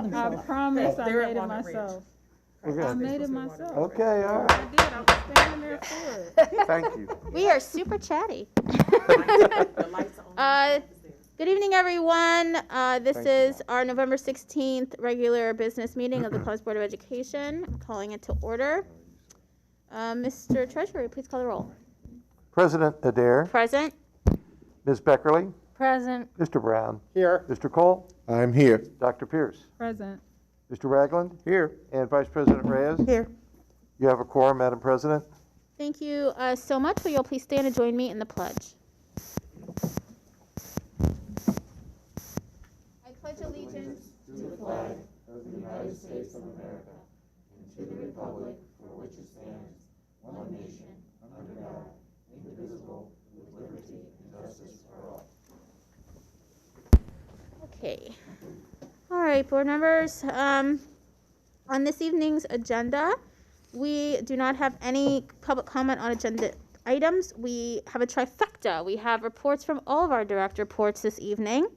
told I himself. promise I They're at made it Walnut Ridge. myself. We're I good. made it myself. Okay, all right. I did. I was standing there for it. Thank you. We are super chatty. The lights are on. Good evening, everyone. This Thank you, is Mom. our November 16th regular business meeting of the Columbus Board of Education. I'm calling it to order. Mr. Treasurer, please call the roll. President Adair, Present. Ms. Beckerly, Present. Mr. Brown, Here. Mr. Cole, I'm here. Dr. Pierce, Present. Mr. Ragland, Here. and Vice President Reyes. Here. You have a quorum, Madam President. Thank you so much. Will you all please stand and join me in the pledge? I pledge allegiance to the flag of the United States of America and to the republic for which it stands, one nation, under God, indivisible, with liberty and justice for all. Okay. All right, board members. On this evening's agenda, we do not have any public comment on agenda items. We have a trifecta. We have reports from all of our direct reports this evening.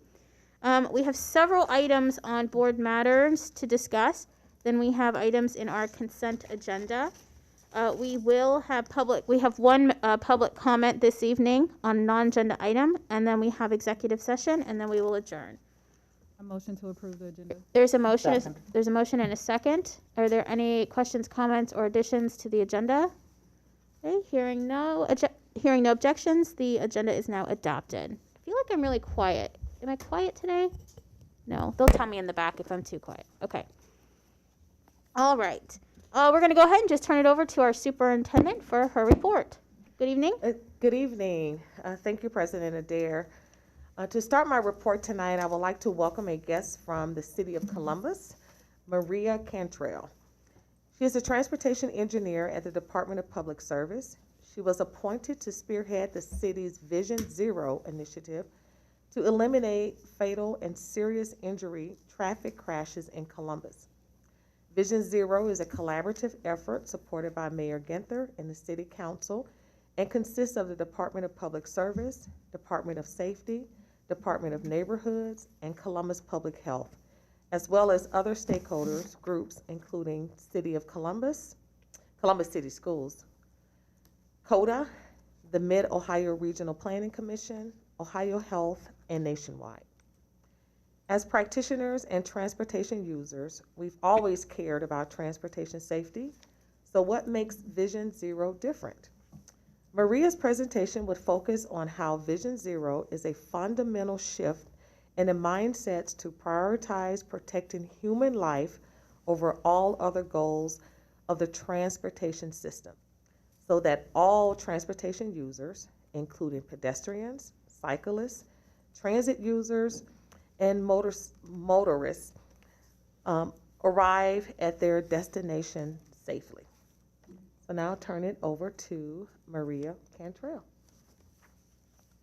We have several items on board matters to discuss. Then we have items in our consent agenda. We have one public comment this evening on non-agenda item, and then we have executive session, and then we will adjourn. A motion to approve the agenda. There's a motion. Second. There's a motion and a second. Are there any questions, comments, or additions to the agenda? Okay, hearing no objections, the agenda is now adopted. I feel like I'm really quiet. Am I quiet today? No, they'll tell me in the back if I'm too quiet. Okay. All right. We're going to go ahead and just turn it over to our superintendent for her report. Good evening. Good evening. Thank you, President Adair. To start my report tonight, I would like to welcome a guest from the city of Columbus, Maria Cantrell. She is a transportation engineer at the Department of Public Service. She was appointed to spearhead the city's Vision Zero initiative to eliminate fatal and serious injury traffic crashes in Columbus. Vision Zero is a collaborative effort supported by Mayor Ginther and the City Council and consists of the Department of Public Service, Department of Safety, Department of Neighborhoods, and Columbus Public Health, as well as other stakeholders, groups, including City of Columbus, Columbus City Schools, CODA, the Mid-Ohio Regional Planning Commission, Ohio Health, and Nationwide. As practitioners and transportation users, we've always cared about transportation safety, so what makes Vision Zero different? Maria's presentation would focus on how Vision Zero is a fundamental shift in the mindsets to prioritize protecting human life over all other goals of the transportation system, so that all transportation users, including pedestrians, cyclists, transit users, and motorists, arrive at their destination safely. So now I'll turn it over to Maria Cantrell.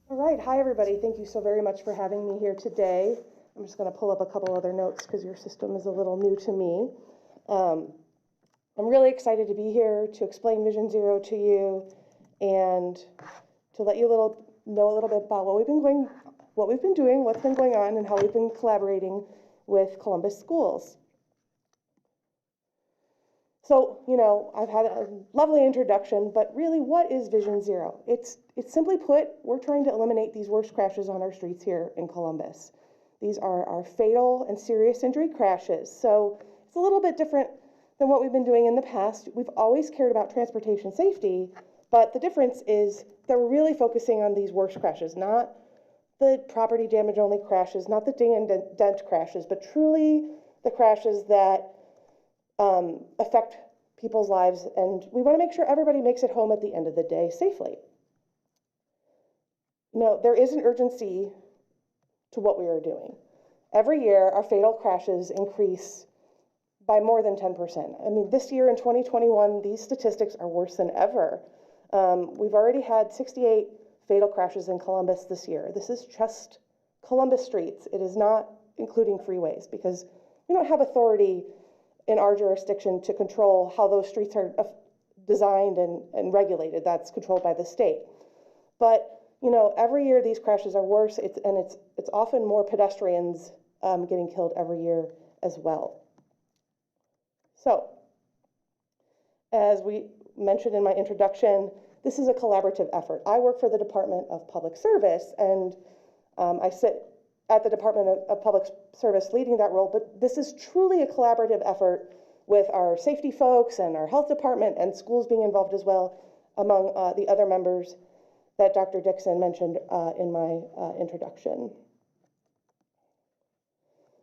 All right, hi everybody. Thank you so very much for having me here today. I'm just going to pull up a couple other notes because your system is a little new to me. I'm really excited to be here to explain Vision Zero to you and to let you know a little bit about what we've been doing, what's been going on, and how we've been collaborating with Columbus schools. So, I've had a lovely introduction, but really, what is Vision Zero? It's simply put, we're trying to eliminate these worst crashes on our streets here in Columbus. These are our fatal and serious injury crashes. So it's a little bit different than what we've been doing in the past. We've always cared about transportation safety, but the difference is that we're really focusing on these worst crashes, not the property damage only crashes, not the ding and dent crashes, but truly the crashes that affect people's lives, and we want to make sure everybody makes it home at the end of the day safely. There is an urgency to what we are doing. Every year, our fatal crashes increase by more than 10%. I mean, this year in 2021, these statistics are worse than ever. We've already had 68 fatal crashes in Columbus this year. This is just Columbus streets. It is not including freeways because we don't have authority in our jurisdiction to control how those streets are designed and regulated. That's controlled by the state. But every year these crashes are worse. It's often more pedestrians getting killed every year as well. So, as we mentioned in my introduction, this is a collaborative effort. I work for the Department of Public Service, and I sit at the Department of Public Service leading that role, but this is truly a collaborative effort with our safety folks and our health department and schools being involved as well, among the other members that Dr. Dixon mentioned in my introduction.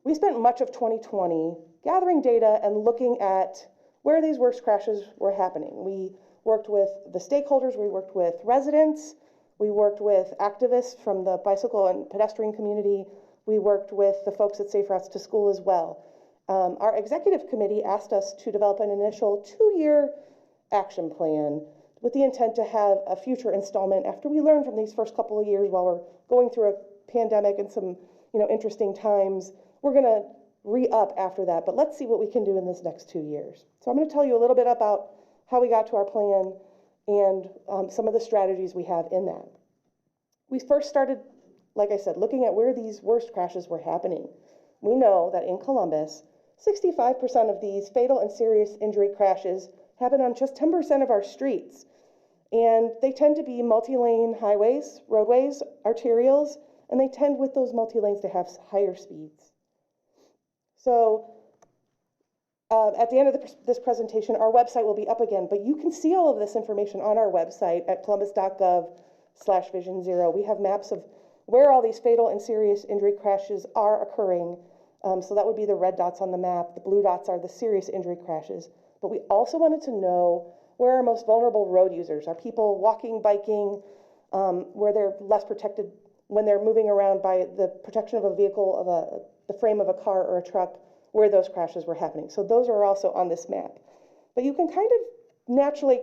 We spent much of 2020 gathering data and looking at where these worst crashes were happening. We worked with the stakeholders, we worked with residents, we worked with activists from the bicycle and pedestrian community, we worked with the folks at Safe Routes to School as well. Our executive committee asked us to develop an initial 2-year action plan with the intent to have a future installment after we learn from these first couple of years while we're going through a pandemic and some interesting times. We're going to re-up after that, but let's see what we can do in this next 2 years. So I'm going to tell you a little bit about how we got to our plan and some of the strategies we have in that. We first started, like I said, looking at where these worst crashes were happening. We know that in Columbus, 65% of these fatal and serious injury crashes happen on just 10% of our streets. And they tend to be multi-lane highways, roadways, arterials, and they tend with those multi-lanes to have higher speeds. So at the end of this presentation, our website will be up again, but you can see all of this information on our website at columbus.gov/Vision0. We have maps of where all these fatal and serious injury crashes are occurring. So that would be the red dots on the map. The blue dots are the serious injury crashes. But we also wanted to know where our most vulnerable road users are, people walking, biking, where they're less protected when they're moving around by the protection of a vehicle, the frame of a car or a truck, where those crashes were happening. So those are also on this map. But you can kind of naturally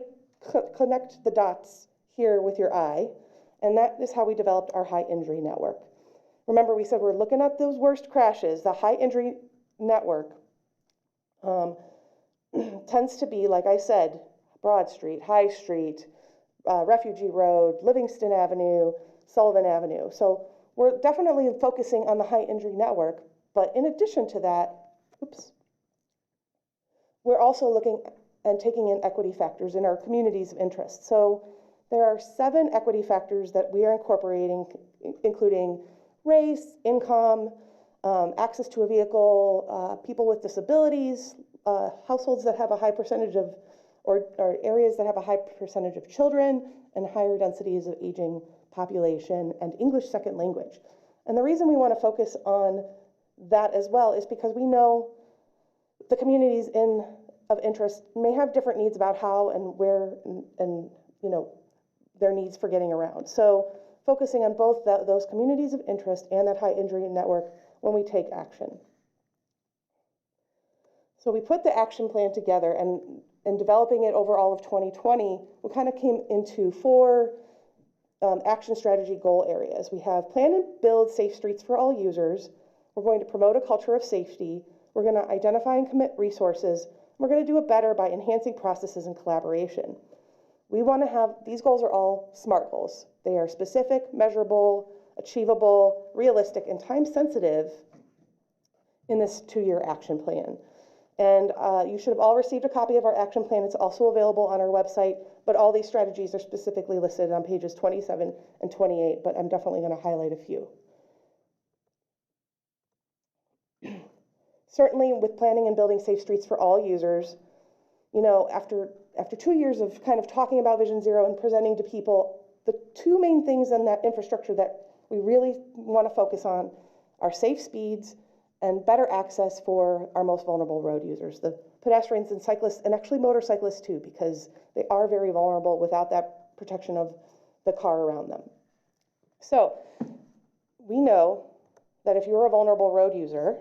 connect the dots here with your eye, and that is how we developed our high injury network. Remember, we said we're looking at those worst crashes. The high injury network tends to be, like I said, Broad Street, High Street, Refugee Road, Livingston Avenue, Sullivan Avenue. So we're definitely focusing on the high injury network, but in addition to that, we're also looking and taking in equity factors in our communities of interest. So there are 7 equity factors that we are incorporating, including race, income, access to a vehicle, people with disabilities, households that have a high percentage of, or areas that have a high percentage of children, and higher densities of aging population, and English second language. And the reason we want to focus on that as well is because we know the communities of interest may have different needs about how and where and their needs for getting around. So focusing on both those communities of interest and that high injury network when we take action. So we put the action plan together, and developing it over all of 2020, we kind of came into 4 action strategy goal areas. We have plan and build safe streets for all users. We're going to promote a culture of safety. We're going to identify and commit resources. We're going to do it better by enhancing processes and collaboration. We want to have, these goals are all SMART goals. They are specific, measurable, achievable, realistic, and time sensitive in this 2-year action plan. And you should have all received a copy of our action plan. It's also available on our website, but all these strategies are specifically listed on pages 27 and 28, but I'm definitely going to highlight a few. Certainly with planning and building safe streets for all users, after 2 years of kind of talking about Vision Zero and presenting to people, the 2 main things in that infrastructure that we really want to focus on are safe speeds and better access for our most vulnerable road users, the pedestrians and cyclists, and actually motorcyclists too, because they are very vulnerable without that protection of the car around them. So we know that if you're a vulnerable road user,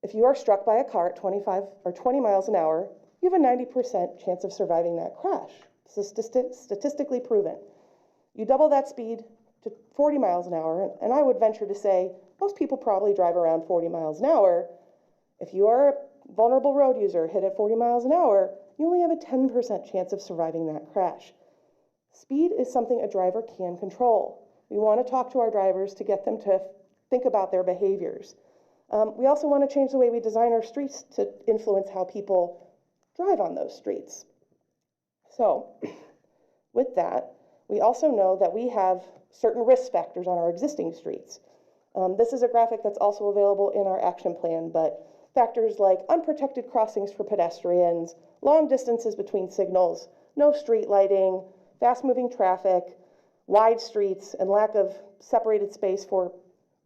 if you are struck by a car at 25 or 20 miles an hour, you have a 90% chance of surviving that crash. This is statistically proven. You double that speed to 40 miles an hour, and I would venture to say most people probably drive around 40 miles an hour. If you are a vulnerable road user hit at 40 miles an hour, you only have a 10% chance of surviving that crash. Speed is something a driver can control. We want to talk to our drivers to get them to think about their behaviors. We also want to change the way we design our streets to influence how people drive on those streets. So with that, we also know that we have certain risk factors on our existing streets. This is a graphic that's also available in our action plan, but factors like unprotected crossings for pedestrians, long distances between signals, no street lighting, fast-moving traffic, wide streets, and lack of separated space for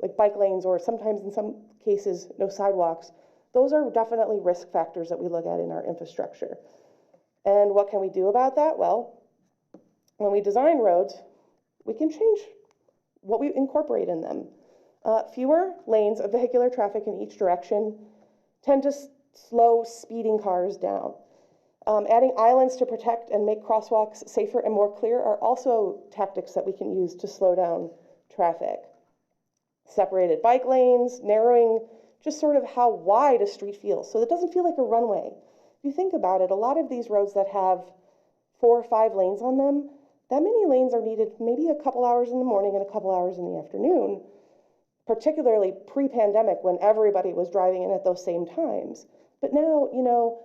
like bike lanes, or sometimes in some cases, no sidewalks. Those are definitely risk factors that we look at in our infrastructure. And what can we do about that? Well, when we design roads, we can change what we incorporate in them. Fewer lanes of vehicular traffic in each direction tend to slow speeding cars down. Adding islands to protect and make crosswalks safer and more clear are also tactics that we can use to slow down traffic. Separated bike lanes, narrowing just sort of how wide a street feels, so it doesn't feel like a runway. If you think about it, a lot of these roads that have 4 or 5 lanes on them, that many lanes are needed maybe a couple hours in the morning and a couple hours in the afternoon, particularly pre-pandemic when everybody was driving in at those same times. But now, you know,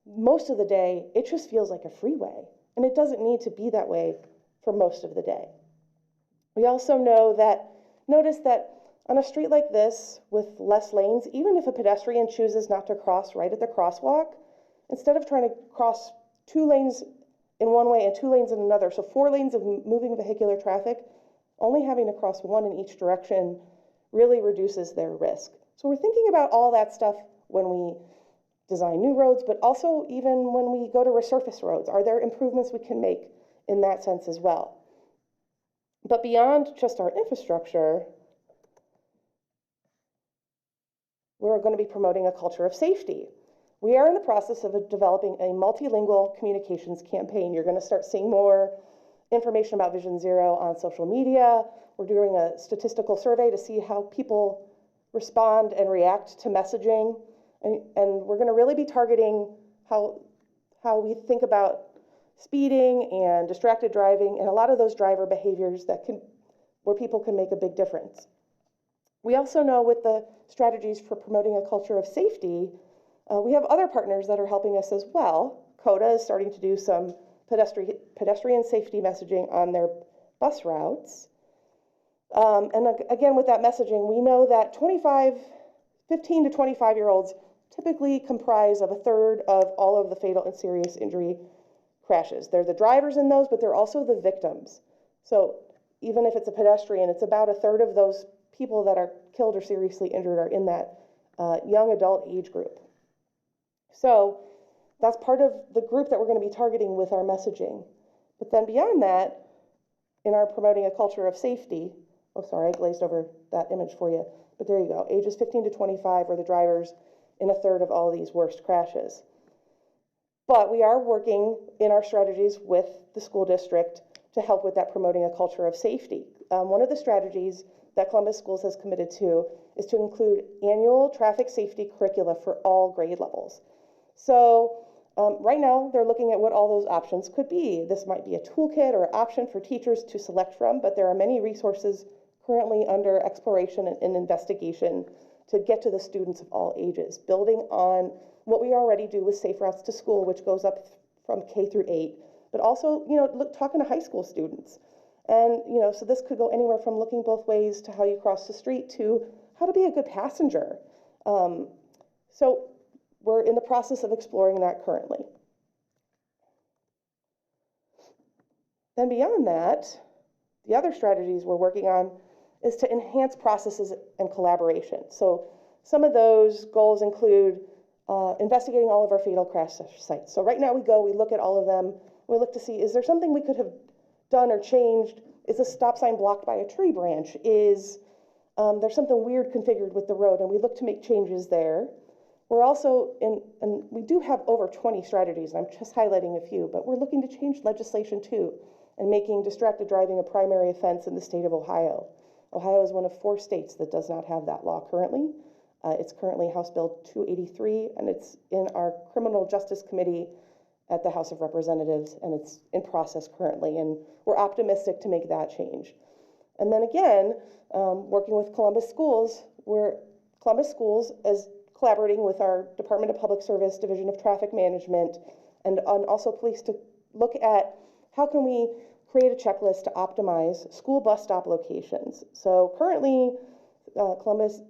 most of the day, it just feels like a freeway, and it doesn't need to be that way for most of the day. We also notice that on a street like this with less lanes, even if a pedestrian chooses not to cross right at the crosswalk, instead of trying to cross 2 lanes in one way and 2 lanes in another, so 4 lanes of moving vehicular traffic, only having to cross 1 in each direction really reduces their risk. So we're thinking about all that stuff when we design new roads, but also even when we go to resurface roads. Are there improvements we can make in that sense as well? But beyond just our infrastructure, we're going to be promoting a culture of safety. We are in the process of developing a multilingual communications campaign. You're going to start seeing more information about Vision Zero on social media. We're doing a statistical survey to see how people respond and react to messaging. And we're going to really be targeting how we think about speeding and distracted driving and a lot of those driver behaviors where people can make a big difference. We also know with the strategies for promoting a culture of safety, we have other partners that are helping us as well. CODA is starting to do some pedestrian safety messaging on their bus routes. And again, with that messaging, we know that 15 to 25-year-olds typically comprise of 1/3 of all of the fatal and serious injury crashes. They're the drivers in those, but they're also the victims. So even if it's a pedestrian, it's about 1/3 of those people that are killed or seriously injured are in that young adult age group. So that's part of the group that we're going to be targeting with our messaging. But then beyond that, in our promoting a culture of safety, oh, sorry, I glazed over that image for you, but there you go. Ages 15 to 25 are the drivers in 1/3 of all these worst crashes. But we are working in our strategies with the school district to help with that promoting a culture of safety. One of the strategies that Columbus Schools has committed to is to include annual traffic safety curricula for all grade levels. So right now, they're looking at what all those options could be. This might be a toolkit or option for teachers to select from, but there are many resources currently under exploration and investigation to get to the students of all ages, building on what we already do with Safe Routes to School, which goes up from K through 8, but also, talking to high school students. And, so this could go anywhere from looking both ways to how you cross the street to how to be a good passenger. So we're in the process of exploring that currently. Then beyond that, the other strategies we're working on is to enhance processes and collaboration. So some of those goals include investigating all of our fatal crash sites. So right now we look at all of them. We look to see, is there something we could have done or changed? Is the stop sign blocked by a tree branch? Is there's something weird configured with the road? And we look to make changes there. We're also and we do have over 20 strategies, and I'm just highlighting a few, but we're looking to change legislation too, and making distracted driving a primary offense in the state of Ohio. Ohio is one of 4 states that does not have that law currently. It's currently House Bill 283, and it's in our Criminal Justice Committee at the House of Representatives, and it's in process currently, and we're optimistic to make that change. And then again, working with Columbus Schools, we're Columbus Schools is collaborating with our Department of Public Service, Division of Traffic Management, and also police to look at how can we create a checklist to optimize school bus stop locations. So currently, Columbus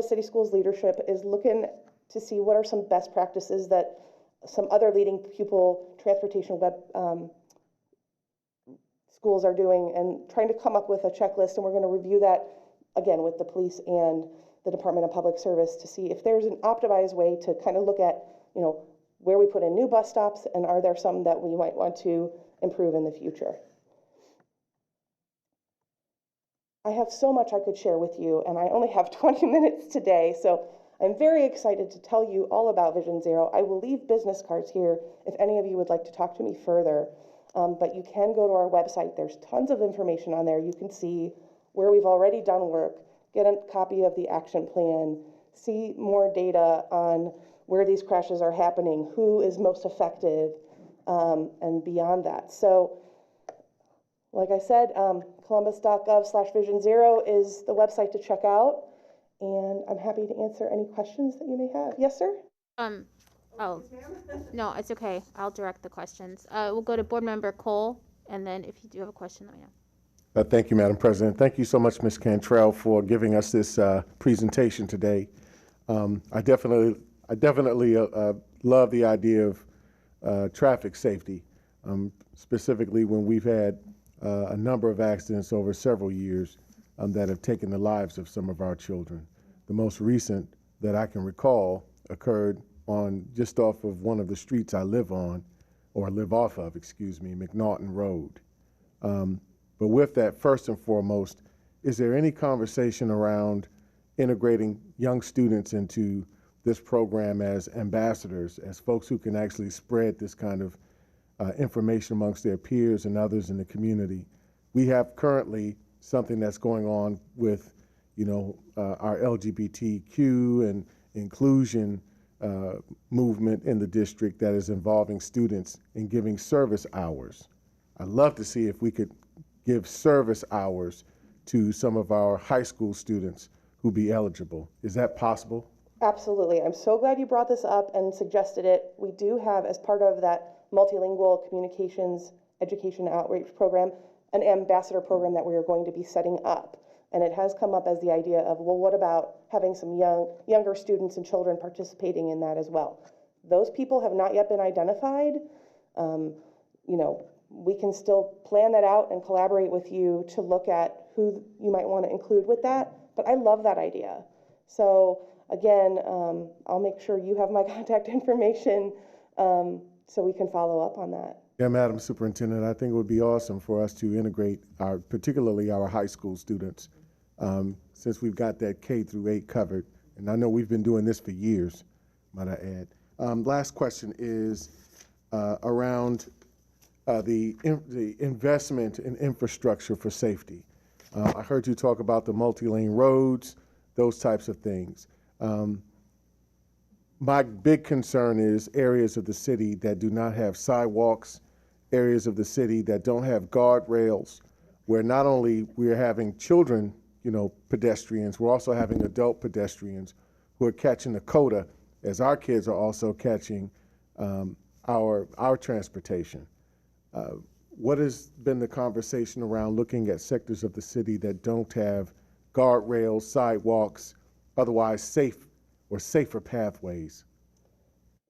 City Schools leadership is looking to see what are some best practices that some other leading pupil transportation schools are doing, and trying to come up with a checklist. And we're going to review that again with the police and the Department of Public Service to see if there's an optimized way to kind of look at, you know, where we put in new bus stops, and are there some that we might want to improve in the future. I have so much I could share with you, and I only have 20 minutes today, so I'm very excited to tell you all about Vision Zero. I will leave business cards here if any of you would like to talk to me further, but you can go to our website. There's tons of information on there. You can see where we've already done work, get a copy of the action plan, see more data on where these crashes are happening, who is most effective, and beyond that. So, like I said, columbus.gov/Vision Zero is the website to check out, and I'm happy to answer any questions that you may have. Yes, sir? Oh, no, it's okay. I'll direct the questions. We'll go to Board Member Cole, and then if you do have a question, let me know. Thank you, Madam President. Thank you so much, Ms. Cantrell, for giving us this presentation today. I definitely love the idea of traffic safety, specifically when we've had a number of accidents over several years that have taken the lives of some of our children. The most recent that I can recall occurred on just off of one of the streets I live on, or live off of, excuse me, McNaughton Road. But with that, first and foremost, is there any conversation around integrating young students into this program as ambassadors, as folks who can actually spread this kind of information amongst their peers and others in the community? We have currently something that's going on with, our LGBTQ and inclusion movement in the district that is involving students in giving service hours. I'd love to see if we could give service hours to some of our high school students who be eligible. Is that possible? Absolutely. I'm so glad you brought this up and suggested it. We do have, as part of that multilingual communications education outreach program, an ambassador program that we are going to be setting up. And it has come up as the idea of, well, what about having some younger students and children participating in that as well? Those people have not yet been identified. We can still plan that out and collaborate with you to look at who you might want to include with that. But I love that idea. So again, I'll make sure you have my contact information so we can follow up on that. Yeah, Madam Superintendent, I think it would be awesome for us to integrate particularly our high school students, since we've got that K-8 covered. And I know we've been doing this for years, might I add. Last question is around the investment in infrastructure for safety. I heard you talk about the multi-lane roads, those types of things. My big concern is areas of the city that do not have sidewalks, areas of the city that don't have guardrails, where not only we're having children, pedestrians, we're also having adult pedestrians who are catching the coda as our kids are also catching our transportation. What has been the conversation around looking at sectors of the city that don't have guardrails, sidewalks, otherwise safe or safer pathways?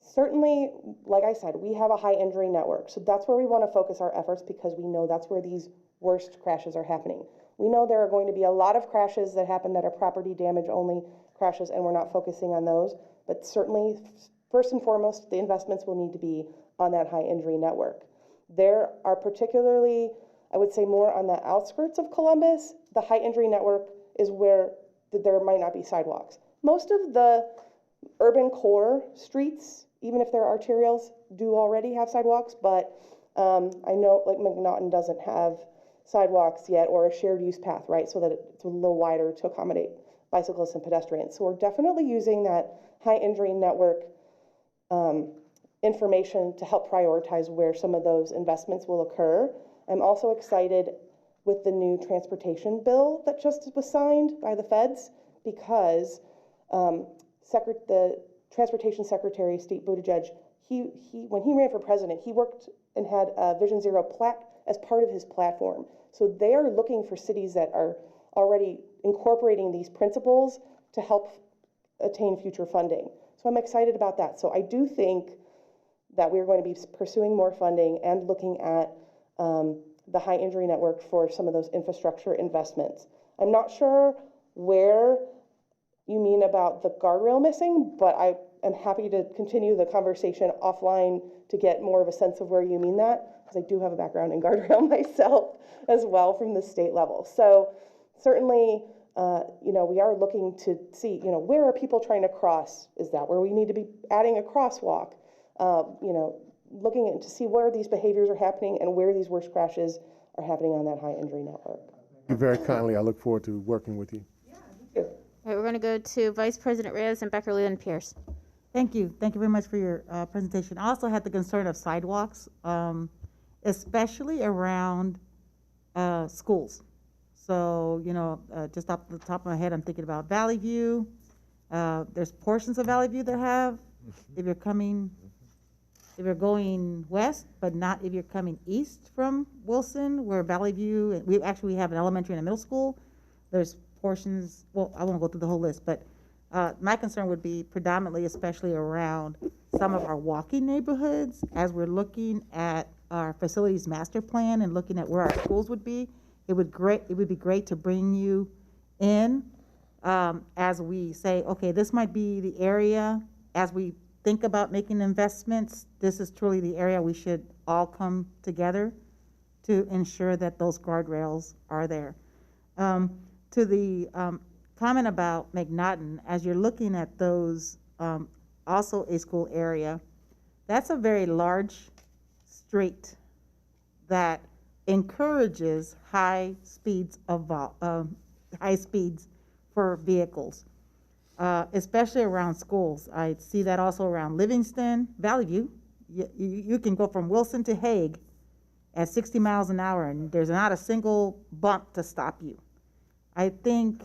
Certainly, like I said, we have a high injury network. So that's where we want to focus our efforts, because we know that's where these worst crashes are happening. We know there are going to be a lot of crashes that happen that are property damage only crashes, and we're not focusing on those. But certainly, first and foremost, the investments will need to be on that high injury network. There are particularly, I would say, more on the outskirts of Columbus. The high injury network is where there might not be sidewalks. Most of the urban core streets, even if they're arterials, do already have sidewalks, but I know like McNaughton doesn't have sidewalks yet, or a shared use path, right? So that it's a little wider to accommodate bicyclists and pedestrians. So we're definitely using that high injury network information to help prioritize where some of those investments will occur. I'm also excited with the new transportation bill that just was signed by the feds, because the Transportation Secretary, State Buttigieg, he when he ran for president, he worked and had a Vision Zero plaque as part of his platform. So they are looking for cities that are already incorporating these principles to help attain future funding. So I'm excited about that. So I do think that we're going to be pursuing more funding and looking at the high injury network for some of those infrastructure investments. I'm not sure where you mean about the guardrail missing, but I am happy to continue the conversation offline to get more of a sense of where you mean that, because I do have a background in guardrail myself as well from the state level. So certainly, we are looking to see, where are people trying to cross? Is that where we need to be adding a crosswalk? Looking to see where these behaviors are happening and where these worst crashes are happening on that high injury network. Thank you very kindly. I look forward to working with you. All right, we're going to go to Vice President Reyes and Becker Leland Pierce. Thank you. Thank you very much for your presentation. I also had the concern of sidewalks, especially around schools. So, just off the top of my head, I'm thinking about Valley View. There's portions of Valley View that have, if you're going west, but not if you're coming east from Wilson, where Valley View, we have an elementary and a middle school. There's portions, well, I won't go through the whole list, but my concern would be predominantly, especially around some of our walking neighborhoods, as we're looking at our facilities master plan and looking at where our schools would be. It would be great to bring you in as we say, okay, this might be the area. As we think about making investments, this is truly the area we should all come together to ensure that those guardrails are there. To the comment about McNaughton, as you're looking at those, also a school area, that's a very large street that encourages high speeds for vehicles, especially around schools. I see that also around Livingston, Valley View. You can go from Wilson to Hague at 60 miles an hour, and there's not a single bump to stop you. I think,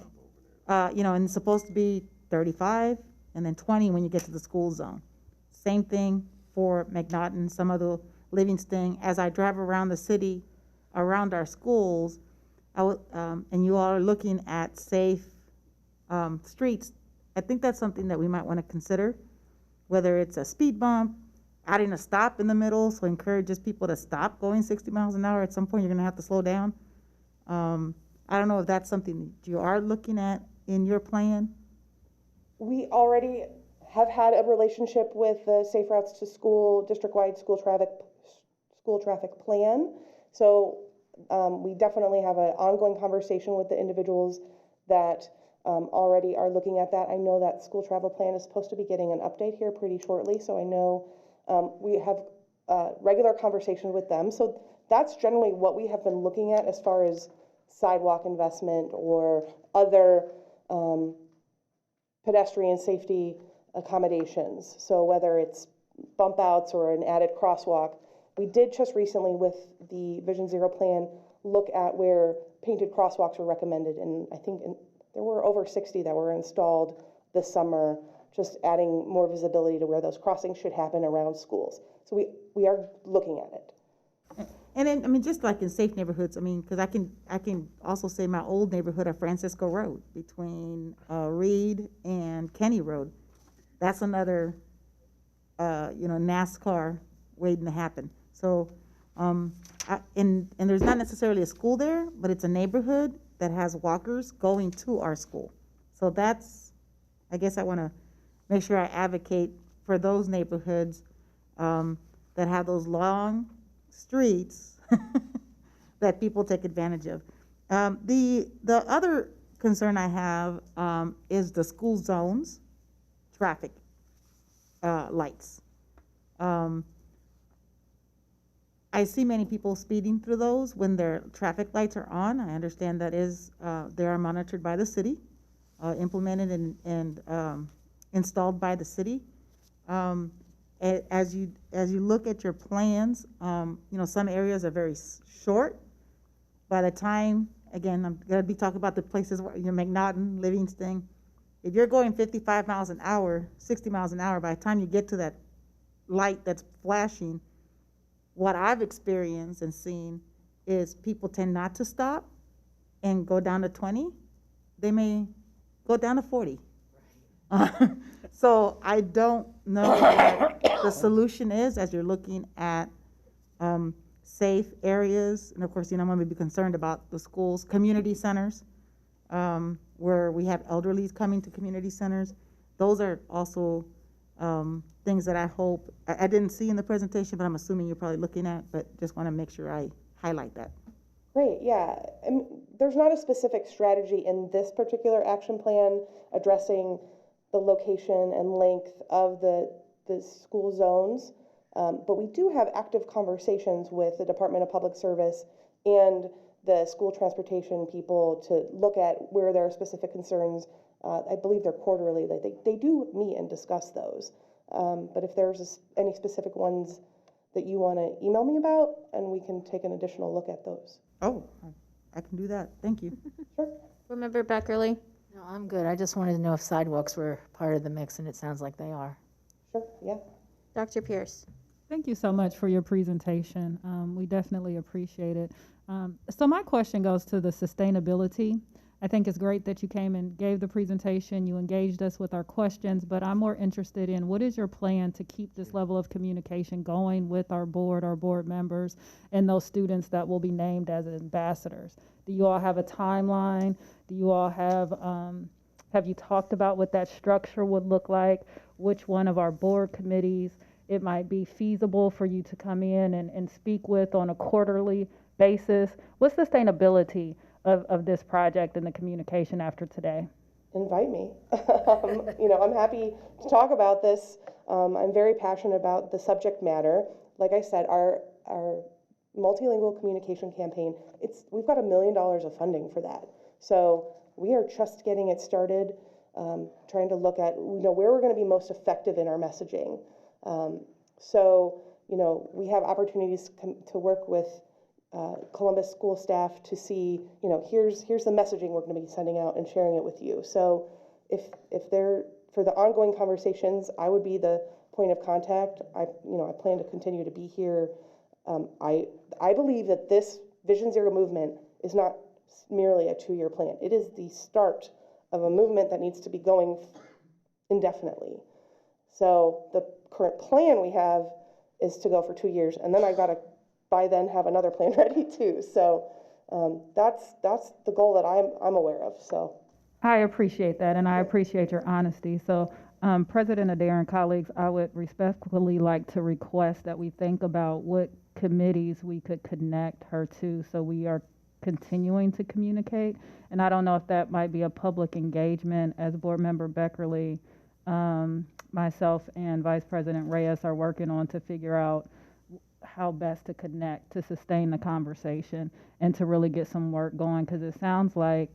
and it's supposed to be 35 and then 20 when you get to the school zone. Same thing for McNaughton, some of the Livingston. As I drive around the city, around our schools, and you all are looking at safe streets, I think that's something that we might want to consider, whether it's a speed bump, adding a stop in the middle, so encourages people to stop going 60 miles an hour. At some point, you're going to have to slow down. I don't know if that's something that you are looking at in your plan. We already have had a relationship with the Safe Routes to School district-wide school traffic plan. So we definitely have an ongoing conversation with the individuals that already are looking at that. I know that school travel plan is supposed to be getting an update here pretty shortly, so I know we have regular conversations with them. So that's generally what we have been looking at as far as sidewalk investment or other pedestrian safety accommodations. So whether it's bump outs or an added crosswalk, we did just recently with the Vision Zero plan look at where painted crosswalks were recommended, and I think there were over 60 that were installed this summer, just adding more visibility to where those crossings should happen around schools. So we are looking at it. And then, just like in safe neighborhoods, because I can also say my old neighborhood of Francisco Road between Reed and Kenny Road. That's another, NASCAR waiting to happen. So, and there's not necessarily a school there, but it's a neighborhood that has walkers going to our school. So I guess I want to make sure I advocate for those neighborhoods that have those long streets that people take advantage of. The other concern I have is the school zones traffic lights. I see many people speeding through those when their traffic lights are on. I understand that they are monitored by the city, implemented and installed by the city. As you look at your plans, some areas are very short. By the time, again, I'm going to be talking about the places where McNaughton, Livingston, if you're going 55 miles an hour, 60 miles an hour, by the time you get to that light that's flashing, what I've experienced and seen is people tend not to stop and go down to 20. They may go down to 40. So I don't know what the solution is as you're looking at safe areas. And of course, I'm going to be concerned about the schools, community centers, where we have elderlies coming to community centers. Those are also things that I hope, I didn't see in the presentation, but I'm assuming you're probably looking at, but just want to make sure I highlight that. Great, yeah. There's not a specific strategy in this particular action plan addressing the location and length of the school zones, but we do have active conversations with the Department of Public Service and the school transportation people to look at where there are specific concerns. I believe they're quarterly. They do meet and discuss those. But if there's any specific ones that you want to email me about, and we can take an additional look at those. Oh, I can do that. Thank you. Sure. Board Member Beckerly? No, I'm good. I just wanted to know if sidewalks were part of the mix, and it sounds like they are. Sure, yeah. Dr. Pierce? Thank you so much for your presentation. We definitely appreciate it. So my question goes to the sustainability. I think it's great that you came and gave the presentation, you engaged us with our questions, but I'm more interested in what is your plan to keep this level of communication going with our board members, and those students that will be named as ambassadors? Do you all have a timeline? Do you all have you talked about what that structure would look like? Which one of our board committees it might be feasible for you to come in and speak with on a quarterly basis? What's the sustainability of this project and the communication after today? Invite me. I'm happy to talk about this. I'm very passionate about the subject matter. Like I said, our multilingual communication campaign, we've got $1 million of funding for that. So we are just getting it started, trying to look at where we're going to be most effective in our messaging. We have opportunities to work with Columbus school staff to see, here's the messaging we're going to be sending out and sharing it with you. So if they're, for the ongoing conversations, I would be the point of contact. I plan to continue to be here. I believe that this Vision Zero movement is not merely a 2-year plan. It is the start of a movement that needs to be going indefinitely. So the current plan we have is to go for 2 years, and then I got to by then have another plan ready too. So that's the goal that I'm aware of. So I appreciate that, and I appreciate your honesty. So President Adair and colleagues, I would respectfully like to request that we think about what committees we could connect her to, so we are continuing to communicate. And I don't know if that might be a public engagement, as Board Member Beckerly, myself and Vice President Reyes are working on to figure out how best to connect to sustain the conversation and to really get some work going, because it sounds like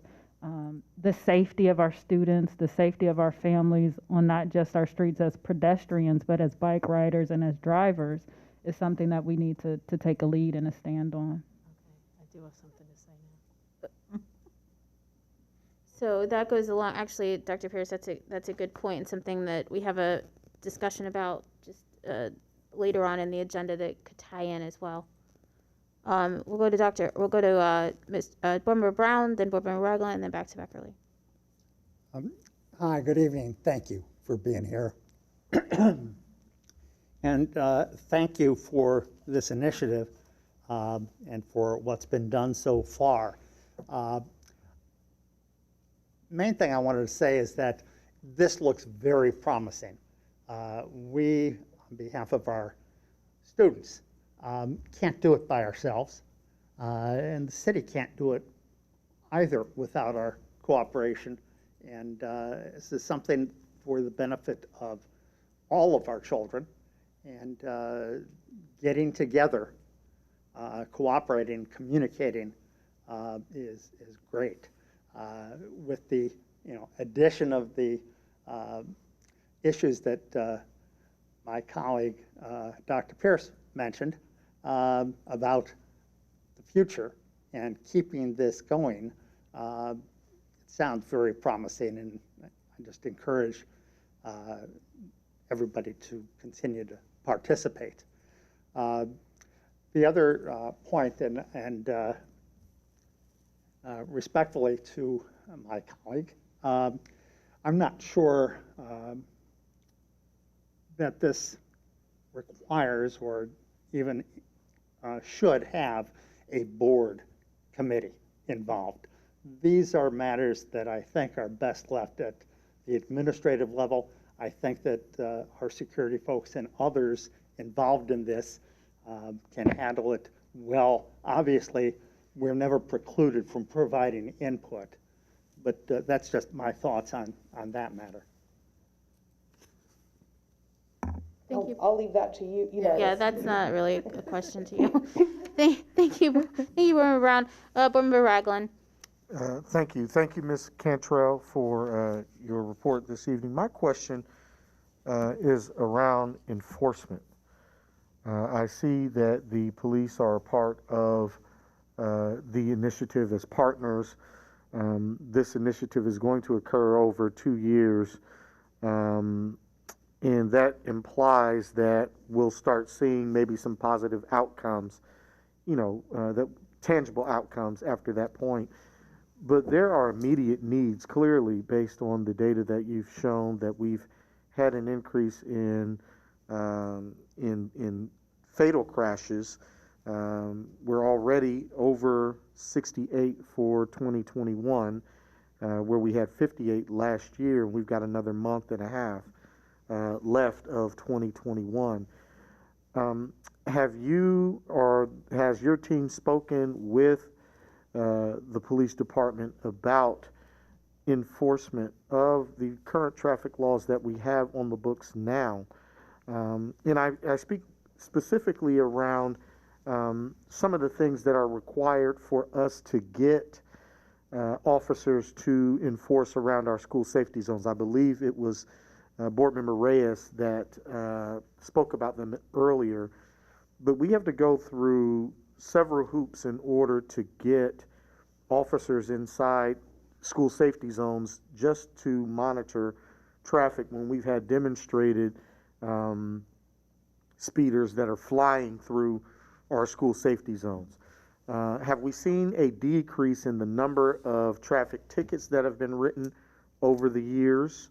the safety of our students, the safety of our families on not just our streets as pedestrians, but as bike riders and as drivers, is something that we need to take a lead and a stand on. Okay, I do have something to say now. So that goes along, actually, Dr. Pierce, that's a good point, and something that we have a discussion about just later on in the agenda that could tie in as well. We'll go to Board Member Brown, then Board Member Ragland, and then back to Beckerly. Hi, good evening. Thank you for being here. And thank you for this initiative and for what's been done so far. Main thing I wanted to say is that this looks very promising. We, on behalf of our students, can't do it by ourselves, and the city can't do it either without our cooperation. And this is something for the benefit of all of our children, and getting together, cooperating, communicating is great. With the addition of the issues that my colleague Dr. Pierce mentioned about the future and keeping this going, it sounds very promising, and I just encourage everybody to continue to participate. The other point, and respectfully to my colleague, I'm not sure that this requires or even should have a board committee involved. These are matters that I think are best left at the administrative level. I think that our security folks and others involved in this can handle it well. Obviously, we're never precluded from providing input, but that's just my thoughts on that matter. Thank you. I'll leave that to you. You know, Yeah, that's not really a question to you. Thank you, Board Member Brown. Board Member Ragland. Thank you. Thank you, Ms. Cantrell, for your report this evening. My question is around enforcement. I see that the police are a part of the initiative as partners. This initiative is going to occur over 2 years, and that implies that we'll start seeing maybe some positive outcomes, that tangible outcomes after that point. But there are immediate needs, clearly, based on the data that you've shown, that we've had an increase in fatal crashes. We're already over 68 for 2021, where we had 58 last year, and we've got another month and a half left of 2021. Have you or has your team spoken with the police department about enforcement of the current traffic laws that we have on the books now? And I speak specifically around some of the things that are required for us to get officers to enforce around our school safety zones. I believe it was Board Member Reyes that spoke about them earlier, but we have to go through several hoops in order to get officers inside school safety zones just to monitor traffic when we've had demonstrated speeders that are flying through our school safety zones. Have we seen a decrease in the number of traffic tickets that have been written over the years,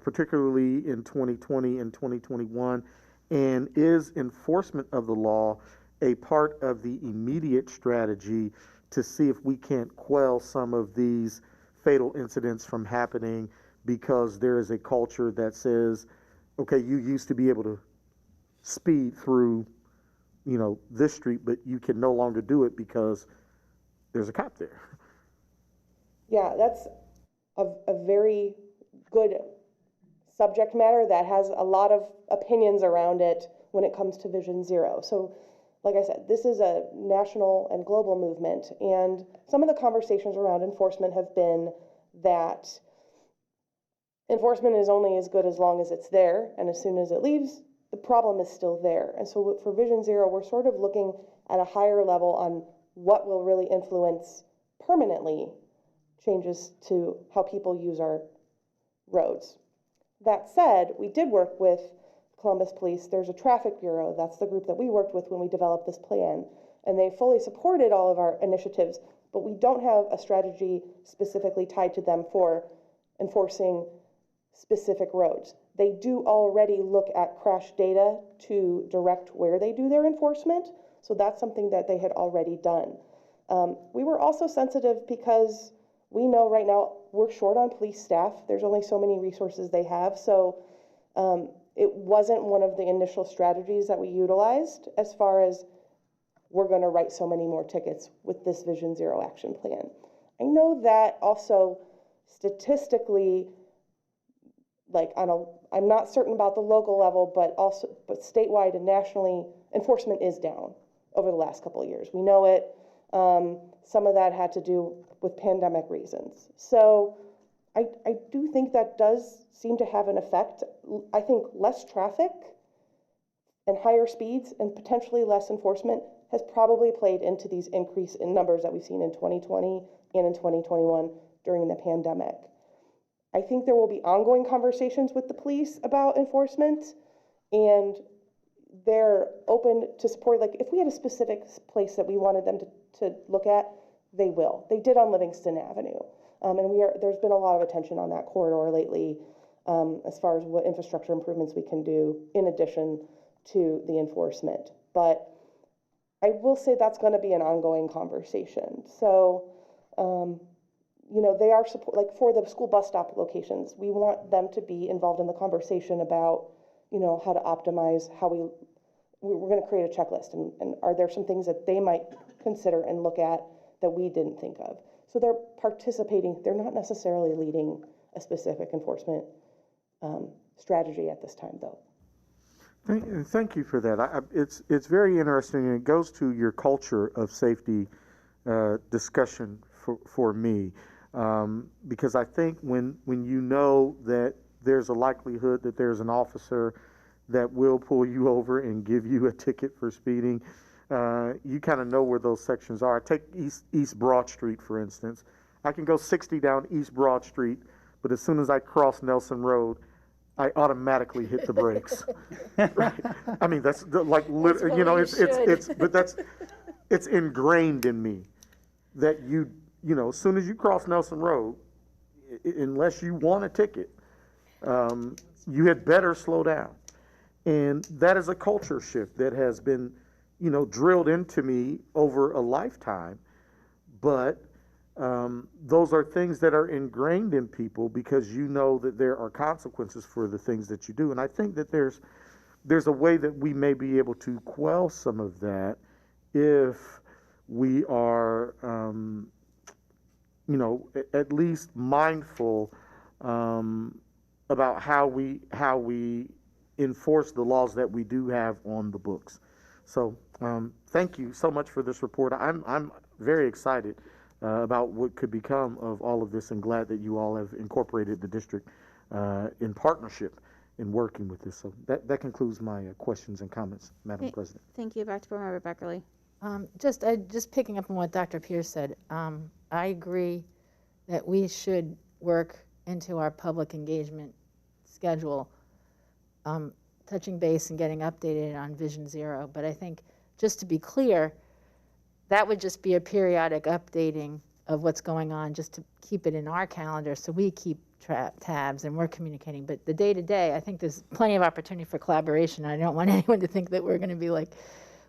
particularly in 2020 and 2021? And is enforcement of the law a part of the immediate strategy to see if we can't quell some of these fatal incidents from happening because there is a culture that says, okay, you used to be able to speed through, this street, but you can no longer do it because there's a cop there? yeah, that's a very good subject matter that has a lot of opinions around it when it comes to Vision Zero. So, like I said, this is a national and global movement, and some of the conversations around enforcement have been that enforcement is only as good as long as it's there, and as soon as it leaves, the problem is still there. And so for Vision Zero, we're sort of looking at a higher level on what will really influence permanently changes to how people use our roads. That said, we did work with Columbus Police. There's a traffic bureau. That's the group that we worked with when we developed this plan. And they fully supported all of our initiatives, but we don't have a strategy specifically tied to them for enforcing specific roads. They do already look at crash data to direct where they do their enforcement. So that's something that they had already done. We were also sensitive because we know right now we're short on police staff. There's only so many resources they have. So it wasn't one of the initial strategies that we utilized as far as we're going to write so many more tickets with this Vision Zero action plan. I know that also statistically, I'm not certain about the local level, but statewide and nationally, enforcement is down over the last couple of years. We know it. Some of that had to do with pandemic reasons. So I do think that does seem to have an effect. I think less traffic and higher speeds and potentially less enforcement has probably played into these increase in numbers that we've seen in 2020 and in 2021 during the pandemic. I think there will be ongoing conversations with the police about enforcement, and they're open to support. Like, if we had a specific place that we wanted them to look at, they will. They did on Livingston Avenue. And there's been a lot of attention on that corridor lately, as far as what infrastructure improvements we can do in addition to the enforcement. But I will say that's going to be an ongoing conversation. So, they are support, like for the school bus stop locations, we want them to be involved in the conversation about, how to optimize, we're going to create a checklist, and are there some things that they might consider and look at that we didn't think of. So they're participating. They're not necessarily leading a specific enforcement strategy at this time, though. Thank you for that. It's very interesting, and it goes to your culture of safety discussion for me, because I think when you know that there's a likelihood that there's an officer that will pull you over and give you a ticket for speeding, you kind of know where those sections are. Take East Broad Street, for instance. I can go 60 down East Broad Street, but as soon as I cross Nelson Road, I automatically hit the brakes. Right? I mean, that's like, it's ingrained in me that as soon as you cross Nelson Road, unless you want a ticket, you had better slow down. And that is a culture shift that has been, drilled into me over a lifetime. But those are things that are ingrained in people because you know that there are consequences for the things that you do. And I think that there's a way that we may be able to quell some of that if we are, at least mindful about how we enforce the laws that we do have on the books. So thank you so much for this report. I'm very excited about what could become of all of this, and glad that you all have incorporated the district in partnership in working with this. So that concludes my questions and comments, Madam President. Thank you. Back to Board Member Beckerly. Just picking up on what Dr. Pierce said, I agree that we should work into our public engagement schedule, touching base and getting updated on Vision Zero. But I think, just to be clear, that would just be a periodic updating of what's going on, just to keep it in our calendar so we keep tabs and we're communicating. But the day-to-day, I think there's plenty of opportunity for collaboration. I don't want anyone to think that we're going to be like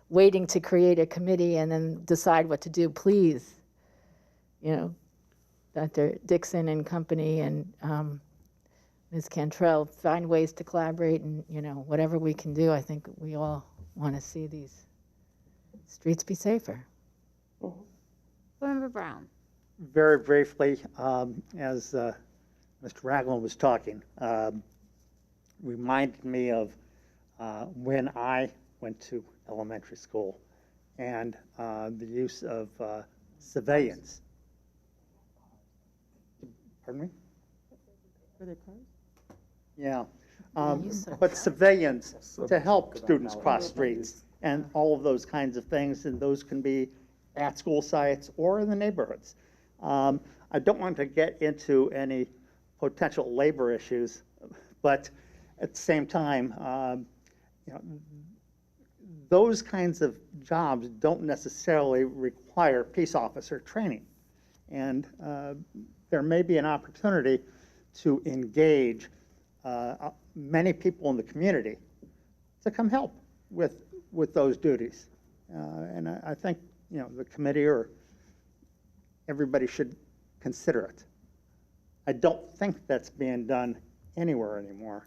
waiting to create a committee and then decide what to do. Please, Dr. Dixon and company and Ms. Cantrell, find ways to collaborate, and whatever we can do. I think we all want to see these streets be safer. Board Member Brown. Very briefly, as Mr. Ragland was talking, reminded me of when I went to elementary school and the use of civilians. Pardon me? For their cars? Yeah. you said But civilians to help students cross streets and all of those kinds of things, and those can be at school sites or in the neighborhoods. I don't want to get into any potential labor issues, but at the same time, those kinds of jobs don't necessarily require peace officer training. And there may be an opportunity to engage many people in the community to come help with those duties. And I think, the committee or everybody should consider it. I don't think that's being done anywhere anymore.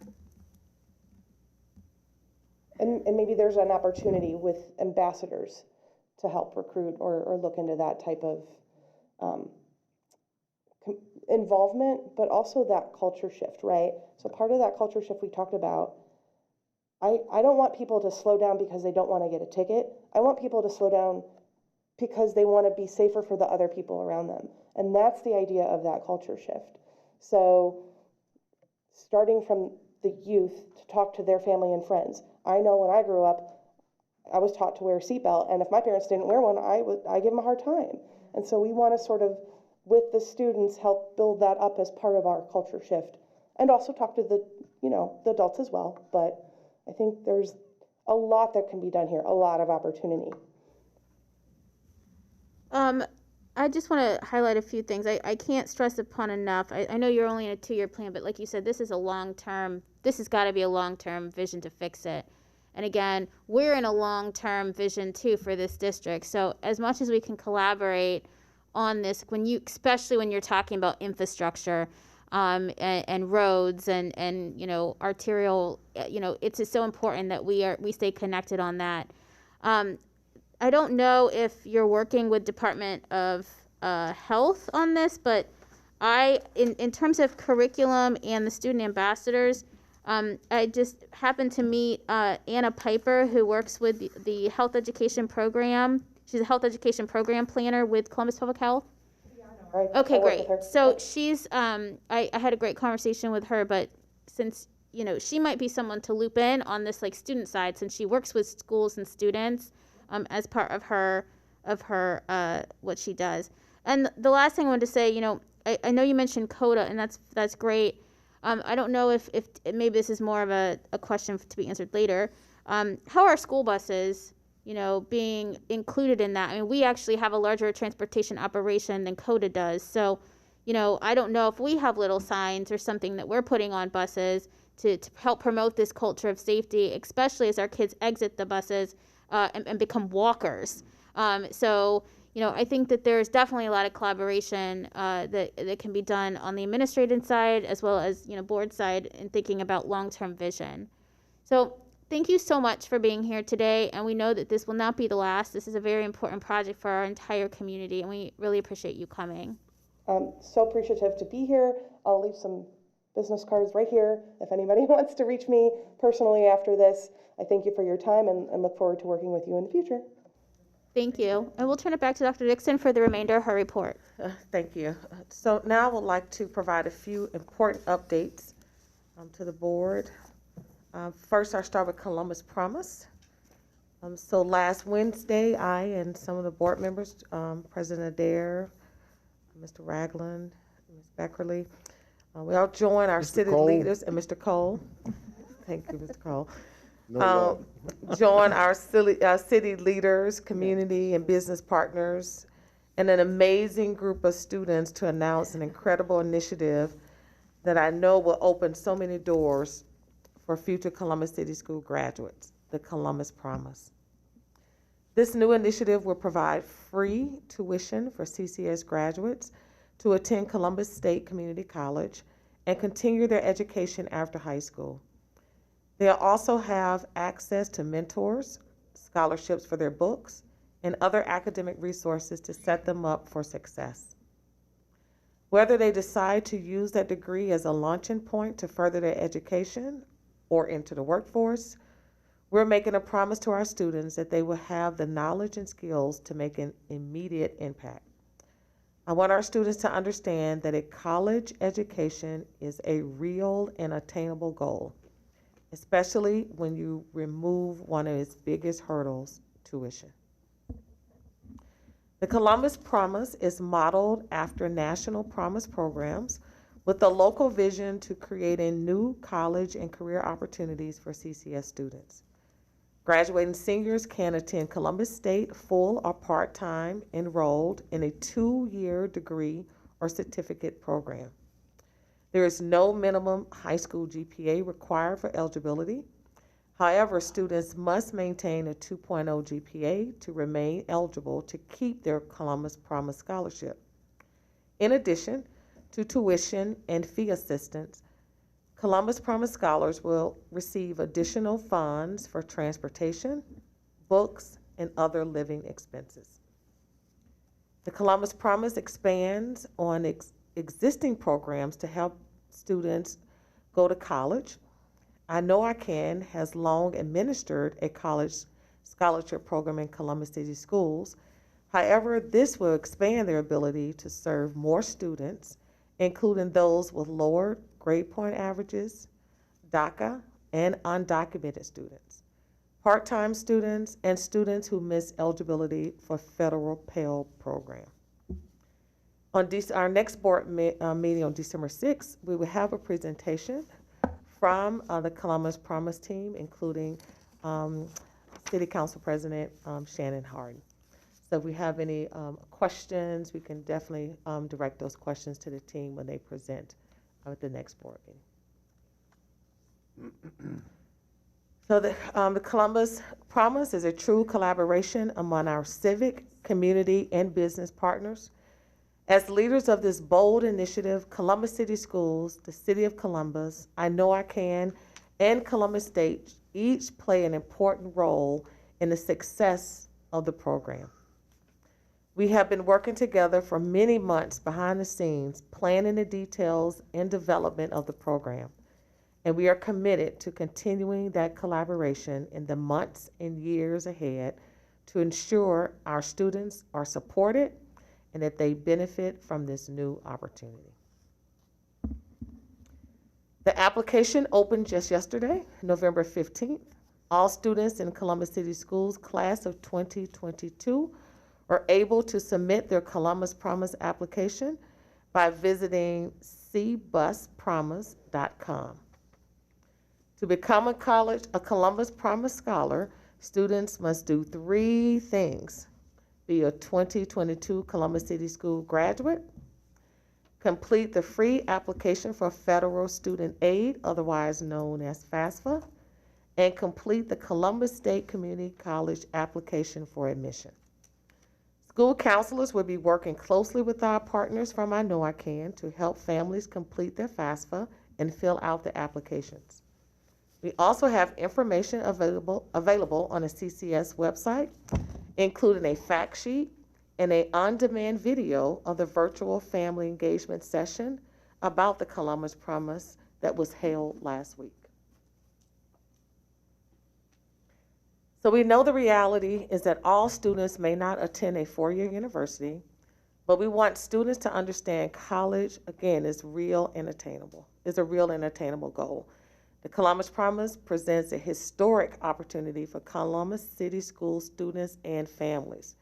And maybe there's an opportunity with ambassadors to help recruit or look into that type of involvement, but also that culture shift, right? So part of that culture shift we talked about, I don't want people to slow down because they don't want to get a ticket. I want people to slow down because they want to be safer for the other people around them. And that's the idea of that culture shift. So starting from the youth to talk to their family and friends. I know when I grew up, I was taught to wear a seatbelt, and if my parents didn't wear one, I give them a hard time. And so we want to sort of with the students, help build that up as part of our culture shift, and also talk to the, the adults as well. But I think there's a lot that can be done here, a lot of opportunity. I just want to highlight a few things. I can't stress upon enough. I know you're only in a 2-year plan, but like you said, this has got to be a long-term vision to fix it. And again, we're in a long-term vision too for this district. So as much as we can collaborate on this, especially when you're talking about infrastructure, and roads and arterial, it's just so important that we stay connected on that. I don't know if you're working with Department of Health on this, but in terms of curriculum and the student ambassadors, I just happened to meet Anna Piper, who works with the health education program. She's a health education program planner with Columbus Public Health. Right? Okay, great. So she's, I had a great conversation with her, but since, she might be someone to loop in on this like student side, since she works with schools and students as part of her what she does. And the last thing I wanted to say, I know you mentioned CODA, and that's great. I don't know if maybe this is more of a question to be answered later. How are school buses, being included in that? I mean, we actually have a larger transportation operation than CODA does. So, I don't know if we have little signs or something that we're putting on buses to help promote this culture of safety, especially as our kids exit the buses and become walkers. So, I think that there's definitely a lot of collaboration that can be done on the administrative side as well as, board side in thinking about long-term vision. So thank you so much for being here today, and we know that this will not be the last. This is a very important project for our entire community, and we really appreciate you coming. So appreciative to be here. I'll leave some business cards right here if anybody wants to reach me personally after this. I thank you for your time and look forward to working with you in the future. Thank you. And we'll turn it back to Dr. Dixon for the remainder of her report. Thank you. So now I would like to provide a few important updates to the board. First, I'll start with Columbus Promise. So last Wednesday, I and some of the board members, President Adair, Mr. Ragland, Ms. Beckerly, we all joined our city leaders, and Mr. Cole. Thank you, Mr. Cole. Join our city leaders, community and business partners, and an amazing group of students to announce an incredible initiative that I know will open so many doors for future Columbus City School graduates, the Columbus Promise. This new initiative will provide free tuition for CCS graduates to attend Columbus State Community College and continue their education after high school. They'll also have access to mentors, scholarships for their books, and other academic resources to set them up for success. Whether they decide to use that degree as a launching point to further their education or enter the workforce, we're making a promise to our students that they will have the knowledge and skills to make an immediate impact. I want our students to understand that a college education is a real and attainable goal, especially when you remove one of its biggest hurdles, tuition. The Columbus Promise is modeled after national promise programs with a local vision to creating new college and career opportunities for CCS students. Graduating seniors can attend Columbus State full or part-time enrolled in a 2-year degree or certificate program. There is no minimum high school GPA required for eligibility. However, students must maintain a 2.0 GPA to remain eligible to keep their Columbus Promise scholarship. In addition to tuition and fee assistance, Columbus Promise scholars will receive additional funds for transportation, books, and other living expenses. The Columbus Promise expands on existing programs to help students go to college. I Know I Can has long administered a college scholarship program in Columbus City Schools. However, this will expand their ability to serve more students, including those with lower grade point averages, DACA, and undocumented students, part-time students, and students who miss eligibility for federal Pell program. On our next board meeting on December 6th, we will have a presentation from the Columbus Promise team, including City Council President Shannon Harden. So if we have any questions, we can definitely direct those questions to the team when they present at the next board meeting. So the Columbus Promise is a true collaboration among our civic, community, and business partners. As leaders of this bold initiative, Columbus City Schools, the City of Columbus, I Know I Can, and Columbus State each play an important role in the success of the program. We have been working together for many months behind the scenes, planning the details and development of the program. And we are committed to continuing that collaboration in the months and years ahead to ensure our students are supported and that they benefit from this new opportunity. The application opened just yesterday, November 15th. All students in Columbus City Schools class of 2022 are able to submit their Columbus Promise application by visiting cbuspromise.com. To become a Columbus Promise Scholar, students must do 3 things: be a 2022 Columbus City School graduate, complete the free application for federal student aid, otherwise known as FAFSA, and complete the Columbus State Community College application for admission. School counselors will be working closely with our partners from I Know I Can to help families complete their FAFSA and fill out the applications. We also have information available on the CCS website, including a fact sheet and an on-demand video of the virtual family engagement session about the Columbus Promise that was held last week. So we know the reality is that all students may not attend a 4-year university, but we want students to understand college, again, is real and attainable. It's a real and attainable goal. The Columbus Promise presents a historic opportunity for Columbus City School students and families.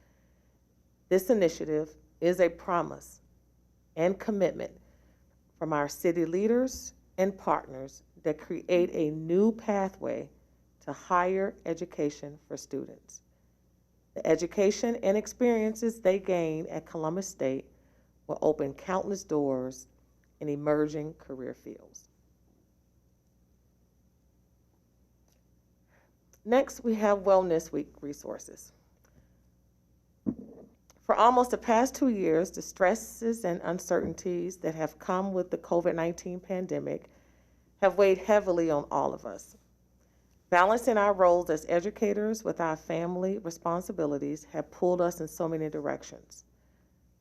This initiative is a promise and commitment from our city leaders and partners that create a new pathway to higher education for students. The education and experiences they gain at Columbus State will open countless doors in emerging career fields. Next, we have Wellness Week resources. For almost the past 2 years, the stresses and uncertainties that have come with the COVID-19 pandemic have weighed heavily on all of us. Balancing our roles as educators with our family responsibilities have pulled us in so many directions.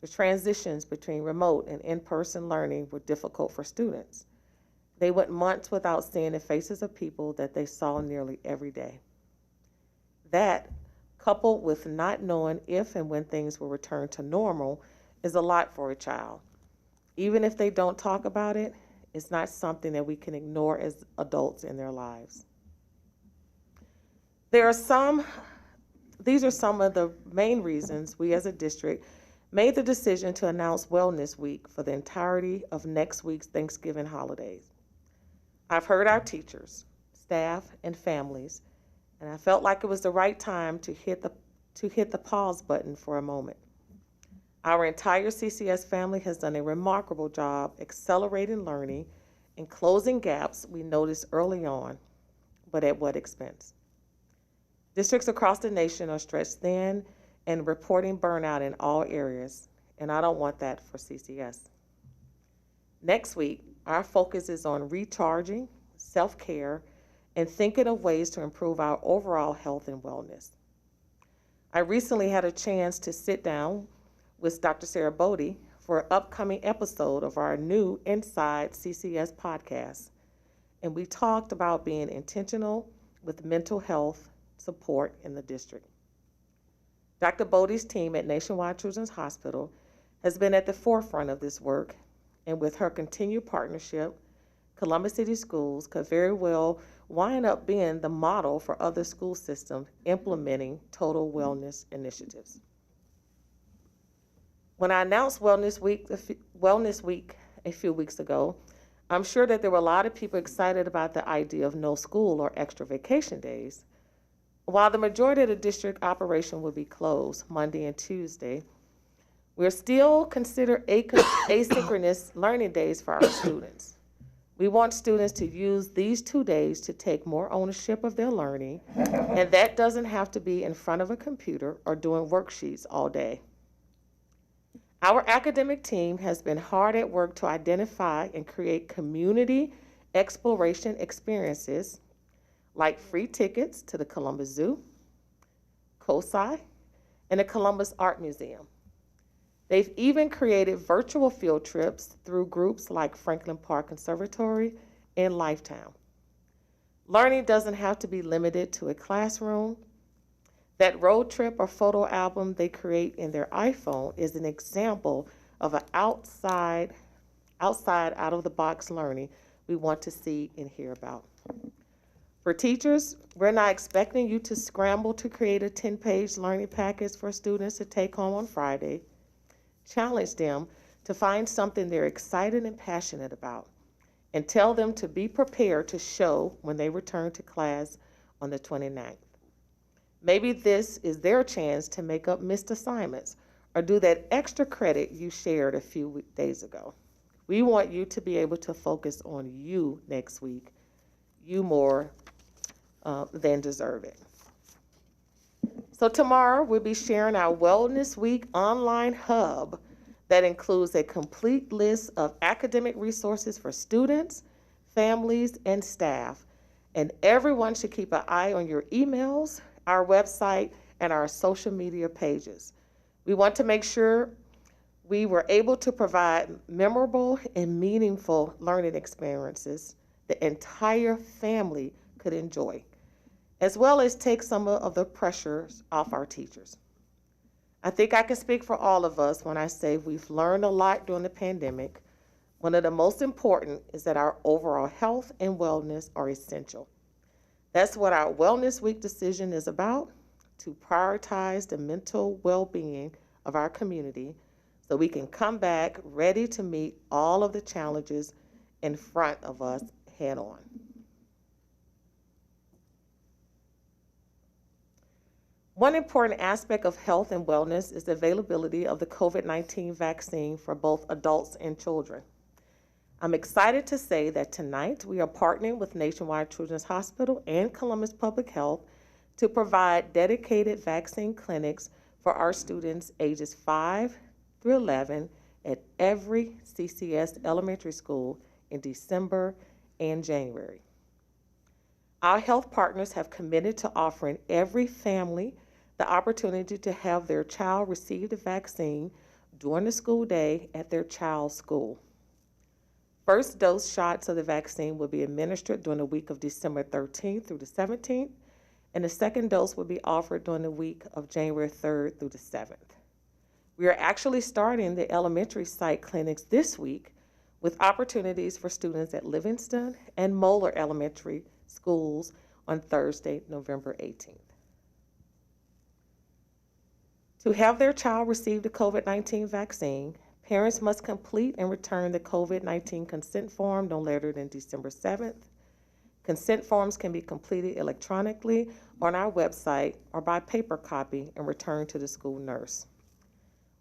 The transitions between remote and in-person learning were difficult for students. They went months without seeing the faces of people that they saw nearly every day. That, coupled with not knowing if and when things will return to normal, is a lot for a child. Even if they don't talk about it, it's not something that we can ignore as adults in their lives. These are some of the main reasons we as a district made the decision to announce Wellness Week for the entirety of next week's Thanksgiving holidays. I've heard our teachers, staff, and families, and I felt like it was the right time to hit the pause button for a moment. Our entire CCS family has done a remarkable job accelerating learning and closing gaps we noticed early on, but at what expense? Districts across the nation are stretched thin and reporting burnout in all areas, and I don't want that for CCS. Next week, our focus is on recharging, self-care, and thinking of ways to improve our overall health and wellness. I recently had a chance to sit down with Dr. Sarah Bodie for an upcoming episode of our new Inside CCS podcast, and we talked about being intentional with mental health support in the district. Dr. Bodie's team at Nationwide Children's Hospital has been at the forefront of this work, and with her continued partnership, Columbus City Schools could very well wind up being the model for other school systems implementing total wellness initiatives. When I announced Wellness Week a few weeks ago, I'm sure that there were a lot of people excited about the idea of no school or extra vacation days. While the majority of the district operation will be closed Monday and Tuesday, we're still considered asynchronous learning days for our students. We want students to use these 2 days to take more ownership of their learning, and that doesn't have to be in front of a computer or doing worksheets all day. Our academic team has been hard at work to identify and create community exploration experiences like free tickets to the Columbus Zoo, COSI, and the Columbus Art Museum. They've even created virtual field trips through groups like Franklin Park Conservatory and Lifetown. Learning doesn't have to be limited to a classroom. That road trip or photo album they create in their iPhone is an example of an outside, out-of-the-box learning we want to see and hear about. For teachers, we're not expecting you to scramble to create a 10-page learning package for students to take home on Friday. Challenge them to find something they're excited and passionate about, and tell them to be prepared to show when they return to class on the 29th. Maybe this is their chance to make up missed assignments or do that extra credit you shared a few days ago. We want you to be able to focus on you next week, you more than deserve it. So tomorrow we'll be sharing our Wellness Week online hub that includes a complete list of academic resources for students, families, and staff. And everyone should keep an eye on your emails, our website, and our social media pages. We want to make sure we were able to provide memorable and meaningful learning experiences the entire family could enjoy, as well as take some of the pressures off our teachers. I think I can speak for all of us when I say we've learned a lot during the pandemic. One of the most important is that our overall health and wellness are essential. That's what our Wellness Week decision is about, to prioritize the mental well-being of our community so we can come back ready to meet all of the challenges in front of us head on. One important aspect of health and wellness is the availability of the COVID-19 vaccine for both adults and children. I'm excited to say that tonight we are partnering with Nationwide Children's Hospital and Columbus Public Health to provide dedicated vaccine clinics for our students ages 5 through 11 at every CCS elementary school in December and January. Our health partners have committed to offering every family the opportunity to have their child receive the vaccine during the school day at their child's school. First dose shots of the vaccine will be administered during the week of December 13th through the 17th, and the second dose will be offered during the week of January 3rd through the 7th. We are actually starting the elementary site clinics this week with opportunities for students at Livingston and Moeller Elementary schools on Thursday, November 18th. To have their child receive the COVID-19 vaccine, parents must complete and return the COVID-19 consent form no later than December 7th. Consent forms can be completed electronically on our website or by paper copy and returned to the school nurse.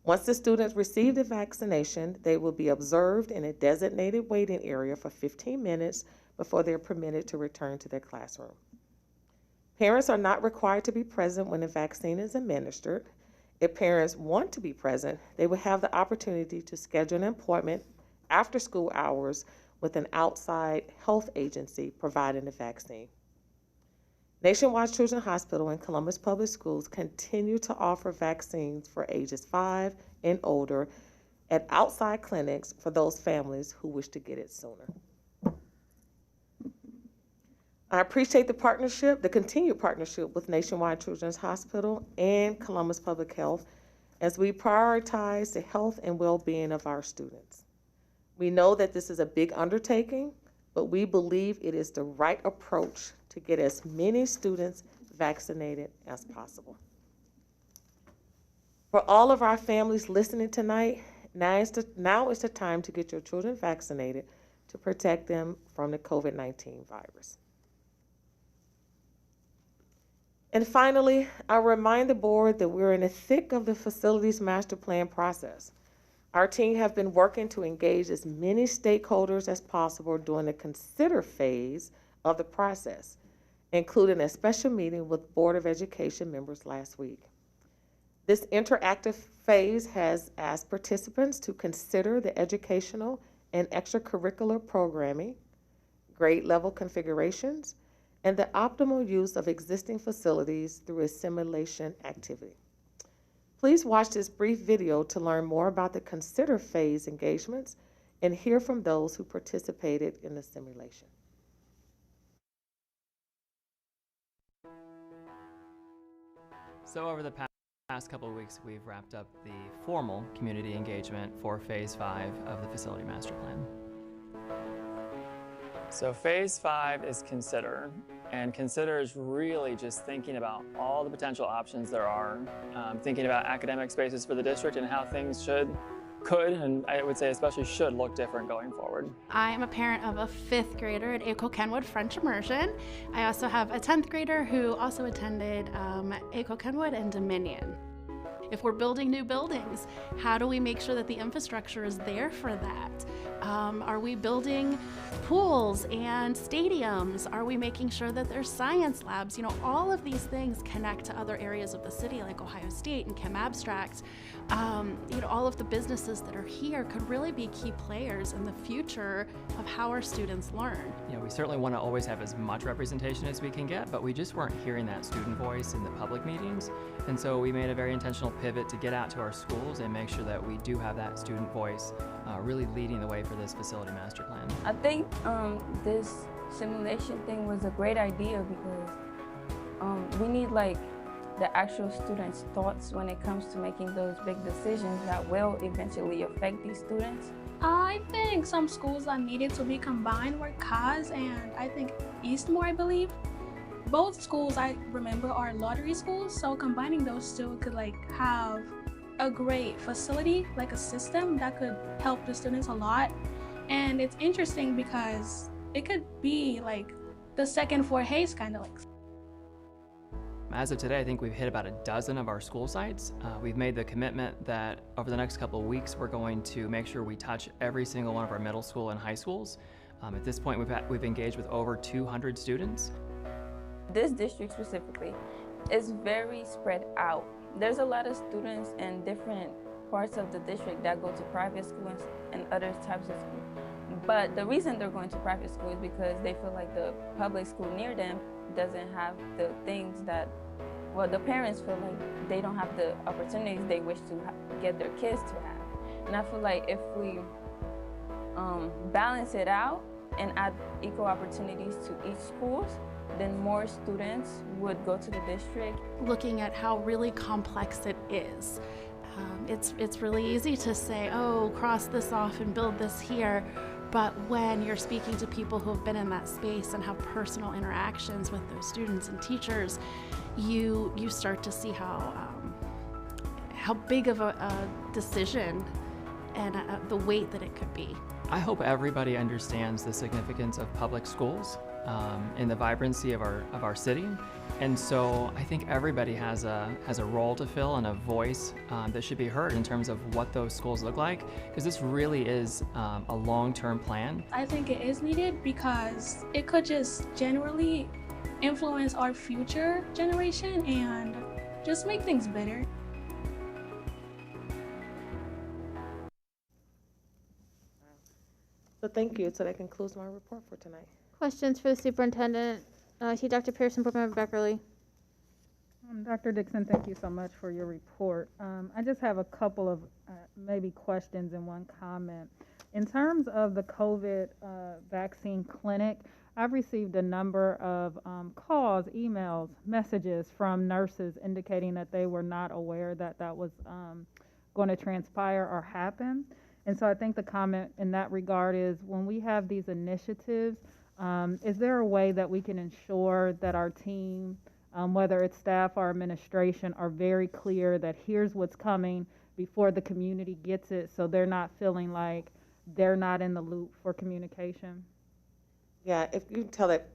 Once the students receive the vaccination, they will be observed in a designated waiting area for 15 minutes before they're permitted to return to their classroom. Parents are not required to be present when the vaccine is administered. If parents want to be present, they will have the opportunity to schedule an appointment after school hours with an outside health agency providing the vaccine. Nationwide Children's Hospital and Columbus Public Schools continue to offer vaccines for ages 5 and older at outside clinics for those families who wish to get it sooner. I appreciate the continued partnership with Nationwide Children's Hospital and Columbus Public Health as we prioritize the health and well-being of our students. We know that this is a big undertaking, but we believe it is the right approach to get as many students vaccinated as possible. For all of our families listening tonight, now is the time to get your children vaccinated to protect them from the COVID-19 virus. And finally, I remind the board that we're in the thick of the facilities master plan process. Our team have been working to engage as many stakeholders as possible during the consider phase of the process, including a special meeting with Board of Education members last week. This interactive phase has asked participants to consider the educational and extracurricular programming, grade level configurations, and the optimal use of existing facilities through a simulation activity. Please watch this brief video to learn more about the consider phase engagements and hear from those who participated in the simulation. So over the past couple of weeks, we've wrapped up the formal community engagement for Phase 5 of the Facility Master Plan. So Phase 5 is Consider, and Consider is really just thinking about all the potential options there are, thinking about academic spaces for the district and how things could, and I would say especially should, look different going forward. I am a parent of a 5th grader at ACO Kenwood French Immersion. I also have a 10th grader who also attended ACO Kenwood and Dominion. If we're building new buildings, how do we make sure that the infrastructure is there for that? Are we building pools and stadiums? Are we making sure that there's science labs? You know, all of these things connect to other areas of the city like Ohio State and Chem Abstract. You know, all of the businesses that are here could really be key players in the future of how our students learn. You know, we certainly want to always have as much representation as we can get, but we just weren't hearing that student voice in the public meetings. And so we made a very intentional pivot to get out to our schools and make sure that we do have that student voice really leading the way for this facility master plan. I think this simulation thing was a great idea because we need like the actual students' thoughts when it comes to making those big decisions that will eventually affect these students. I think some schools that needed to be combined were Kaz and I think Eastmore, I believe. Both schools I remember are lottery schools, so combining those two could like have a great facility, like a system that could help the students a lot. And it's interesting because it could be like the second Fort Hays kind of like. As of today, I think we've hit about a dozen of our school sites. We've made the commitment that over the next couple of weeks, we're going to make sure we touch every single one of our middle school and high schools. At this point, we've engaged with over 200 students. This district specifically is very spread out. There's a lot of students in different parts of the district that go to private schools and other types of schools. But the reason they're going to private school is because they feel like the public school near them doesn't have the things that, well, the parents feel like they don't have the opportunities they wish to get their kids to have. And I feel like if we balance it out and add equal opportunities to each school, then more students would go to the district. Looking at how really complex it is. It's really easy to say, oh, cross this off and build this here. But when you're speaking to people who have been in that space and have personal interactions with those students and teachers, you start to see how big of a decision and the weight that it could be. I hope everybody understands the significance of public schools and the vibrancy of our city. And so I think everybody has a role to fill and a voice that should be heard in terms of what those schools look like, because this really is a long-term plan. I think it is needed because it could just generally influence our future generation and just make things better. So thank you. So that concludes my report for tonight. Questions for the superintendent? I see Dr. Pearson, Board Member Beckerly. Dr. Dixon, thank you so much for your report. I just have a couple of maybe questions and one comment. In terms of the COVID vaccine clinic, I've received a number of calls, emails, messages from nurses indicating that they were not aware that that was going to transpire or happen. And so I think the comment in that regard is when we have these initiatives, is there a way that we can ensure that our team whether it's staff or administration, are very clear that here's what's coming before the community gets it, so they're not feeling like they're not in the loop for communication? Yeah, if you tell that,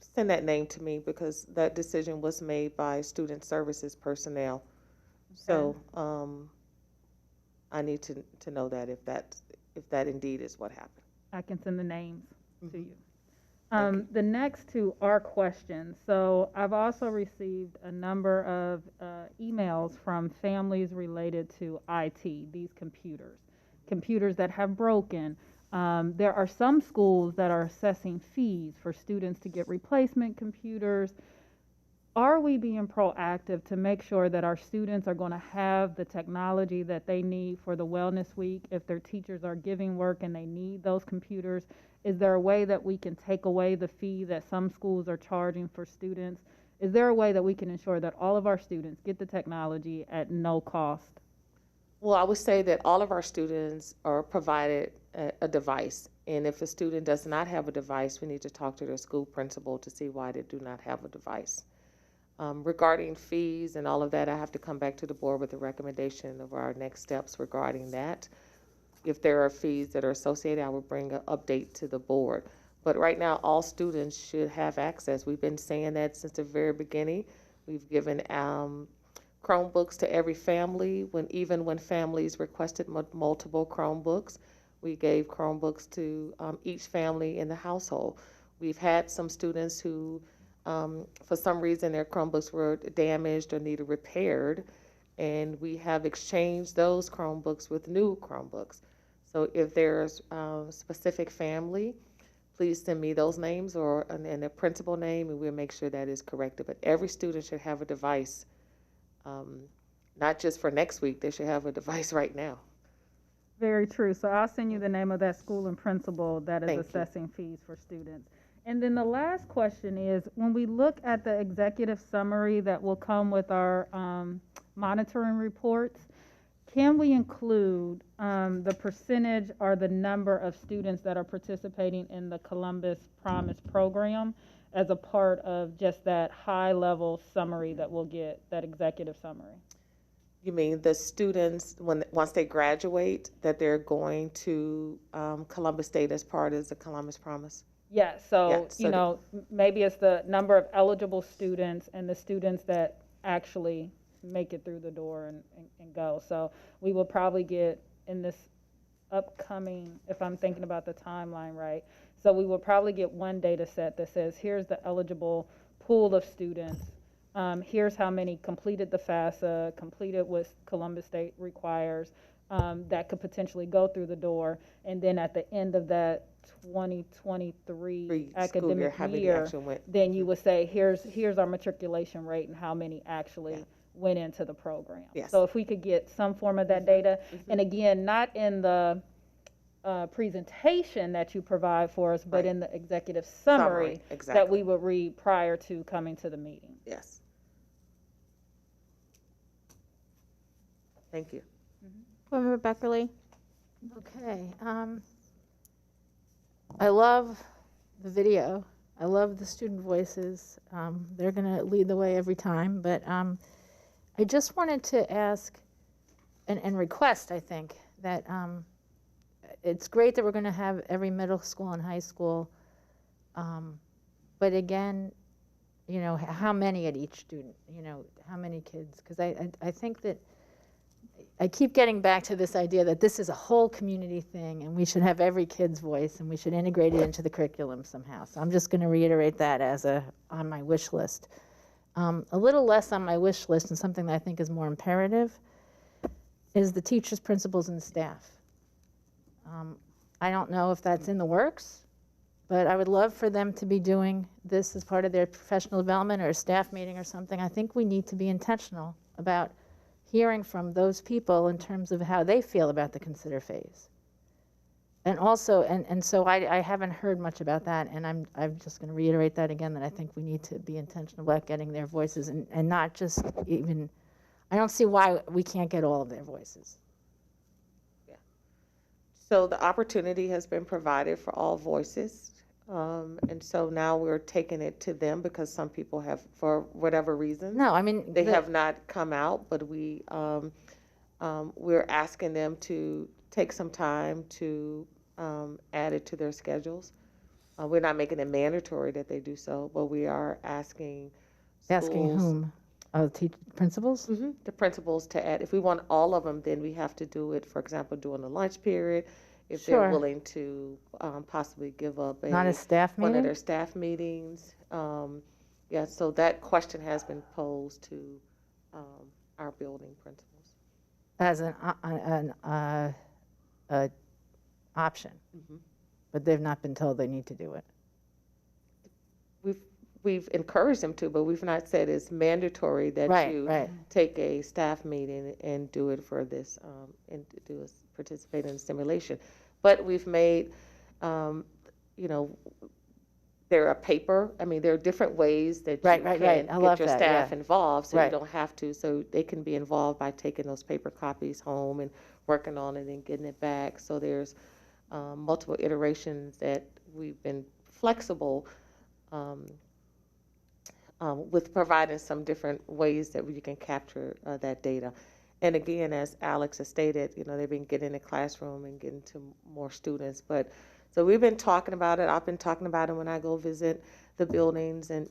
send that name to me, because that decision was made by student services personnel. So, I need to know that if that indeed is what happened. I can send the names to you. Thank you. The next two are questions. So I've also received a number of emails from families related to IT, these computers that have broken. There are some schools that are assessing fees for students to get replacement computers. Are we being proactive to make sure that our students are going to have the technology that they need for the Wellness Week? If their teachers are giving work and they need those computers, is there a way that we can take away the fee that some schools are charging for students? Is there a way that we can ensure that all of our students get the technology at no cost? Well, I would say that all of our students are provided a device. And if a student does not have a device, we need to talk to their school principal to see why they do not have a device. Regarding fees and all of that, I have to come back to the board with a recommendation of our next steps regarding that. If there are fees that are associated, I will bring an update to the board. But right now, all students should have access. We've been saying that since the very beginning. We've given Chromebooks to every family, even when families requested multiple Chromebooks. We gave Chromebooks to each family in the household. We've had some students who, for some reason, their Chromebooks were damaged or needed repaired, and we have exchanged those Chromebooks with new Chromebooks. So if there's a specific family, please send me those names and the principal name, and we'll make sure that is corrected. But every student should have a device, not just for next week. They should have a device right now. Very true. So I'll send you the name of that school and principal that is Thank you. assessing fees for students. And then the last question is, when we look at the executive summary that will come with our monitoring reports, can we include the percentage or the number of students that are participating in the Columbus Promise program as a part of just that high-level summary that we'll get, that executive summary? You mean the students, once they graduate, that they're going to Columbus State as part of the Columbus Promise? Yeah, so, Yeah, so you know, maybe it's the number of eligible students and the students that actually make it through the door and go. So we will probably get in this upcoming, if I'm thinking about the timeline right, so we will probably get one data set that says, here's the eligible pool of students. Here's how many completed the FAFSA, completed what Columbus State requires, that could potentially go through the door. And then at the end of that 2023 academic year, then you would say, here's our matriculation rate and how many actually went into the program. Yes. So if we could get some form of that data, and again, not in the presentation that you provide for us, but in the executive summary exactly. that we would read prior to coming to the meeting. Yes. Thank you. Board Member Beckerly. Okay. I love the video. I love the student voices. They're going to lead the way every time. But I just wanted to ask and request, I think, that it's great that we're going to have every middle school and high school. But again, you know, how many at each student? You know, how many kids? Because I think that I keep getting back to this idea that this is a whole community thing and we should have every kid's voice and we should integrate it into the curriculum somehow. So I'm just going to reiterate that as on my wish list. A little less on my wish list and something that I think is more imperative is the teachers, principals, and staff. I don't know if that's in the works, but I would love for them to be doing this as part of their professional development or a staff meeting or something. I think we need to be intentional about hearing from those people in terms of how they feel about the consider phase. And also, and so I haven't heard much about that, and I'm just going to reiterate that again, that I think we need to be intentional about getting their voices and not just even, I don't see why we can't get all of their voices. Yeah. So the opportunity has been provided for all voices And so now we're taking it to them because some people have, for whatever reason, No, I mean, they have not come out, but we're asking them to take some time to add it to their schedules. We're not making it mandatory that they do so, but we are asking schools, whom? Oh, principals? the principals to add. If we want all of them, then we have to do it, for example, during the lunch period. If they're Sure. willing to possibly give up Not a staff one of meeting? their staff meetings. Yeah, so that question has been posed to our building principals. As an option, Mhm. but they've not been told they need to do it. We've encouraged them to, but we've not said it's mandatory that Right, you right. take a staff meeting and do it for this, and participate in the simulation. But we've made, there are there are different ways that you Right, can right. I get love your that, staff yeah. involved, so Right. you don't have to, so they can be involved by taking those paper copies home and working on it and getting it back. So there's multiple iterations that we've been flexible with providing some different ways that you can capture that data. And again, as Alex has stated, they've been getting in the classroom and getting to more students. But so we've been talking about it. I've been talking about it when I go visit the buildings and,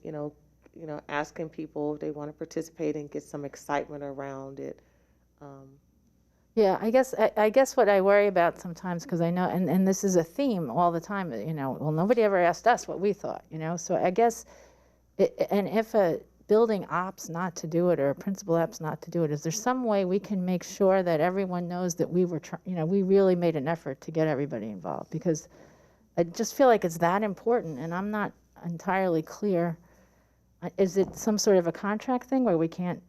asking people if they want to participate and get some excitement around it. Yeah, I guess what I worry about sometimes, because I know, and this is a theme all the time, well, nobody ever asked us what we thought, so I guess, and if a building opts not to do it or a principal opts not to do it, is there some way we can make sure that everyone knows that we were, we really made an effort to get everybody involved? Because I just feel like it's that important, and I'm not entirely clear. Is it some sort of a contract thing where we can't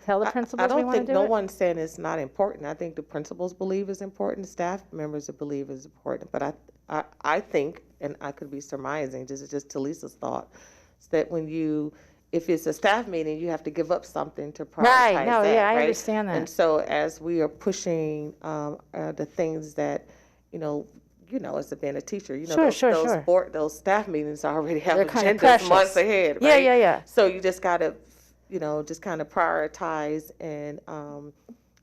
tell the principals I we don't want to think do no it? one's saying it's not important. I think the principals believe it's important, staff members believe it's important. But I think, and I could be surmising, this is just Talisa's thought, is that if it's a staff meeting, you have to give up something to prioritize Right, no, that, yeah, I right? understand that. And so as we are pushing the things that, as being a teacher, those staff meetings already have They're kind of agendas precious. months ahead, Yeah, right? yeah. So you just gotta, just kind of prioritize. And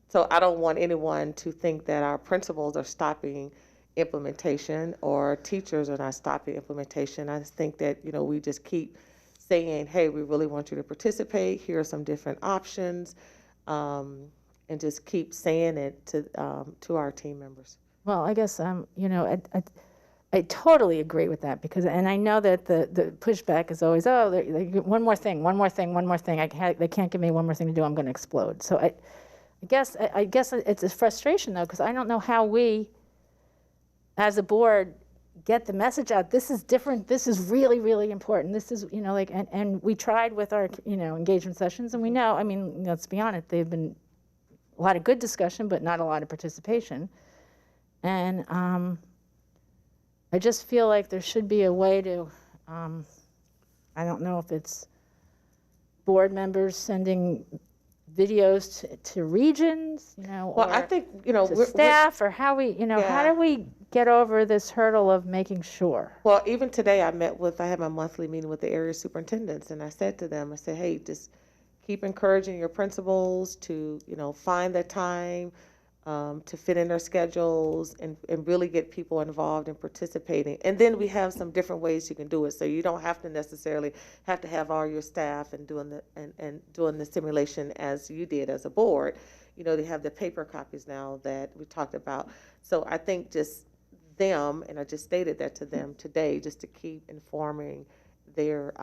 so I don't want anyone to think that our principals are stopping implementation or teachers are not stopping implementation. I just think that, we just keep saying, hey, we really want you to participate. Here are some different options. And just keep saying it to our team members. Well, I guess, I totally agree with that because, and I know that the pushback is always, one more thing. They can't give me one more thing to do. I'm going to explode. So I guess it's a frustration though, because I don't know how we, as a board, get the message out. This is different. This is really, really important. This is, and we tried with our, engagement sessions, and we know, let's be honest, they've been a lot of good discussion, but not a lot of participation. And I just feel like there should be a way to, I don't know if it's board members sending videos to regions, Well, or I think, to staff, or how we, how do we get over this hurdle of making sure? Well, even today I had my monthly meeting with the area superintendents, and I said to them, hey, just keep encouraging your principals to, find the time to fit in their schedules and really get people involved in participating. And then we have some different ways you can do it. So you don't have to necessarily have to have all your staff and doing the simulation as you did as a board. They have the paper copies now that we talked about. So I think just them, and I just stated that to them today, just to keep informing their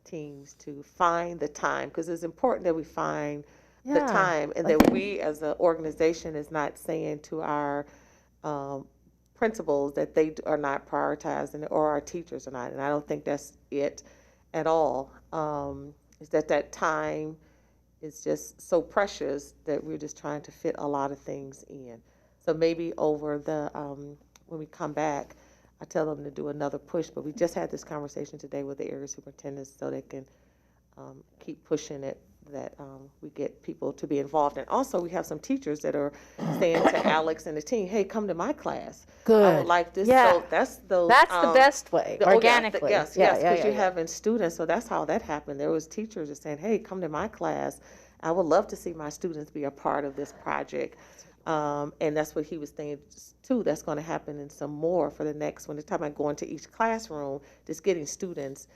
teams to find the time, because it's important that we find the time, and that we as an organization is not saying to our principals that they are not prioritizing or our teachers are not. And I don't think that's it at all. Is that time is just so precious that we're just trying to fit a lot of things in. So maybe over the when we come back, I tell them to do another push. But we just had this conversation today with the area superintendents so they can keep pushing it that we get people to be involved. And also, we have some teachers that are saying to Alex and the team, hey, come to my class. I Good. would like this. Yeah. So that's those. That's the best way, Oh, yeah, organically. yes, Yeah, yes, yeah, because yeah, you're yeah. having students, so that's how that happened. There was teachers that saying, hey, come to my class. I would love to see my students be a part of this project. And that's what he was thinking too. That's going to happen in some more for the next, when they're talking about going to each classroom, just getting students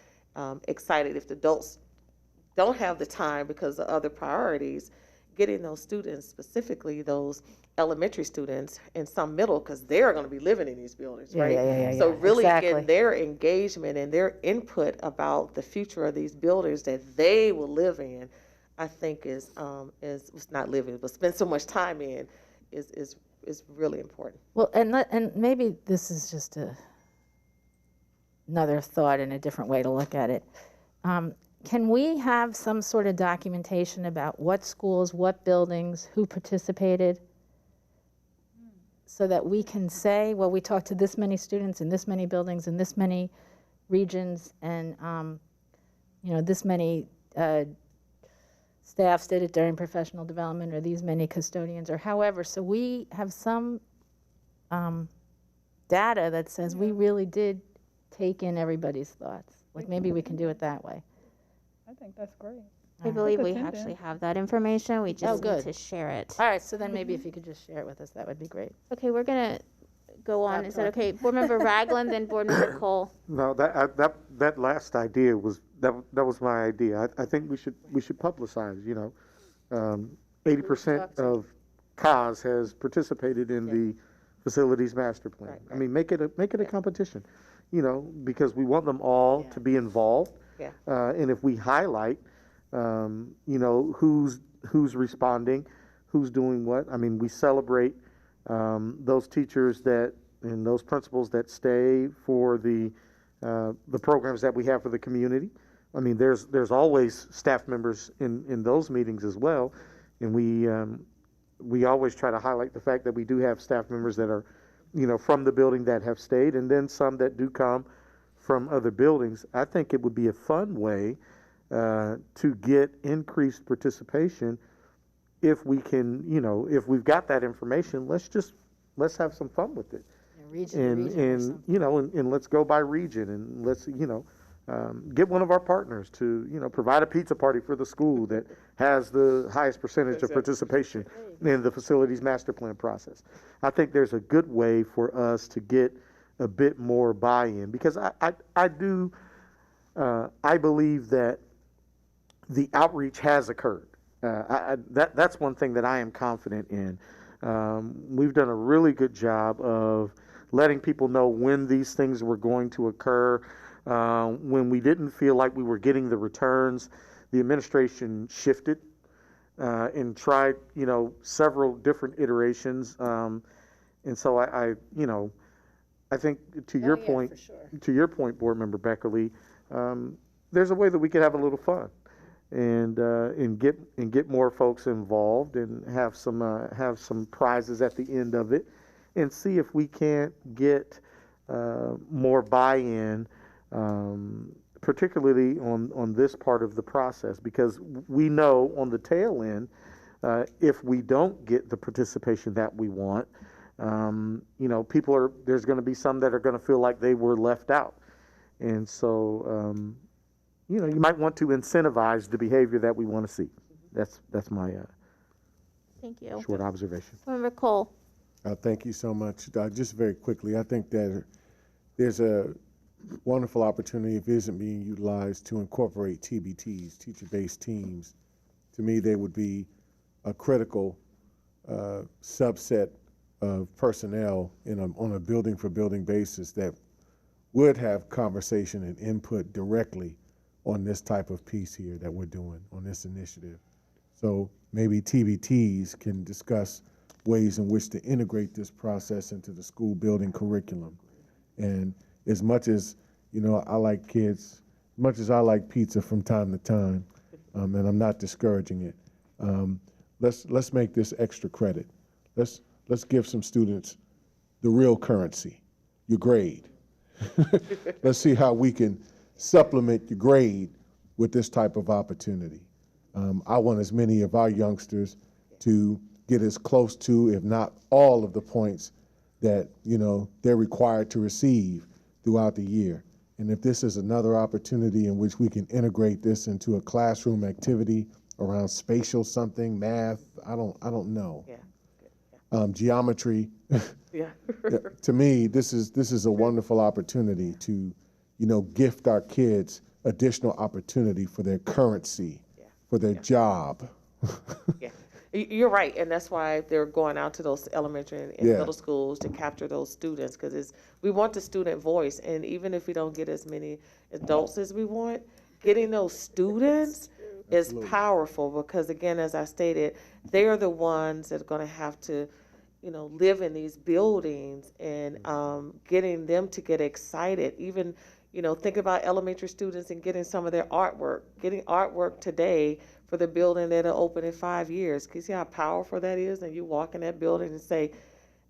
excited. If the adults don't have the time because of other priorities, getting those students, specifically those elementary students and some middle, because they're going to be living in these buildings, Yeah, right? yeah, So yeah, really exactly. getting their engagement and their input about the future of these buildings that they will live in, I think is not living, but spend so much time in, is really important. Well, and maybe this is just another thought and a different way to look at it. Can we have some sort of documentation about what schools, what buildings, who participated, so that we can say, well, we talked to this many students in this many buildings in this many regions, and this many staffs did it during professional development, or these many custodians, or however. So we have some data that says we really did take in everybody's thoughts. Like maybe we can do it that way. I think that's great. I believe we actually have that information. We just good. need to share it. All right, so then maybe if you could just share it with us, that would be great. Okay, we're gonna go on. Stop Is that okay? Board Member Ragland, then Board Member Cole. No, that last idea was, that was my idea. I think we should publicize, 80% of CAS has participated in the facilities master plan. Right, I mean, make it a competition, because we want them all to be involved. Yeah. And if we highlight, who's responding, who's doing what. I mean, we celebrate those teachers and those principals that stay for the programs that we have for the community. I mean, there's always staff members in those meetings as well, and we always try to highlight the fact that we do have staff members that are, from the building that have stayed, and then some that do come from other buildings. I think it would be a fun way to get increased participation if we can, if we've got that information. Let's have some fun with it. And let's go by region, and let's get one of our partners to provide a pizza party for the school that has the highest percentage of participation in the facilities master plan process. I think there's a good way for us to get a bit more buy-in, because I believe that the outreach has occurred. That's one thing that I am confident in. We've done a really good job of letting people know when these things were going to occur. When we didn't feel like we were getting the returns, the administration shifted and tried, several different iterations. And so I think to your point, Board Member Beckerly, there's a way that we could have a little fun and get more folks involved, and have some prizes at the end of it, and see if we can't get more buy-in, particularly on this part of the process, because we know on the tail end, if we don't get the participation that we want, there's going to be some that are going to feel like they were left out. And so, you might want to incentivize the behavior that we want to see. That's my Thank you. short observation. Member Cole. Thank you so much. Just very quickly, I think that there's a wonderful opportunity, if it isn't being utilized, to incorporate TBTs, teacher-based teams. To me, they would be a critical subset of personnel on a building-for-building basis that would have conversation and input directly on this type of piece here that we're doing on this initiative. So maybe TBTs can discuss ways in which to integrate this process into the school building curriculum. And as much as, I like kids, as much as I like pizza from time to time, and I'm not discouraging it, let's make this extra credit. Let's give some students the real currency, your grade. Let's see how we can supplement your grade with this type of opportunity. I want as many of our youngsters to get as close to, if not all of the points that, they're required to receive throughout the year. And if this is another opportunity in which we can integrate this into a classroom activity around spatial something, math, I don't know. Yeah. Geometry. Yeah. To me, this is a wonderful opportunity to, gift our kids additional opportunity for their currency, for their job. Yeah, you're right, and that's why they're going out to those elementary and middle schools to capture those students, because we want the student voice, and even if we don't get as many adults as we want, getting those students is powerful, because again, as I stated, they are the ones that are going to have to, live in these buildings, and getting them to get excited, even, think about elementary students and getting some of their artwork, getting artwork today for the building that'll open in 5 years. Can you see how powerful that is? And you walk in that building and say,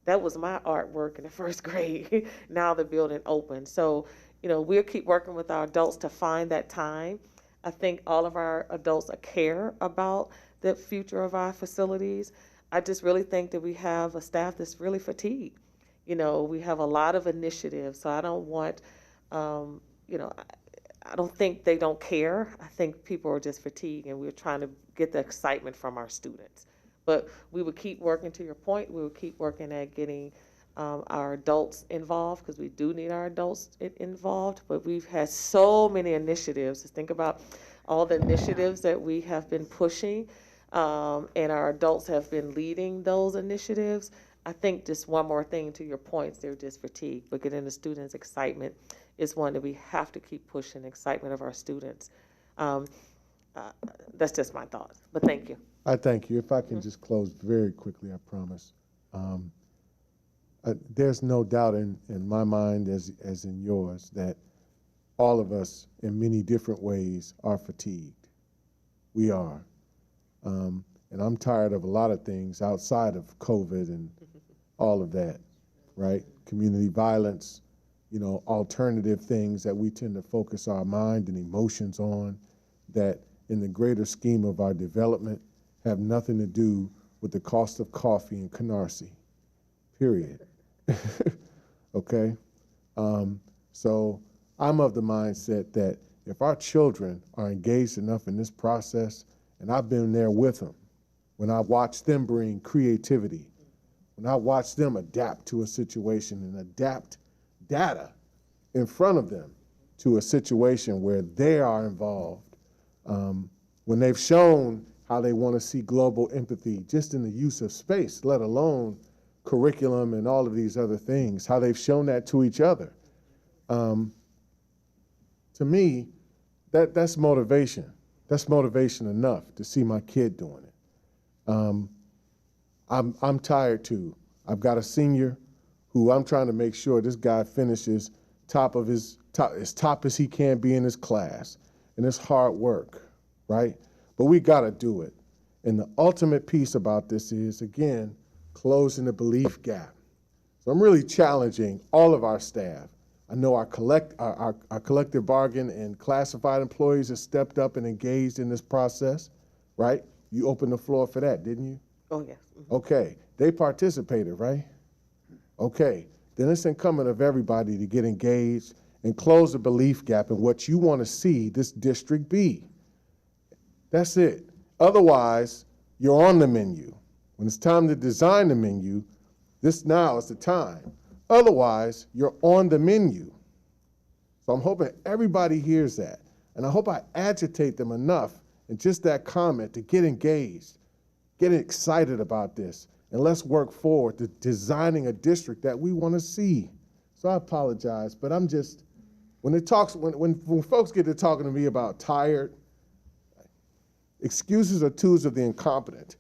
that was my artwork in the first grade. Now the building open. So, we'll keep working with our adults to find that time. I think all of our adults care about the future of our facilities. I just really think that we have a staff that's really fatigued. We have a lot of initiatives, so I don't want, I don't think they don't care. I think people are just fatigued, and we're trying to get the excitement from our students. But we will keep working, to your point, we will keep working at getting our adults involved, because we do need our adults involved. But we've had so many initiatives. Just think about all the initiatives that we have been pushing, and our adults have been leading those initiatives. I think just one more thing to your points, they're just fatigued, but getting the students' excitement is one that we have to keep pushing, excitement of our students. That's just my thoughts, but thank you. I thank you. If I can just close very quickly, I promise. There's no doubt in my mind, as in yours, that all of us in many different ways are fatigued. We are. And I'm tired of a lot of things outside of COVID and all of that, right? Community violence, alternative things that we tend to focus our mind and emotions on, that in the greater scheme of our development have nothing to do with the cost of coffee in Canarsie, period. Okay? So I'm of the mindset that if our children are engaged enough in this process, and I've been there with them, when I watch them bring creativity, when I watch them adapt to a situation and adapt data in front of them to a situation where they are involved, when they've shown how they want to see global empathy just in the use of space, let alone curriculum and all of these other things, how they've shown that to each other. To me, that's motivation. That's motivation enough to see my kid doing it. I'm tired too. I've got a senior who I'm trying to make sure this guy finishes as top as he can be in his class. And it's hard work, right? But we gotta do it. And the ultimate piece about this is, again, closing the belief gap. So I'm really challenging all of our staff. I know our collective bargain and classified employees have stepped up and engaged in this process, right? You opened the floor for that, didn't you? Oh, yes. Okay, they participated, right? Okay, then it's incumbent of everybody to get engaged and close the belief gap in what you want to see this district be. That's it. Otherwise, you're on the menu. When it's time to design the menu, this now is the time. Otherwise, you're on the menu. So I'm hoping everybody hears that. And I hope I agitate them enough in just that comment to get engaged, get excited about this, and let's work forward to designing a district that we want to see. So I apologize, but I'm just, when folks get to talking to me about tired, excuses are tools of the incompetent,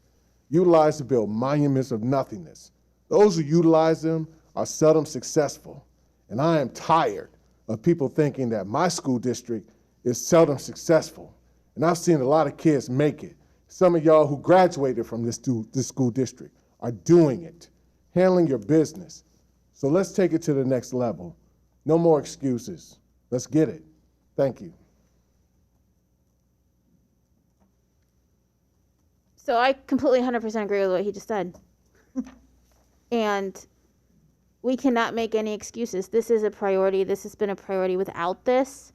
utilized to build monuments of nothingness. Those who utilize them are seldom successful. And I am tired of people thinking that my school district is seldom successful. And I've seen a lot of kids make it. Some of y'all who graduated from this school district are doing it, handling your business. So let's take it to the next level. No more excuses. Let's get it. Thank you. So I completely 100% agree with what he just said. And we cannot make any excuses. This is a priority. This has been a priority. Without this,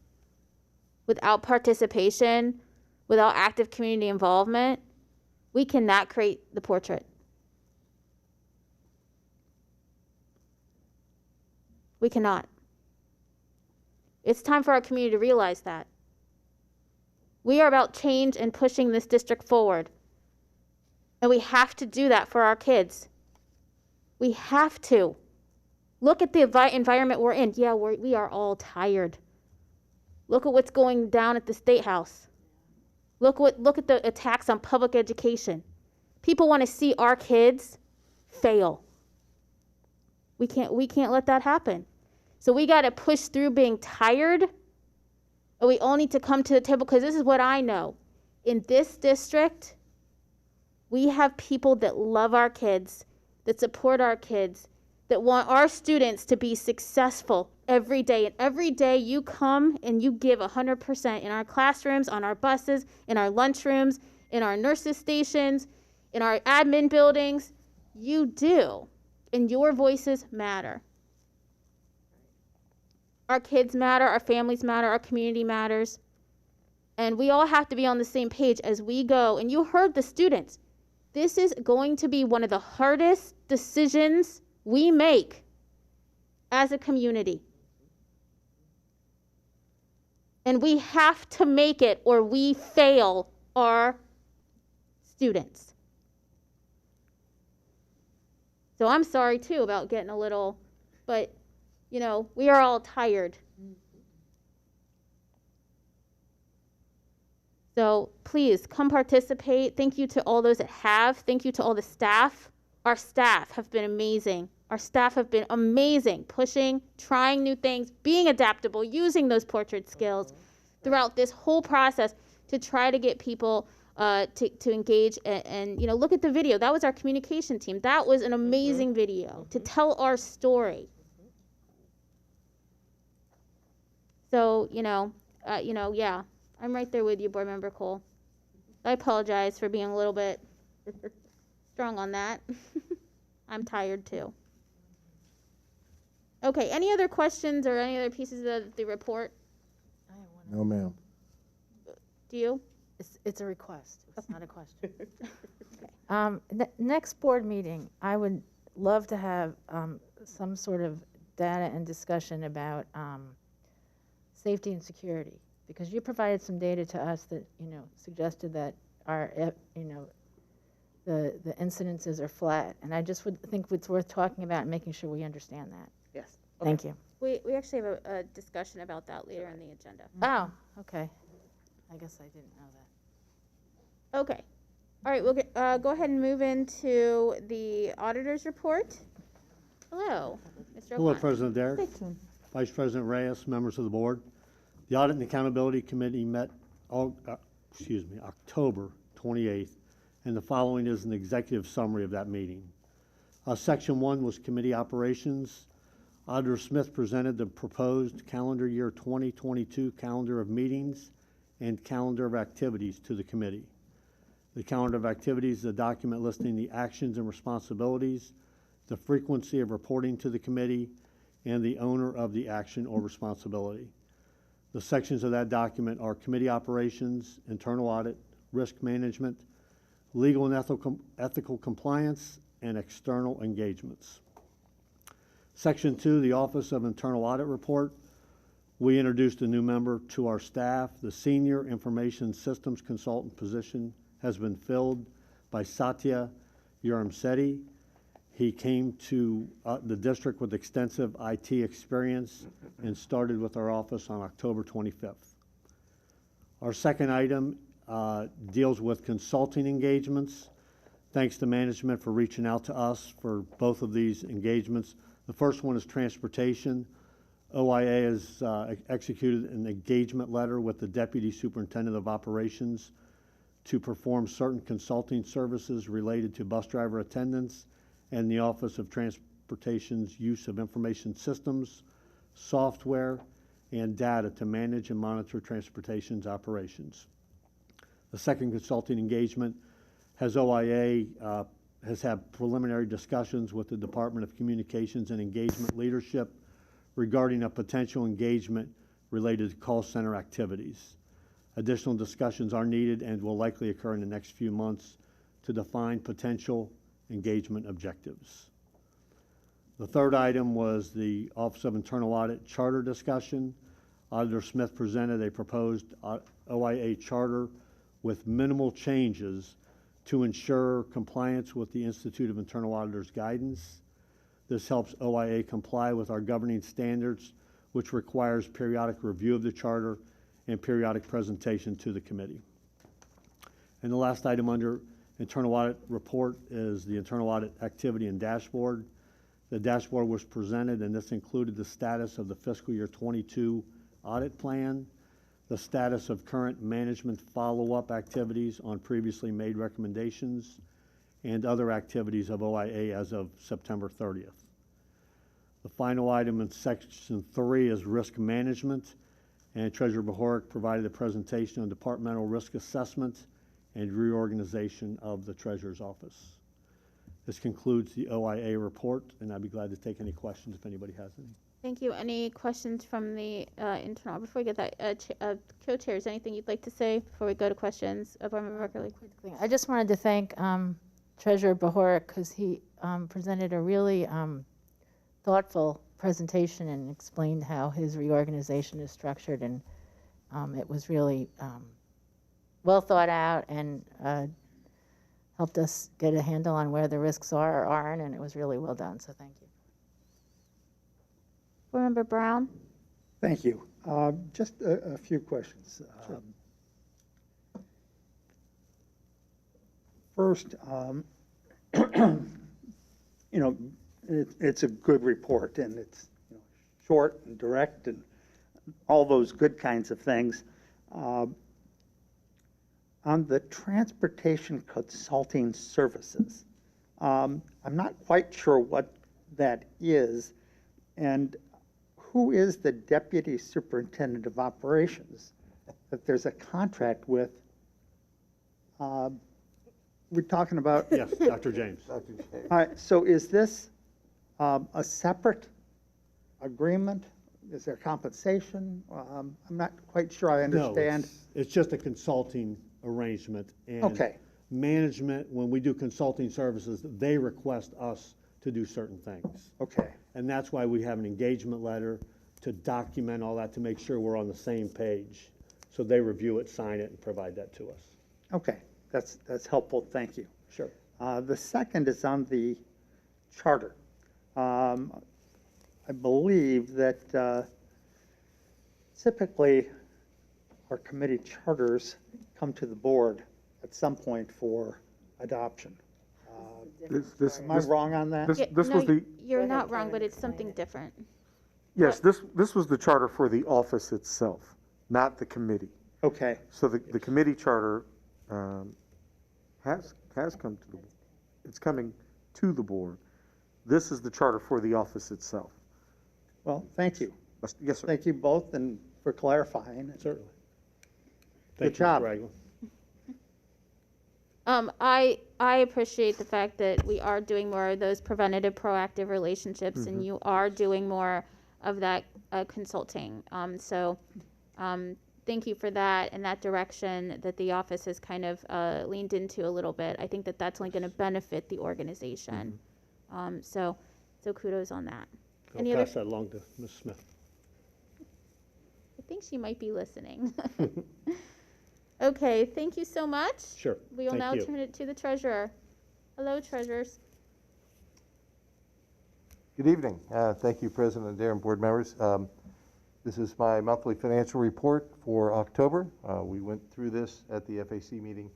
without participation, without active community involvement, we cannot create the portrait. We cannot. It's time for our community to realize that. We are about change and pushing this district forward. And we have to do that for our kids. We have to. Look at the environment we're in. Yeah, we are all tired. Look at what's going down at the State House. Look at the attacks on public education. People want to see our kids fail. We can't let that happen. So we got to push through being tired. And we all need to come to the table, because this is what I know. In this district, we have people that love our kids, that support our kids, that want our students to be successful every day. And every day you come and you give 100% in our classrooms, on our buses, in our lunchrooms, in our nurses' stations, in our admin buildings. You do. And your voices matter. Our kids matter, our families matter, our community matters. And we all have to be on the same page as we go. And you heard the students. This is going to be one of the hardest decisions we make as a community. And we have to make it or we fail our students. So I'm sorry too about getting a little, but you know, we are all tired. So please come participate. Thank you to all those that have. Thank you to all the staff. Our staff have been amazing. Our staff have been amazing, pushing, trying new things, being adaptable, using those portrait skills throughout this whole process to try to get people to engage and you know, look at the video. That was our communication team. That was an amazing video to tell our story. So, yeah, I'm right there with you, Board Member Cole. I apologize for being a little bit strong on that. I'm tired too. Okay, any other questions or any other pieces of the report? No, ma'am. Do you? It's a request. It's not a question. Next board meeting, I would love to have some sort of data and discussion about safety and security, because you provided some data to us that, suggested that our, the incidences are flat. And I just would think it's worth talking about and making sure we understand that. Yes. Thank you. We actually have a discussion about that later in the agenda. Oh, okay. I guess I didn't know that. Okay. All right, we'll go ahead and move into the auditor's report. Hello, Mr. Hello, O'Connor. President Dare, Vice President Reyes, members of the board. The Audit and Accountability Committee met October 28th, and the following is an executive summary of that meeting. Section 1 was committee operations. Auditor Smith presented the proposed calendar year 2022 calendar of meetings and calendar of activities to the committee. The calendar of activities is a document listing the actions and responsibilities, the frequency of reporting to the committee, and the owner of the action or responsibility. The sections of that document are committee operations, internal audit, risk management, legal and ethical compliance, and external engagements. Section 2, the Office of Internal Audit Report. We introduced a new member to our staff. The Senior Information Systems Consultant position has been filled by Satya Uramseti. He came to the district with extensive IT experience and started with our office on October 25th. Our second item deals with consulting engagements. Thanks to management for reaching out to us for both of these engagements. The first one is transportation. OIA has executed an engagement letter with the Deputy Superintendent of Operations to perform certain consulting services related to bus driver attendance and the Office of Transportation's use of information systems, software, and data to manage and monitor transportation's operations. The second consulting engagement has OIA has had preliminary discussions with the Department of Communications and Engagement Leadership regarding a potential engagement related to call center activities. Additional discussions are needed and will likely occur in the next few months to define potential engagement objectives. The third item was the Office of Internal Audit charter discussion. Auditor Smith presented a proposed OIA charter with minimal changes to ensure compliance with the Institute of Internal Auditors guidance. This helps OIA comply with our governing standards, which requires periodic review of the charter and periodic presentation to the committee. And the last item under internal audit report is the internal audit activity and dashboard. The dashboard was presented, and this included the status of the fiscal year 22 audit plan, the status of current management follow-up activities on previously made recommendations, and other activities of OIA as of September 30th. The final item in section 3 is risk management, and Treasurer Bohoric provided a presentation on departmental risk assessment and reorganization of the Treasurer's office. This concludes the OIA report, and I'd be glad to take any questions if anybody has any. Thank you. Any questions from the internal? Before we get that, co-chairs, anything you'd like to say before we go to questions? Board Member Buckley. I just wanted to thank Treasurer Bohoric because he presented a really thoughtful presentation and explained how his reorganization is structured, and it was really well thought out and helped us get a handle on where the risks are or aren't, and it was really well done, so thank you. Board Member Brown. Thank you. Just a few questions. Sure. First, it's a good report, and it's short and direct and all those good kinds of things. On the transportation consulting services, I'm not quite sure what that is, and who is the Deputy Superintendent of Operations that there's a contract with? We're talking about? Yes, Dr. James. Dr. James. All right, so is this a separate agreement? Is there compensation? I'm not quite sure I understand. No, it's just a consulting arrangement. And Okay. management, when we do consulting services, they request us to do certain things. Okay. And that's why we have an engagement letter to document all that, to make sure we're on the same page. So they review it, sign it, and provide that to us. Okay, that's helpful, thank you. Sure. The second is on the charter. I believe that typically our committee charters come to the board at some point for adoption. Am I wrong on that? You're not wrong, but it's something different. Yes, this was the charter for the office itself, not the committee. Okay. So the committee charter has come to the board. It's coming to the board. This is the charter for the office itself. Well, thank you. Yes, sir. Thank you both and for clarifying. Certainly. Good job. Thank you, Mr. I appreciate the fact that we are doing more of those preventative, proactive relationships, and you are doing more of that consulting. Thank you for that and that direction that the office has kind of leaned into a little bit. I think that that's only going to benefit the organization. So kudos on that. I'll pass that along to Ms. Smith. I think she might be listening. Okay, thank you so much. Sure. We will Thank now you. turn it to the treasurer. Hello, treasurers. Good evening. Thank you, President Adair and board members. This is my monthly financial report for October. We went through this at the FAC meeting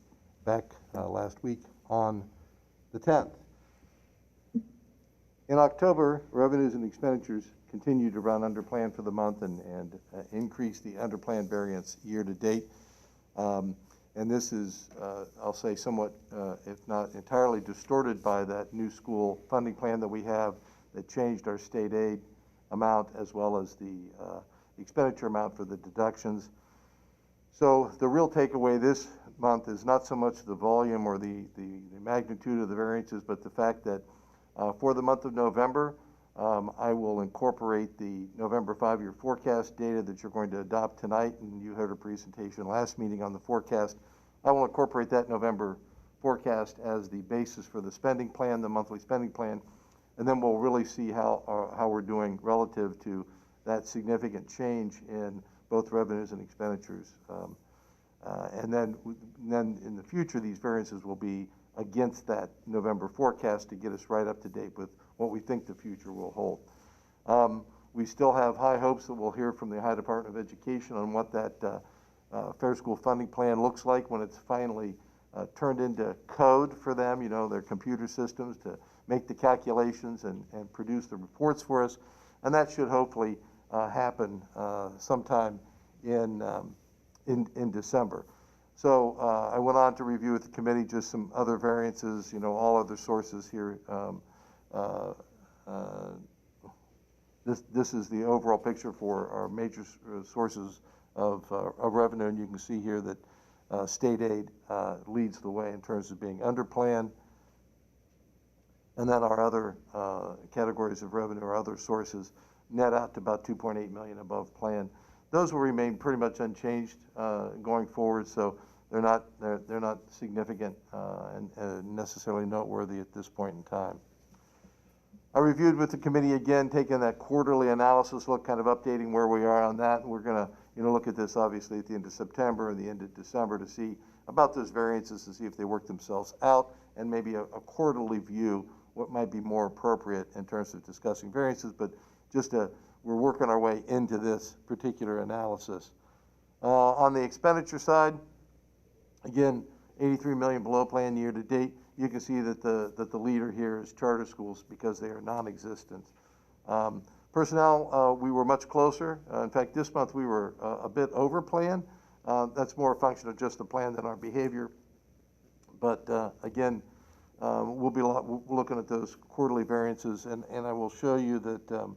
back last week on the 10th. In October, revenues and expenditures continue to run under plan for the month and increase the under plan variance year to date. And this is, I'll say, somewhat, if not entirely distorted by that new school funding plan that we have that changed our state aid amount as well as the expenditure amount for the deductions. So the real takeaway this month is not so much the volume or the magnitude of the variances, but the fact that for the month of November, I will incorporate the November 5-year forecast data that you're going to adopt tonight, and you heard a presentation last meeting on the forecast. I will incorporate that November forecast as the basis for the spending plan, the monthly spending plan, and then we'll really see how we're doing relative to that significant change in both revenues and expenditures. And then in the future, these variances will be against that November forecast to get us right up to date with what we think the future will hold. We still have high hopes that we'll hear from the Ohio Department of Education on what that Fair School Funding Plan looks like when it's finally turned into code for them, you know, their computer systems to make the calculations and produce the reports for us. And that should hopefully happen sometime in December. So I went on to review with the committee just some other variances, you know, all other sources here. This is the overall picture for our major sources of revenue, and you can see here that state aid leads the way in terms of being under plan. And then our other categories of revenue or other sources net out to about 2.8 million above plan. Those will remain pretty much unchanged going forward, so they're not significant and necessarily noteworthy at this point in time. I reviewed with the committee again, taking that quarterly analysis look, kind of updating where we are on that. And we're going to, you know, look at this obviously at the end of September and the end of December to see about those variances, to see if they work themselves out, and maybe a quarterly view, what might be more appropriate in terms of discussing variances. But just we're working our way into this particular analysis. On the expenditure side, again, 83 million below plan year to date. You can see that the leader here is charter schools because they are non-existent. Personnel, we were much closer. In fact, this month we were a bit over plan. That's more a function of just the plan than our behavior. But again, we'll be looking at those quarterly variances, and I will show you that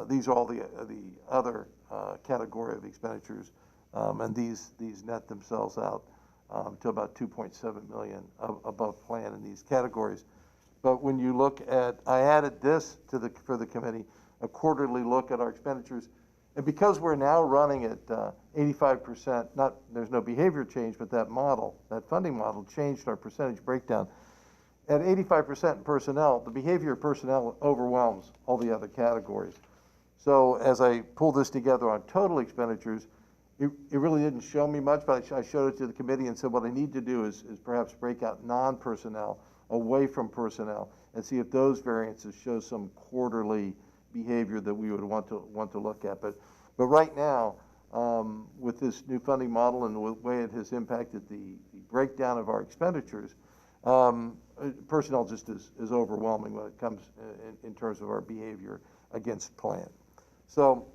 these are all the other category of expenditures, and these net themselves out to about 2.7 million above plan in these categories. But when you look at, I added this for the committee, a quarterly look at our expenditures, and because we're now running at 85%, there's no behavior change, but that funding model changed our percentage breakdown. At 85% in personnel, the behavior of personnel overwhelms all the other categories. So as I pull this together on total expenditures, it really didn't show me much, but I showed it to the committee and said what I need to do is perhaps break out non-personnel away from personnel and see if those variances show some quarterly behavior that we would want to look at. But right now, with this new funding model and the way it has impacted the breakdown of our expenditures, personnel just is overwhelming when it comes in terms of our behavior against plan. So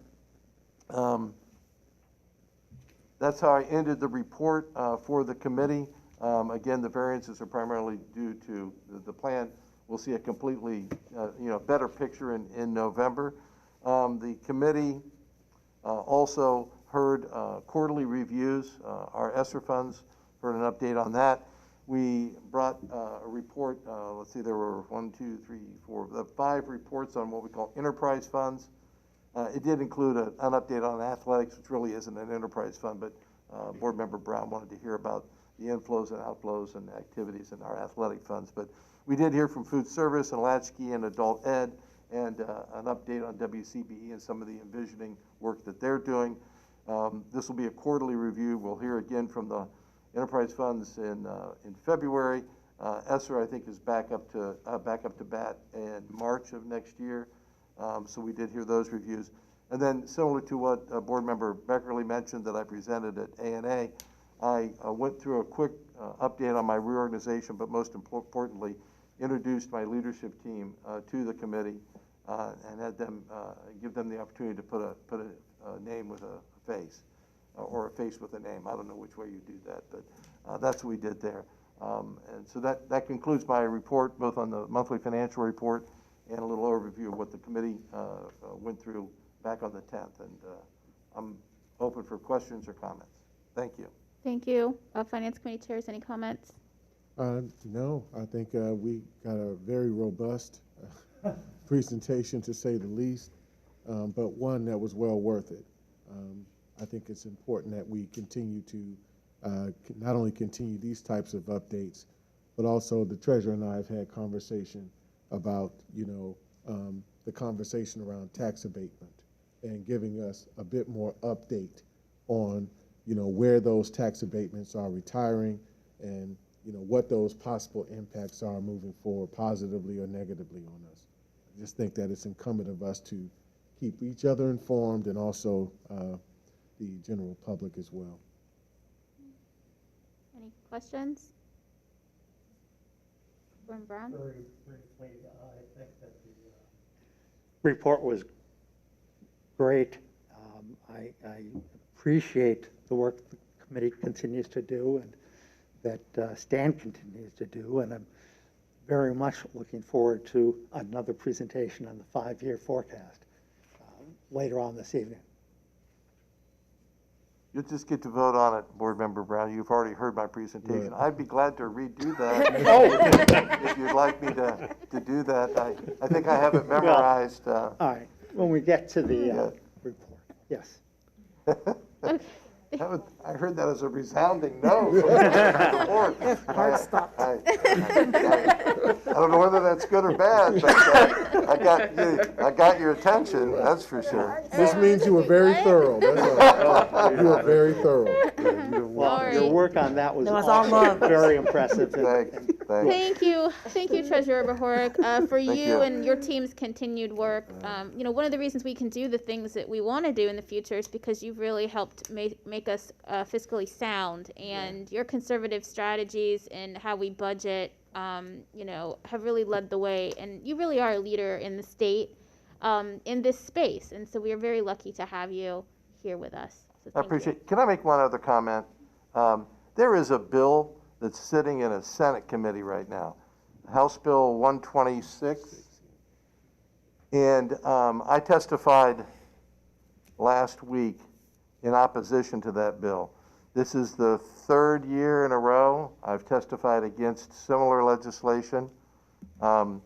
that's how I ended the report for the committee. Again, the variances are primarily due to the plan. We'll see a completely better picture in November. The committee also heard quarterly reviews, our ESSER funds, for an update on that. We brought a report, let's see, there were 5 reports on what we call enterprise funds. It did include an update on athletics, which really isn't an enterprise fund, but Board Member Brown wanted to hear about the inflows and outflows and activities in our athletic funds. But we did hear from food service and latchkey and adult ed, and an update on WCBE and some of the envisioning work that they're doing. This will be a quarterly review. We'll hear again from the enterprise funds in February. ESSER, I think, is back up to bat in March of next year. So we did hear those reviews. And then similar to what Board Member Beckerly mentioned that I presented at ANA, I went through a quick update on my reorganization, but most importantly, introduced my leadership team to the committee and had them give them the opportunity to put a name with a face, or a face with a name. I don't know which way you do that, but that's what we did there. And so that concludes my report, both on the monthly financial report and a little overview of what the committee went through back on the 10th. And I'm open for questions or comments. Thank you. Thank you. Finance Committee chairs, any comments? No, I think we got a very robust presentation, to say the least, but one that was well worth it. I think it's important that we continue to not only continue these types of updates, but also the treasurer and I have had conversation about, the conversation around tax abatement and giving us a bit more update on, where those tax abatements are retiring and, what those possible impacts are moving forward, positively or negatively on us. I just think that it's incumbent of us to keep each other informed and also the general public as well. Any questions? Gordon Brown? Very briefly, I think that the report was great. I appreciate the work the committee continues to do and that Stan continues to do, and I'm very much looking forward to another presentation on the 5-year forecast later on this evening. You'll just get to vote on it, Board Member Brown. You've already heard my presentation. Right. I'd be glad to redo that. If you'd like me to do that. I think I have it memorized. All right, when we get to the report, yes. I heard that as a resounding no from the board. Hard stop. I don't know whether that's good or bad, but I got your attention, that's for sure. This means you were very thorough. That's all. You were very thorough. Well, your work on that was That was all also love. very impressive. Thank you, Treasurer Bahorek, for Thank you you. and your team's continued work. One of the reasons we can do the things that we want to do in the future is because you've really helped make us fiscally sound, and your conservative strategies and how we budget, have really led the way. And you really are a leader in the state, in this space. And so we are very lucky to have you here with us. So I thank you. appreciate, can I make one other comment? There is a bill that's sitting in a Senate committee right now, House Bill 126. And I testified last week in opposition to that bill. This is the 3rd year in a row I've testified against similar legislation. And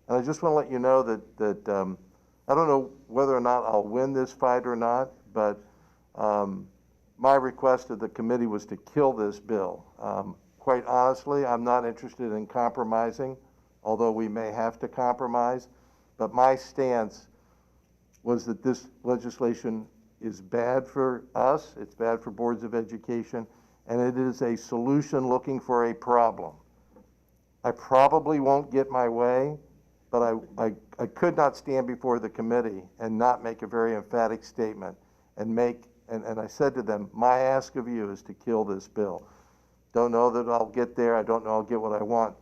I just want to let you know that I don't know whether or not I'll win this fight or not, but my request of the committee was to kill this bill. Quite honestly, I'm not interested in compromising, although we may have to compromise. But my stance was that this legislation is bad for us, it's bad for boards of education, and it is a solution looking for a problem. I probably won't get my way, but I could not stand before the committee and not make a very emphatic statement and I said to them, my ask of you is to kill this bill. Don't know that I'll get there, I don't know I'll get what I want,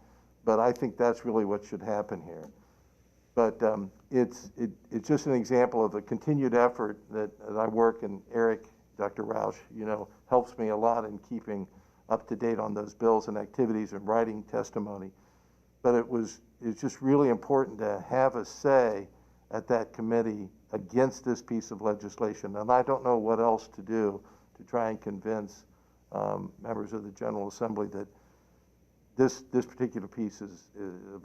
but I think that's really what should happen here. But it's just an example of a continued effort that I work, and Eric, Dr. Roush, helps me a lot in keeping up to date on those bills and activities and writing testimony. But it's just really important to have a say at that committee against this piece of legislation. And I don't know what else to do to try and convince members of the General Assembly that this particular piece of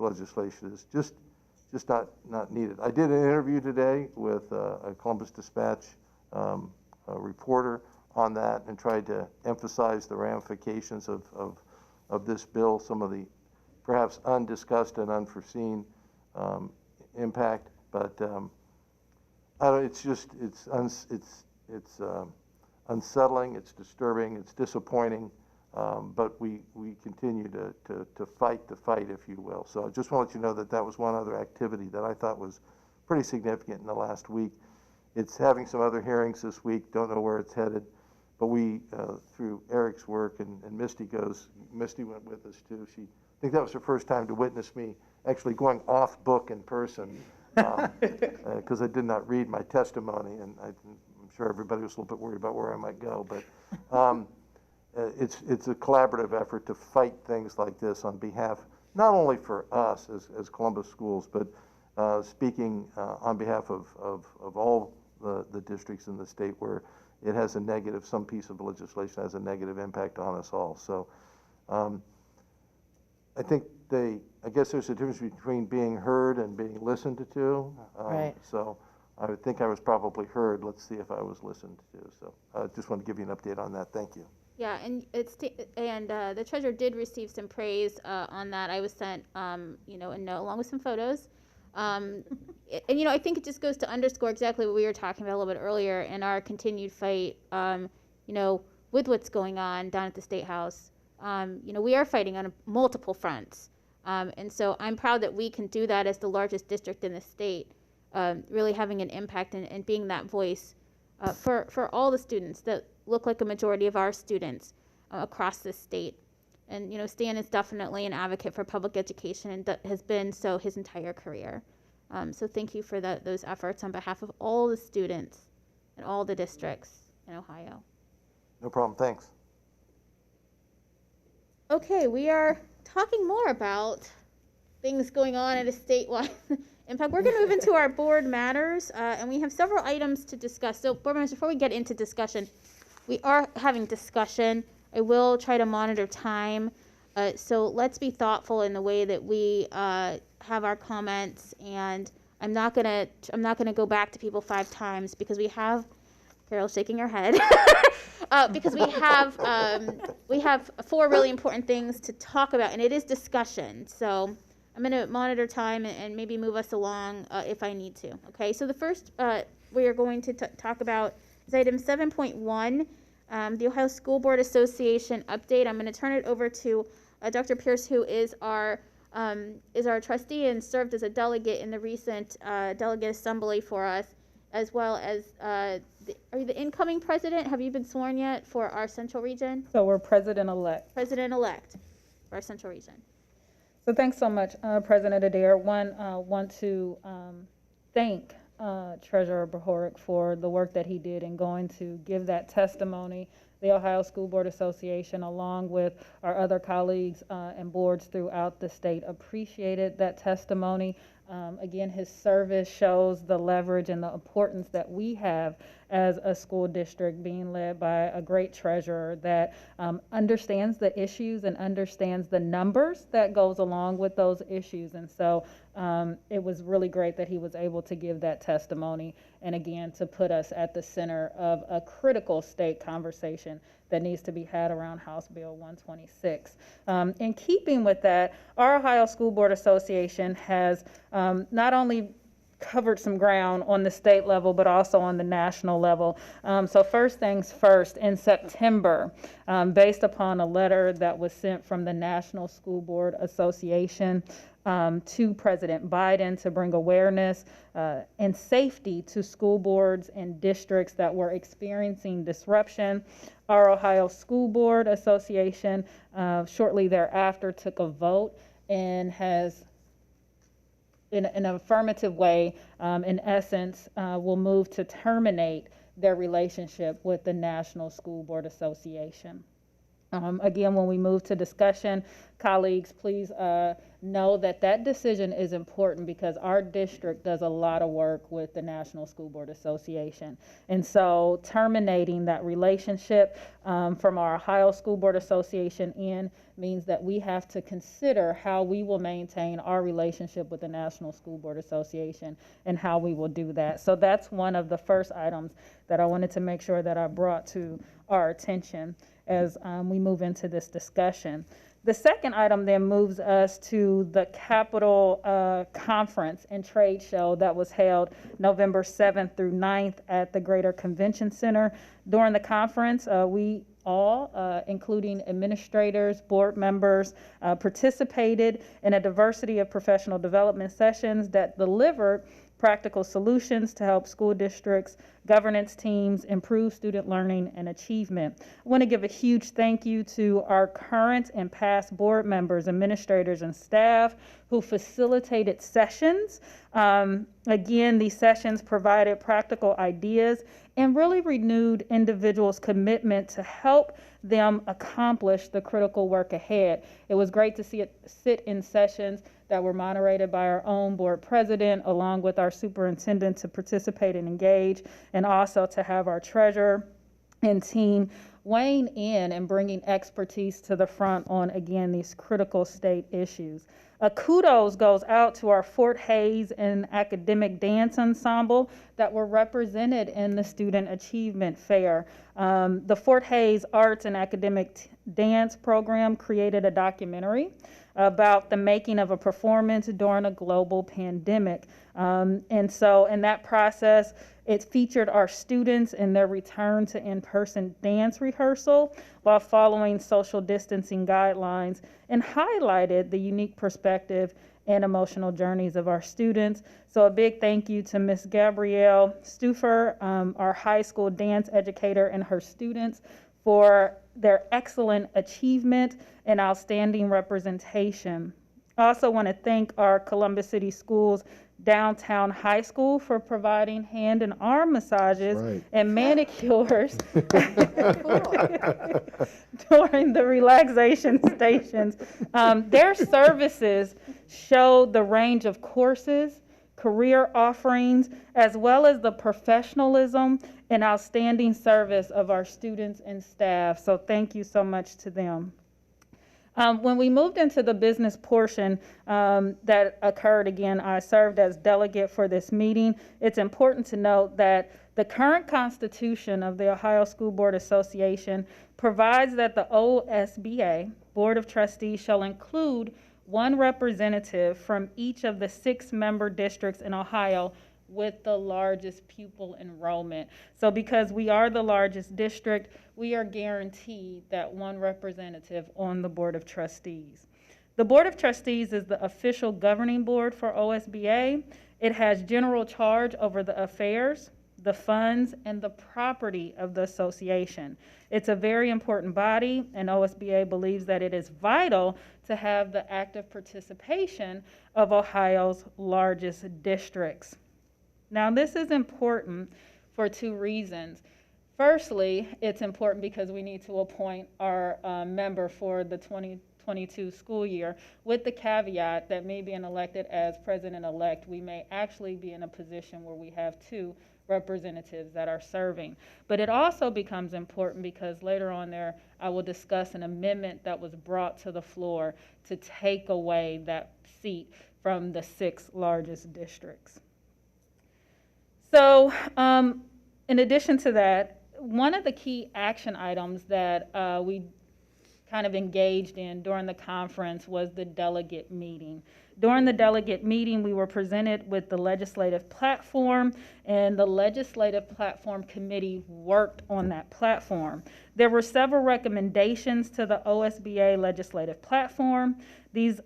legislation is just not needed. I did an interview today with a Columbus Dispatch a reporter on that and tried to emphasize the ramifications of this bill, some of the perhaps undiscussed and unforeseen impact. But it's unsettling, it's disturbing, it's disappointing. But we continue to fight the fight, if you will. So I just want to let you know that was one other activity that I thought was pretty significant in the last week. It's having some other hearings this week, don't know where it's headed, but we, through Eric's work, and Misty went with us too. I think that was her first time to witness me actually going off book in person, because I did not read my testimony, and I'm sure everybody was a little bit worried about where I might go, but it's a collaborative effort to fight things like this on behalf, not only for us as Columbus Schools, but speaking on behalf of all the districts in the state where it has a negative, some piece of legislation has a negative impact on us all. So I think I guess there's a difference between being heard and being listened to. Right. So I would think I was probably heard. Let's see if I was listened to. So I just want to give you an update on that. Thank you. Yeah, and the treasurer did receive some praise on that. I was sent, a note along with some photos. And I think it just goes to underscore exactly what we were talking about a little bit earlier in our continued fight, with what's going on down at the State House. We are fighting on multiple fronts. And so I'm proud that we can do that as the largest district in the state, really having an impact and being that voice for all the students that look like a majority of our students across the state. And, Stan is definitely an advocate for public education and has been so his entire career. So thank you for those efforts on behalf of all the students and all the districts in Ohio. No problem. Thanks. Okay, we are talking more about things going on at a statewide impact. We're going to move into our board matters, and we have several items to discuss. So, board members, before we get into discussion, we are having discussion. I will try to monitor time. So let's be thoughtful in the way that we have our comments, and I'm not gonna go back to people 5 times because we have Carol's shaking her head because we have 4 really important things to talk about, and it is discussion. So I'm gonna monitor time and maybe move us along if I need to. Okay. So the first we are going to talk about is item 7.1. The Ohio School Board Association update. I'm going to turn it over to Dr. Pierce, who is our trustee and served as a delegate in the recent delegate assembly for us, as well as are you the incoming president? Have you been sworn yet for our central region? So we're president-elect. President-elect for our central region. So thanks so much, President Adair. Want to thank Treasurer Bohoric for the work that he did in going to give that testimony. The Ohio School Board Association, along with our other colleagues and boards throughout the state, appreciated that testimony. Again, his service shows the leverage and the importance that we have as a school district being led by a great treasurer that understands the issues and understands the numbers that goes along with those issues. And so it was really great that he was able to give that testimony and again to put us at the center of a critical state conversation that needs to be had around House Bill 126. In keeping with that, our Ohio School Board Association has not only covered some ground on the state level, but also on the national level. So first things first, in September, based upon a letter that was sent from the National School Board Association to President Biden to bring awareness and safety to school boards and districts that were experiencing disruption, our Ohio School Board Association shortly thereafter took a vote and has in an affirmative way, in essence, will move to terminate their relationship with the National School Board Association. Again, when we move to discussion, colleagues, please know that that decision is important because our district does a lot of work with the National School Board Association. And so terminating that relationship from our Ohio School Board Association means that we have to consider how we will maintain our relationship with the National School Board Association and how we will do that. So that's one of the first items that I wanted to make sure that I brought to our attention as we move into this discussion. The second item then moves us to the Capitol Conference and Trade Show that was held November 7th through 9th at the Greater Convention Center. During the conference, we all, including administrators, board members, participated in a diversity of professional development sessions that delivered practical solutions to help school districts, governance teams improve student learning and achievement. I want to give a huge thank you to our current and past board members, administrators, and staff who facilitated sessions. Again, these sessions provided practical ideas and really renewed individuals' commitment to help them accomplish the critical work ahead. It was great to see it sit in sessions that were moderated by our own board president, along with our superintendent to participate and engage, and also to have our treasurer and team weighing in and bringing expertise to the front on, again, these critical state issues. Kudos goes out to our Fort Hayes and Academic Dance Ensemble that were represented in the Student Achievement Fair. The Fort Hayes Arts and Academic Dance Program created a documentary about the making of a performance during a global pandemic. And so in that process, it featured our students in their return to in-person dance rehearsal while following social distancing guidelines, and highlighted the unique perspective and emotional journeys of our students. So a big thank you to Ms. Gabrielle Stufer, our high school dance educator, and her students for their excellent achievement and outstanding representation. I also want to thank our Columbus City Schools Downtown High School for providing hand and arm massages and manicures during the relaxation stations. Their services showed the range of courses, career offerings, as well as the professionalism and outstanding service of our students and staff. So thank you so much to them. When we moved into the business portion that occurred, again, I served as delegate for this meeting. It's important to note that the current constitution of the Ohio School Board Association provides that the OSBA, Board of Trustees, shall include one representative from each of the 6-member districts in Ohio with the largest pupil enrollment. So because we are the largest district, we are guaranteed that one representative on the Board of Trustees. The Board of Trustees is the official governing board for OSBA. It has general charge over the affairs, the funds, and the property of the association. It's a very important body, and OSBA believes that it is vital to have the active participation of Ohio's largest districts. Now, this is important for 2 reasons. Firstly, it's important because we need to appoint our member for the 2022 school year, with the caveat that me being elected as president-elect, we may actually be in a position where we have 2 representatives that are serving. But it also becomes important because later on there, I will discuss an amendment that was brought to the floor to take away that seat from the 6 largest districts. So in addition to that, one of the key action items that we kind of engaged in during the conference was the delegate meeting. During the delegate meeting, we were presented with the legislative platform, and the legislative platform committee worked on that platform. There were several recommendations to the OSBA legislative platform. These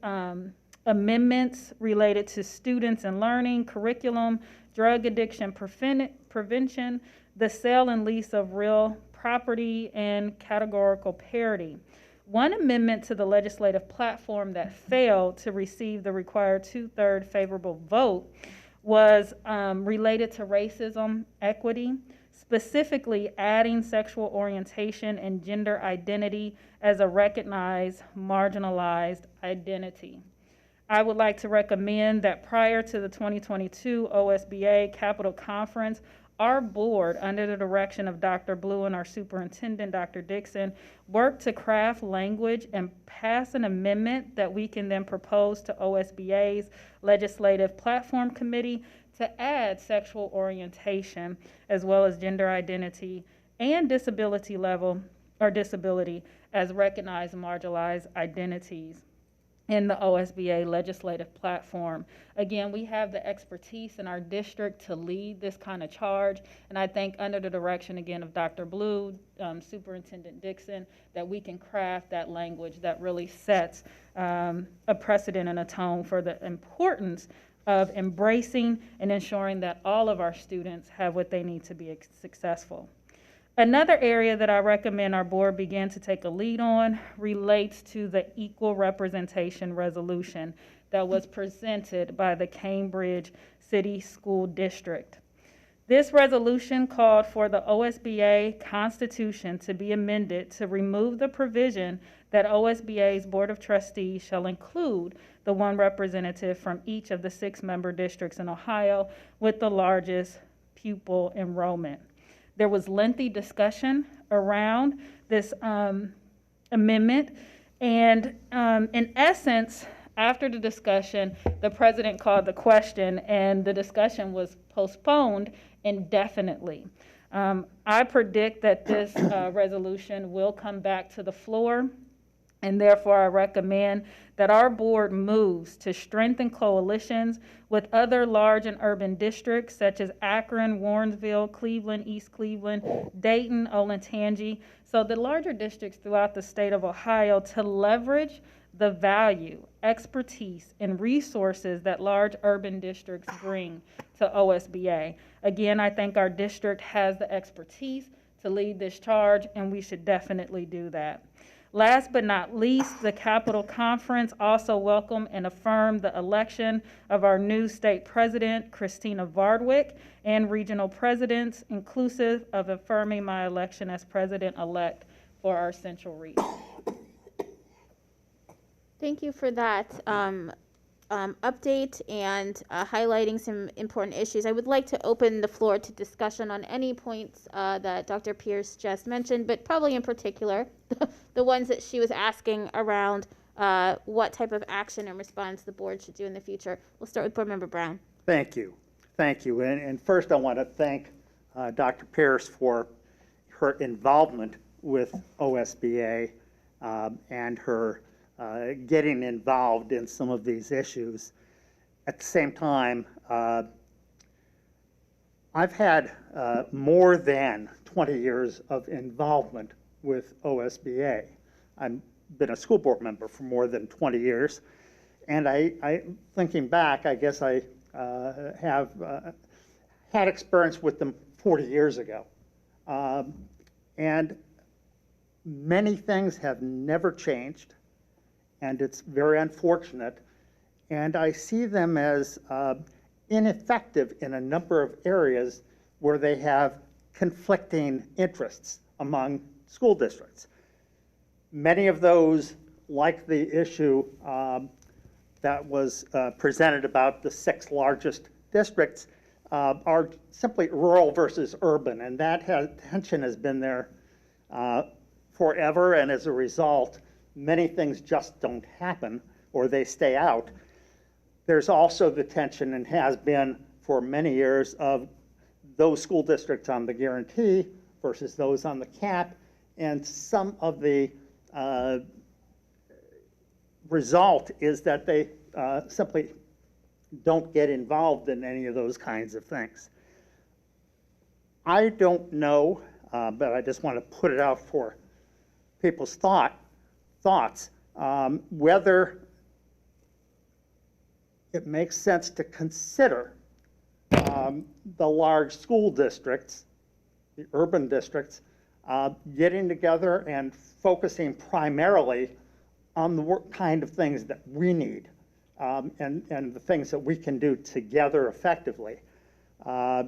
amendments related to students and learning, curriculum, drug addiction prevention, the sale and lease of real property, and categorical parity. One amendment to the legislative platform that failed to receive the required 2/3 favorable vote was related to racism equity, specifically adding sexual orientation and gender identity as a recognized marginalized identity. I would like to recommend that prior to the 2022 OSBA Capitol Conference, our board, under the direction of Dr. Blue and our superintendent, Dr. Dixon, work to craft language and pass an amendment that we can then propose to OSBA's Legislative Platform Committee to add sexual orientation as well as gender identity and disability level or disability as recognized marginalized identities in the OSBA legislative platform. Again, we have the expertise in our district to lead this kind of charge, and I think under the direction, again, of Dr. Blue, Superintendent Dixon, that we can craft that language that really sets a precedent and a tone for the importance of embracing and ensuring that all of our students have what they need to be successful. Another area that I recommend our board begin to take a lead on relates to the equal representation resolution that was presented by the Cambridge City School District. This resolution called for the OSBA Constitution to be amended to remove the provision that OSBA's Board of Trustees shall include the one representative from each of the 6 member districts in Ohio with the largest pupil enrollment. There was lengthy discussion around this amendment, and in essence, after the discussion, the president called the question, and the discussion was postponed indefinitely. I predict that this resolution will come back to the floor, and therefore I recommend that our board moves to strengthen coalitions with other large and urban districts such as Akron, Warrensville, Cleveland, East Cleveland, Dayton, Olentangy, so the larger districts throughout the state of Ohio to leverage the value, expertise, and resources that large urban districts bring to OSBA. Again, I think our district has the expertise to lead this charge, and we should definitely do that. Last but not least, the Capitol Conference also welcomed and affirmed the election of our new state president, Christina Vardwick, and regional presidents, inclusive of affirming my election as president-elect for our Central region. Thank you for that update and highlighting some important issues. I would like to open the floor to discussion on any points that Dr. Pierce just mentioned, but probably in particular the ones that she was asking around what type of action and response the board should do in the future. We'll start with Board Member Brown. Thank you. Thank you. And first I want to thank Dr. Pierce for her involvement with OSBA and her getting involved in some of these issues. At the same time, I've had more than 20 years of involvement with OSBA. I've been a school board member for more than 20 years, and thinking back, I guess I have had experience with them 40 years ago. And many things have never changed, and it's very unfortunate. And I see them as ineffective in a number of areas where they have conflicting interests among school districts. Many of those, like the issue that was presented about the 6 largest districts, are simply rural versus urban, and that tension has been there forever, and as a result, many things just don't happen or they stay out. There's also the tension, and has been for many years, of those school districts on the guarantee versus those on the cap, and some of the result is that they simply don't get involved in any of those kinds of things. I don't know, but I just want to put it out for people's thoughts, whether it makes sense to consider the large school districts, the urban districts, getting together and focusing primarily on the kind of things that we need and the things that we can do together effectively,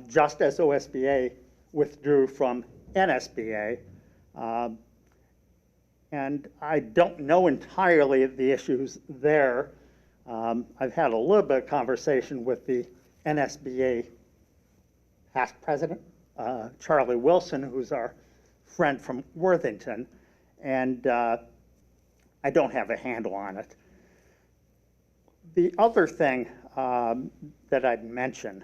just as OSBA withdrew from NSBA. And I don't know entirely the issues there. I've had a little bit of conversation with the NSBA past president, Charlie Wilson, who's our friend from Worthington, and I don't have a handle on it. The other thing that I'd mention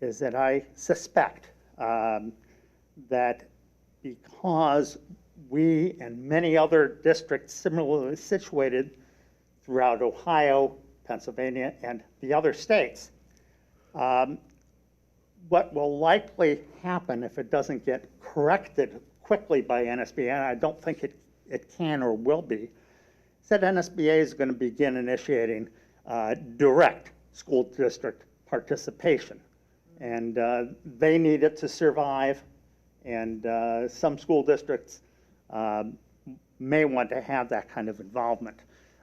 is that I suspect that because we and many other districts similarly situated throughout Ohio, Pennsylvania, and the other states, what will likely happen if it doesn't get corrected quickly by NSBA, and I don't think it can or will be, is that NSBA is going to begin initiating direct school district participation. And they need it to survive, and some school districts may want to have that kind of involvement.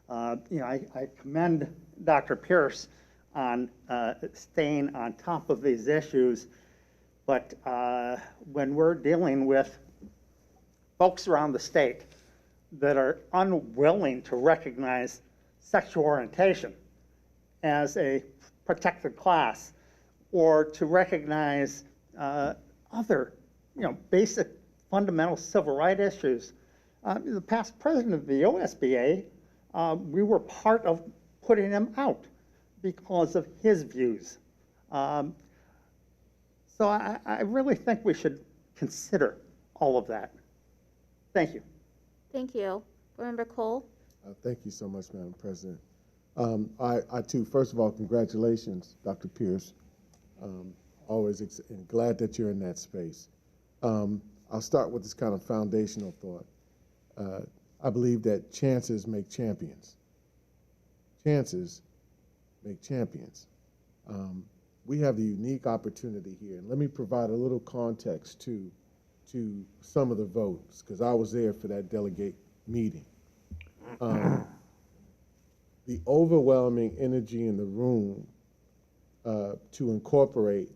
I commend Dr. Pierce on staying on top of these issues, but when we're dealing with folks around the state that are unwilling to recognize sexual orientation as a protected class, or to recognize other, basic fundamental civil rights issues. The past president of the OSBA, we were part of putting him out because of his views. So I really think we should consider all of that. Thank you. Thank you. Board Member Cole? Thank you so much, Madam President. I too, first of all, congratulations, Dr. Pierce. Always glad that you're in that space. I'll start with this kind of foundational thought. I believe that chances make champions. Chances make champions. We have the unique opportunity here, and let me provide a little context to some of the votes, because I was there for that delegate meeting. The overwhelming energy in the room to incorporate,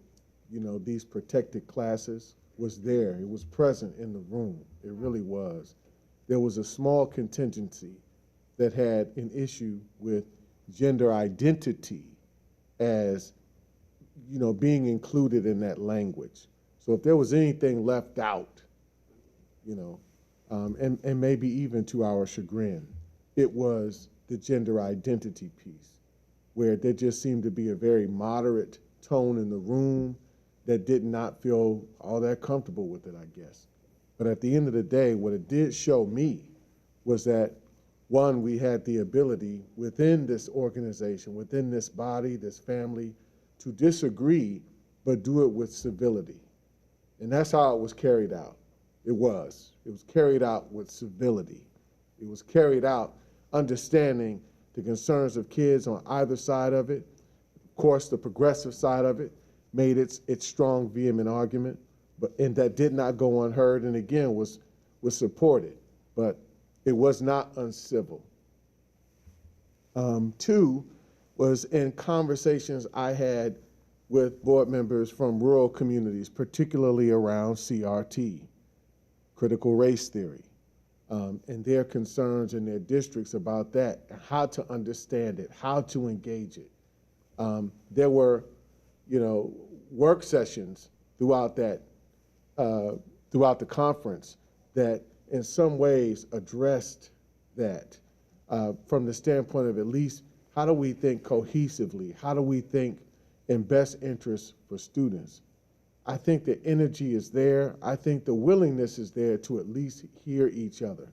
these protected classes was there. It was present in the room. It really was. There was a small contingency that had an issue with gender identity as, being included in that language. So if there was anything left out, and maybe even to our chagrin, it was the gender identity piece, where there just seemed to be a very moderate tone in the room that did not feel all that comfortable with it, I guess. But at the end of the day, what it did show me was that, one, we had the ability within this organization, within this body, this family, to disagree, but do it with civility. And that's how it was carried out. It was carried out with civility. It was carried out understanding the concerns of kids on either side of it. Of course, the progressive side of it made its strong, vehement argument, and that did not go unheard, and again was supported, but it was not uncivil. Two was in conversations I had with board members from rural communities, particularly around CRT, critical race theory, and their concerns in their districts about that, how to understand it, how to engage it. There were, work sessions throughout that, throughout the conference that in some ways addressed that from the standpoint of at least how do we think cohesively, how do we think in best interest for students. I think the energy is there. I think the willingness is there to at least hear each other.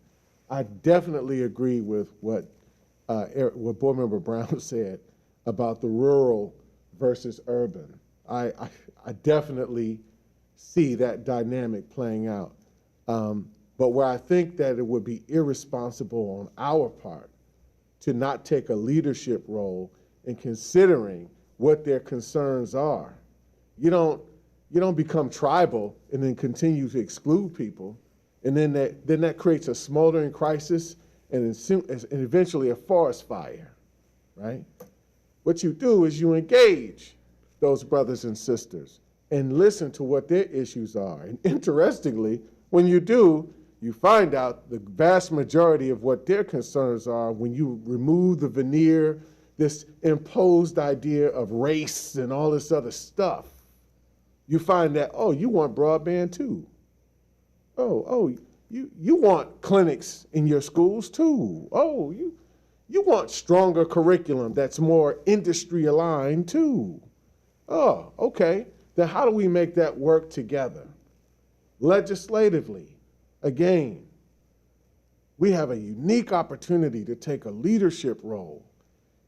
I definitely agree with what Board Member Brown said about the rural versus urban. I definitely see that dynamic playing out. But where I think that it would be irresponsible on our part to not take a leadership role in considering what their concerns are. You don't become tribal and then continue to exclude people, and then that creates a smoldering crisis and eventually a forest fire, right? What you do is you engage those brothers and sisters and listen to what their issues are. And interestingly, when you do, you find out the vast majority of what their concerns are when you remove the veneer, this imposed idea of race and all this other stuff. You find that, oh, you want broadband too. Oh, you want clinics in your schools too. Oh, you want stronger curriculum that's more industry aligned too. Oh, okay. Then how do we make that work together? Legislatively, again, we have a unique opportunity to take a leadership role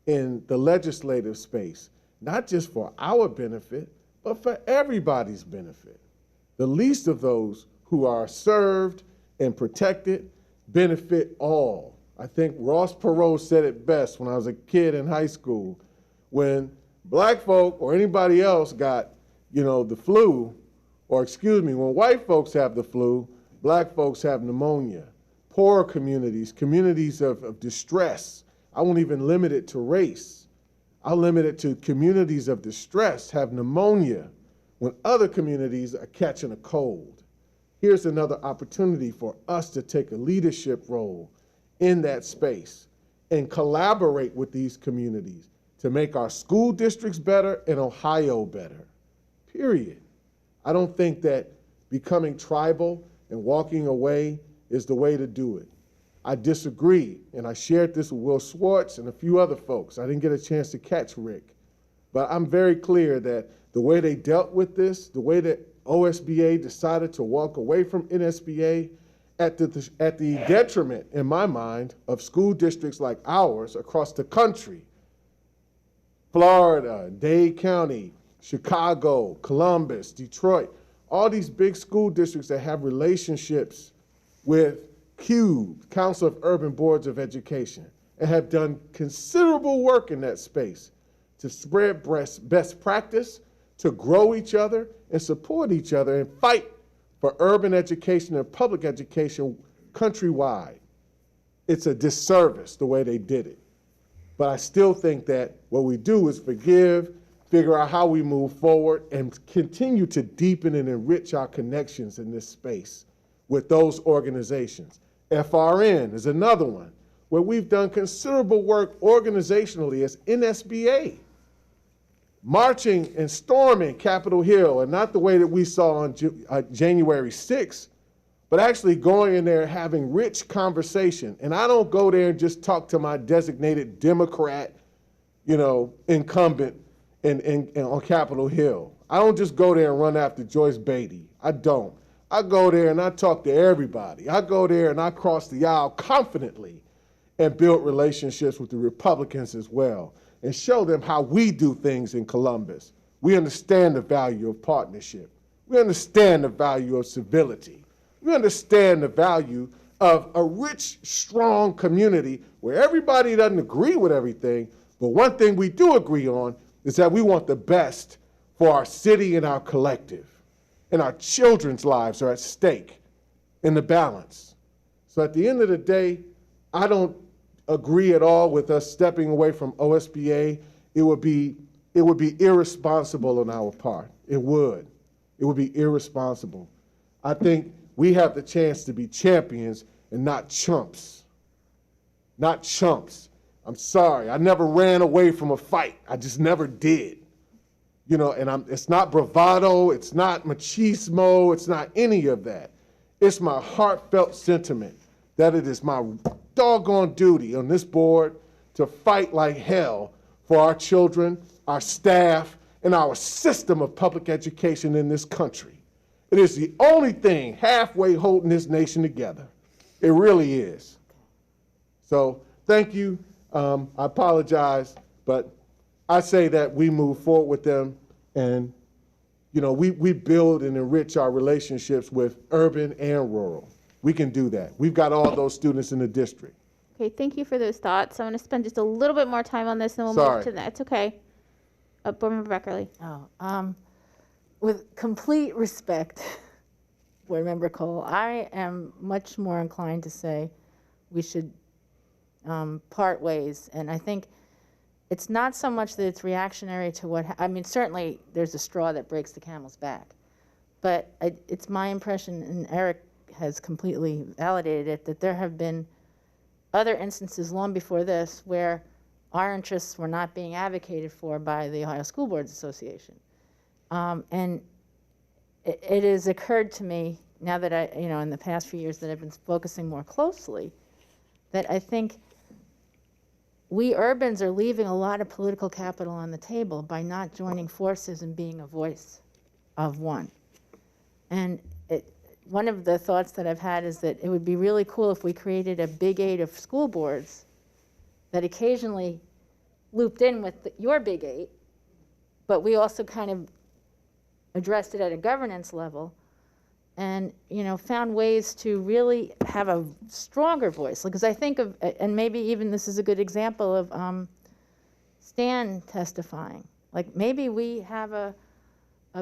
in the legislative space, not just for our benefit, but for everybody's benefit. The least of those who are served and protected benefit all. I think Ross Perot said it best when I was a kid in high school. When black folk or anybody else got, the flu, or excuse me, when white folks have the flu, black folks have pneumonia. Poor communities, communities of distress. I won't even limit it to race. I'll limit it to communities of distress have pneumonia when other communities are catching a cold. Here's another opportunity for us to take a leadership role in that space and collaborate with these communities to make our school districts better and Ohio better, period. I don't think that becoming tribal and walking away is the way to do it. I disagree, and I shared this with Will Swartz and a few other folks. I didn't get a chance to catch Rick, but I'm very clear that the way they dealt with this, the way that OSBA decided to walk away from NSBA at the detriment, in my mind, of school districts like ours across the country, Florida, Dade County, Chicago, Columbus, Detroit, all these big school districts that have relationships with CUBE, Council of Urban Boards of Education, and have done considerable work in that space to spread best practice, to grow each other and support each other and fight for urban education and public education countrywide. It's a disservice the way they did it. But I still think that what we do is forgive, figure out how we move forward, and continue to deepen and enrich our connections in this space with those organizations. FRN is another one where we've done considerable work organizationally as NSBA, marching and storming Capitol Hill, and not the way that we saw on January 6th, but actually going in there having rich conversation. And I don't go there and just talk to my designated Democrat, incumbent on Capitol Hill. I don't just go there and run after Joyce Beatty. I don't. I go there and I talk to everybody. I go there and I cross the aisle confidently and build relationships with the Republicans as well and show them how we do things in Columbus. We understand the value of partnership. We understand the value of civility. We understand the value of a rich, strong community where everybody doesn't agree with everything, but one thing we do agree on is that we want the best for our city and our collective. And our children's lives are at stake in the balance. So at the end of the day, I don't agree at all with us stepping away from OSBA. It would be irresponsible on our part. It would be irresponsible. I think we have the chance to be champions and not chumps. Not chumps. I'm sorry, I never ran away from a fight. I just never did. It's not bravado, it's not machismo, it's not any of that. It's my heartfelt sentiment that it is my doggone duty on this board to fight like hell for our children, our staff, and our system of public education in this country. It is the only thing halfway holding this nation together. It really is. So thank you. I apologize, but I say that we move forward with them and, we build and enrich our relationships with urban and rural. We can do that. We've got all those students in the district. Okay, thank you for those thoughts. I'm going to spend just a little bit more time on this, and we'll move to that. It's okay. Board Member Beckerly. With complete respect, Board Member Cole, I am much more inclined to say we should part ways, and I think it's not so much that it's reactionary to certainly there's a straw that breaks the camel's back, but it's my impression, and Eric has completely validated it, that there have been other instances long before this where our interests were not being advocated for by the Ohio School Boards Association. And it has occurred to me now that in the past few years that I've been focusing more closely, that I think we urbans are leaving a lot of political capital on the table by not joining forces and being a voice of one. And one of the thoughts that I've had is that it would be really cool if we created a big 8 of school boards that occasionally looped in with your big 8, but we also kind of addressed it at a governance level and found ways to really have a stronger voice. Because I think of, and maybe even this is a good example of Stan testifying. Like maybe we have a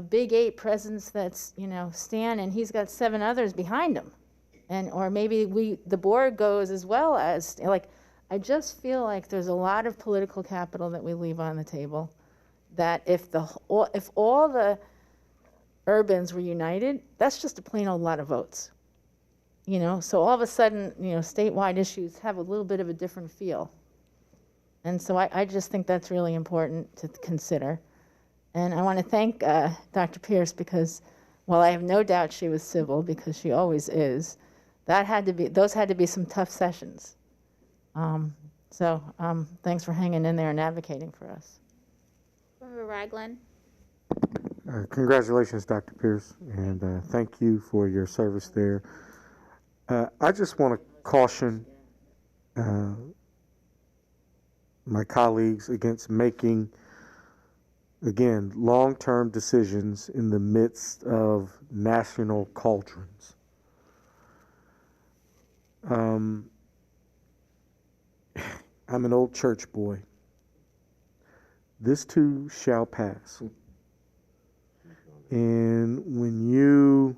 big 8 presence that's Stan, and he's got 7 others behind him, or maybe the board goes as well as I just feel like there's a lot of political capital that we leave on the table. That if all the urbans were united, that's just a plain old lot of votes. So all of a sudden, statewide issues have a little bit of a different feel. And so I just think that's really important to consider. And I want to thank Dr. Pierce, because Well, I have no doubt she was civil because she always is. Those had to be some tough sessions. Thanks for hanging in there and advocating for us. Member Ragland. Congratulations, Dr. Pierce, and thank you for your service there. I just want to caution my colleagues against making, again, long-term decisions in the midst of national cauldrons. I'm an old church boy. This too shall pass. And when you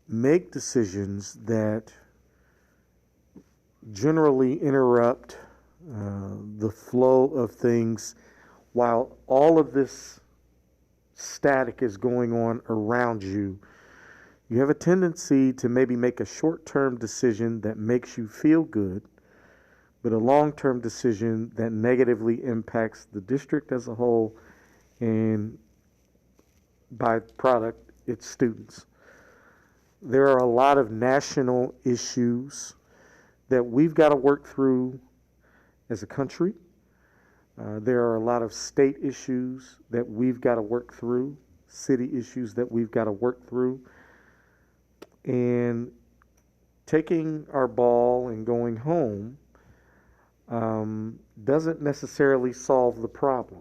make decisions that generally interrupt the flow of things while all of this static is going on around you, you have a tendency to maybe make a short-term decision that makes you feel good, but a long-term decision that negatively impacts the district as a whole and by product, its students. There are a lot of national issues that we've got to work through as a country. There are a lot of state issues that we've got to work through, city issues that we've got to work through. And taking our ball and going home doesn't necessarily solve the problem.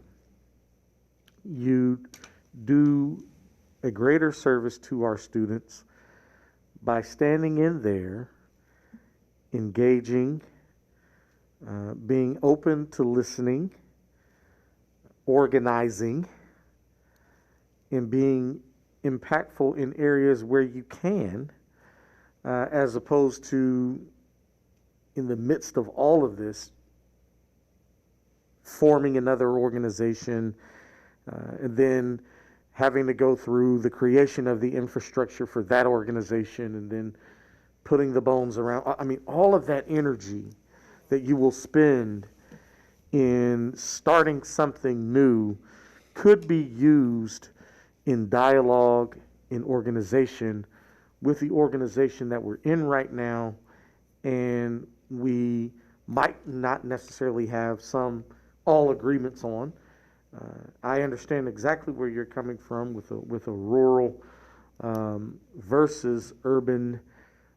You do a greater service to our students by standing in there, engaging, being open to listening, organizing, and being impactful in areas where you can, as opposed to in the midst of all of this, forming another organization, and then having to go through the creation of the infrastructure for that organization and then putting the bones around. I mean, all of that energy that you will spend in starting something new could be used in dialogue, in organization with the organization that we're in right now, and we might not necessarily have all agreements on. I understand exactly where you're coming from with a rural versus urban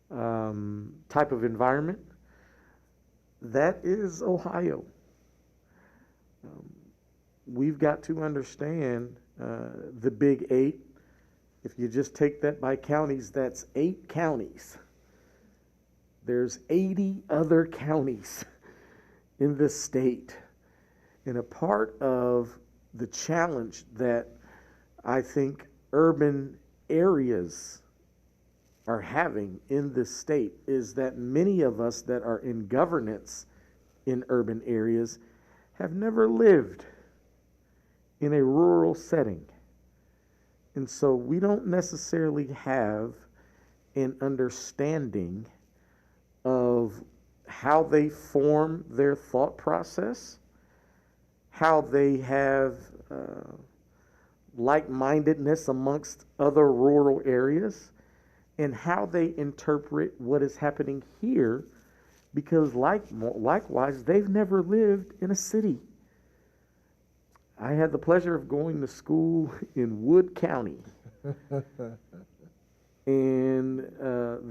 type of environment. That is Ohio. We've got to understand the Big 8. If you just take that by counties, that's 8 counties. There's 80 other counties in this state. And a part of the challenge that I think urban areas are having in this state is that many of us that are in governance in urban areas have never lived in a rural setting. And so we don't necessarily have an understanding of how they form their thought process, how they have like-mindedness amongst other rural areas, and how they interpret what is happening here, because likewise, they've never lived in a city. I had the pleasure of going to school in Wood County. And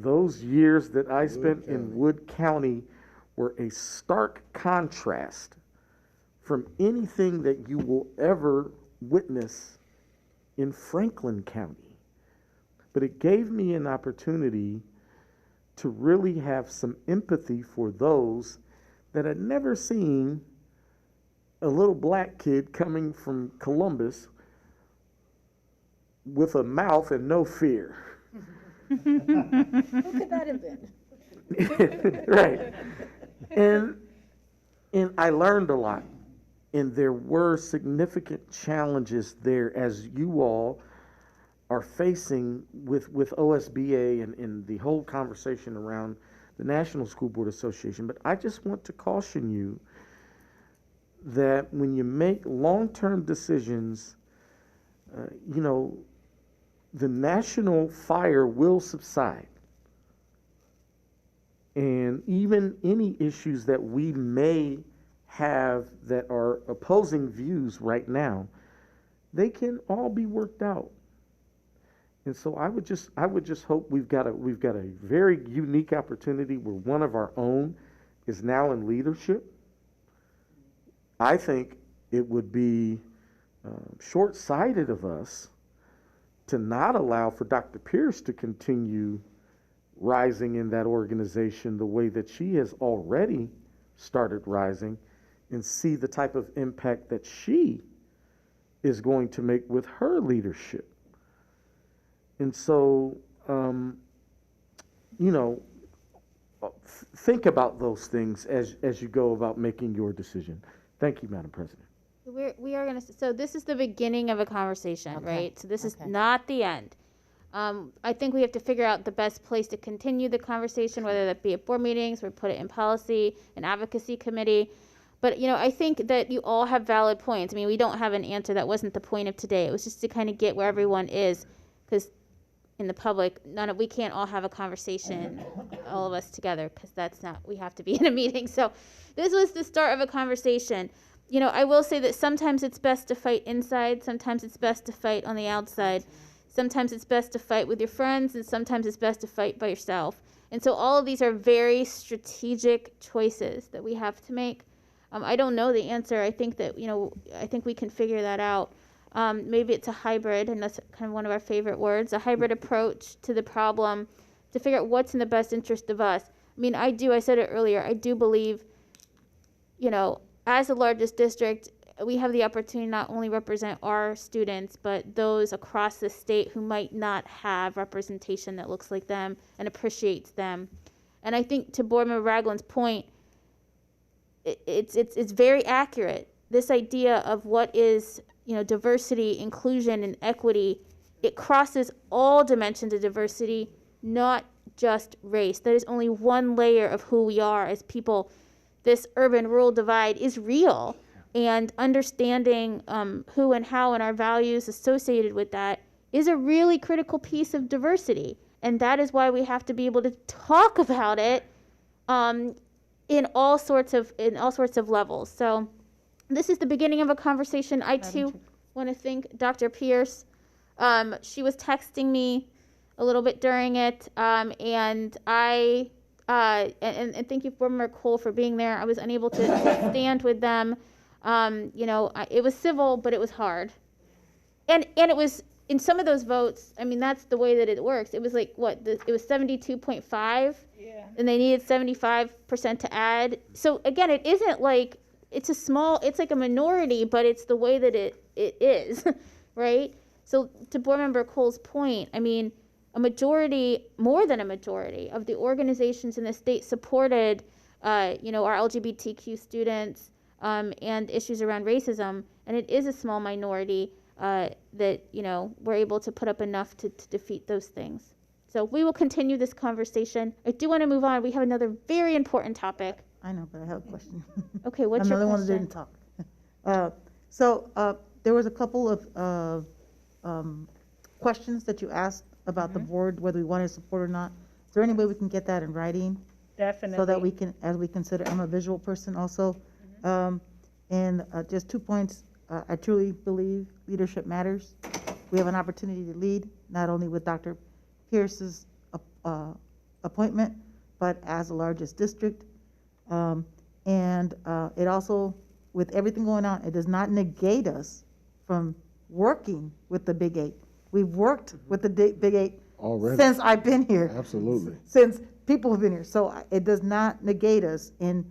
those years that I spent in Wood County were a stark contrast from anything that you will ever witness in Franklin County. But it gave me an opportunity to really have some empathy for those that had never seen a little black kid coming from Columbus with a mouth and no fear. Who could that have been? Right. And I learned a lot. And there were significant challenges there as you all are facing with OSBA and the whole conversation around the National School Board Association. But I just want to caution you that when you make long-term decisions, the national fire will subside. And even any issues that we may have that are opposing views right now, they can all be worked out. And so I would just hope we've got a very unique opportunity where one of our own is now in leadership. I think it would be short-sighted of us to not allow for Dr. Pierce to continue rising in that organization the way that she has already started rising, and see the type of impact that she is going to make with her leadership. And so, think about those things as you go about making your decision. Thank you, Madam President. We are going to, so this is the beginning of a conversation, right? So this is not the end. I think we have to figure out the best place to continue the conversation, whether that be at board meetings, or put it in policy, an advocacy committee. But, I think that you all have valid points. I mean, we don't have an answer. That wasn't the point of today. It was just to kind of get where everyone is, because in the public, we can't all have a conversation, all of us together, because that's not, we have to be in a meeting. So this was the start of a conversation. I will say that sometimes it's best to fight inside. Sometimes it's best to fight on the outside. Sometimes it's best to fight with your friends, and sometimes it's best to fight by yourself. And so all of these are very strategic choices that we have to make. I don't know the answer. I think that, I think we can figure that out. Maybe it's a hybrid, and that's kind of one of our favorite words, a hybrid approach to the problem to figure out what's in the best interest of us. I mean, I said it earlier, I do believe, as the largest district, we have the opportunity to not only represent our students, but those across the state who might not have representation that looks like them and appreciates them. And I think to Board Member Ragland's point, it's very accurate. This idea of what is, diversity, inclusion, and equity, it crosses all dimensions of diversity, not just race. That is only one layer of who we are as people. This urban-rural divide is real, and understanding who and how and our values associated with that is a really critical piece of diversity. And that is why we have to be able to talk about it in all sorts of levels. So this is the beginning of a conversation. I too want to thank Dr. Pierce. She was texting me a little bit during it, and thank you, Board Member Cole, for being there. I was unable to stand with them. It was civil, but it was hard, and it was in some of those votes. I mean, that's the way that it works. It was like it was 72.5. And they needed 75% to add. So again, it isn't like it's like a minority, but it's the way that it is, right? So to Board Member Cole's point, I mean, a majority, more than a majority of the organizations in the state supported, our LGBTQ students and issues around racism, and it is a small minority that, we're able to put up enough to defeat those things. So we will continue this conversation. I do want to move on. We have another very important topic. I know, but I have a question. Okay, what's your question? Another one that didn't talk. There was a couple of questions that you asked about the board, whether we wanted to support or not. Is there any way we can get that in writing? Definitely. So that we can, as we consider, I'm a visual person also. Just 2 points. I truly believe leadership matters. We have an opportunity to lead, not only with Dr. Pierce's appointment, but as the largest district. It also, with everything going on, it does not negate us from working with the Big Eight. We've worked with the Big Eight already since I've been here. Absolutely. Since people have been here. So it does not negate us. And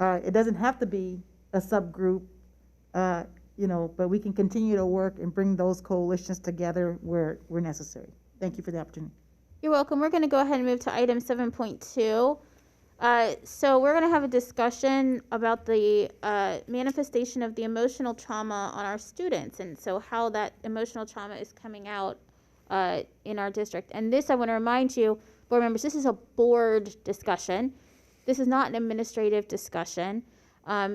it doesn't have to be a subgroup, but we can continue to work and bring those coalitions together where necessary. Thank you for the opportunity. You're welcome. We're going to go ahead and move to item 7.2. So we're going to have a discussion about the manifestation of the emotional trauma on our students, and so how that emotional trauma is coming out in our district. And this, I want to remind you, board members, this is a board discussion. This is not an administrative discussion.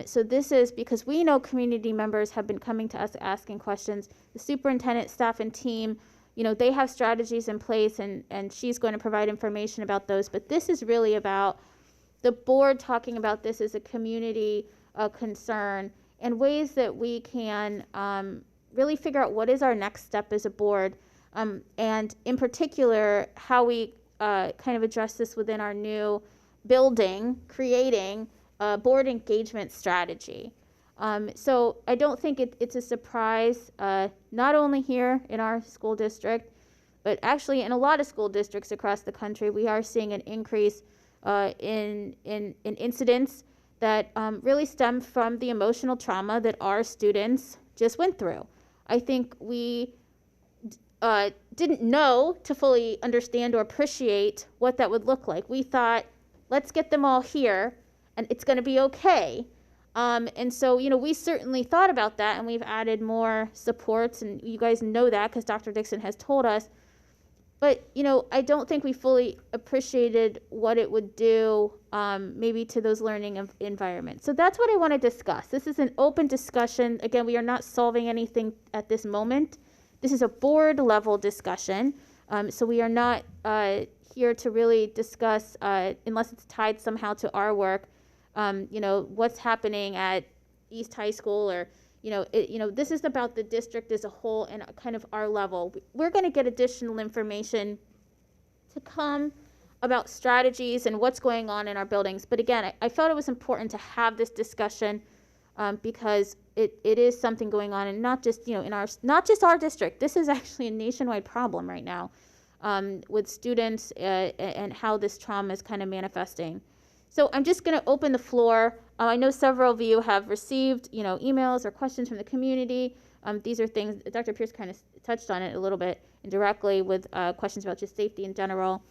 So this is because we know community members have been coming to us asking questions. The superintendent, staff, and team, they have strategies in place, and she's going to provide information about those. But this is really about the board talking about this as a community concern and ways that we can really figure out what is our next step as a board, and in particular, how we kind of address this within our new building, creating a board engagement strategy. So I don't think it's a surprise, not only here in our school district, but actually in a lot of school districts across the country. We are seeing an increase in incidents that really stem from the emotional trauma that our students just went through. I think we didn't know to fully understand or appreciate what that would look like. We thought, let's get them all here and it's going to be okay. And so, we certainly thought about that, and we've added more supports, and you guys know that because Dr. Dixon has told us. But, I don't think we fully appreciated what it would do maybe to those learning environments. So that's what I want to discuss. This is an open discussion. Again, we are not solving anything at this moment. This is a board level discussion. So we are not here to really discuss, unless it's tied somehow to our work, what's happening at East High School, or, this is about the district as a whole and kind of our level. We're going to get additional information to come about strategies and what's going on in our buildings. But again, I felt it was important to have this discussion because it is something going on, and not just, not just our district. This is actually a nationwide problem right now with students and how this trauma is kind of manifesting. So I'm just going to open the floor. I know several of you have received, emails or questions from the community. These are things, Dr. Pierce kind of touched on it a little bit indirectly with questions about just safety in general.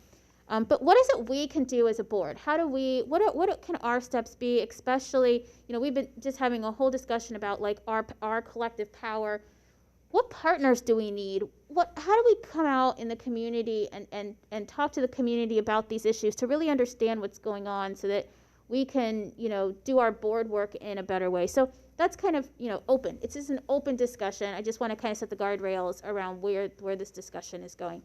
But what is it we can do as a board? How do we, what can our steps be, especially, we've been just having a whole discussion about like our collective power. What partners do we need? How do we come out in the community and talk to the community about these issues to really understand what's going on so that we can, do our board work in a better way? So that's kind of, open. It's just an open discussion. I just want to kind of set the guardrails around where this discussion is going.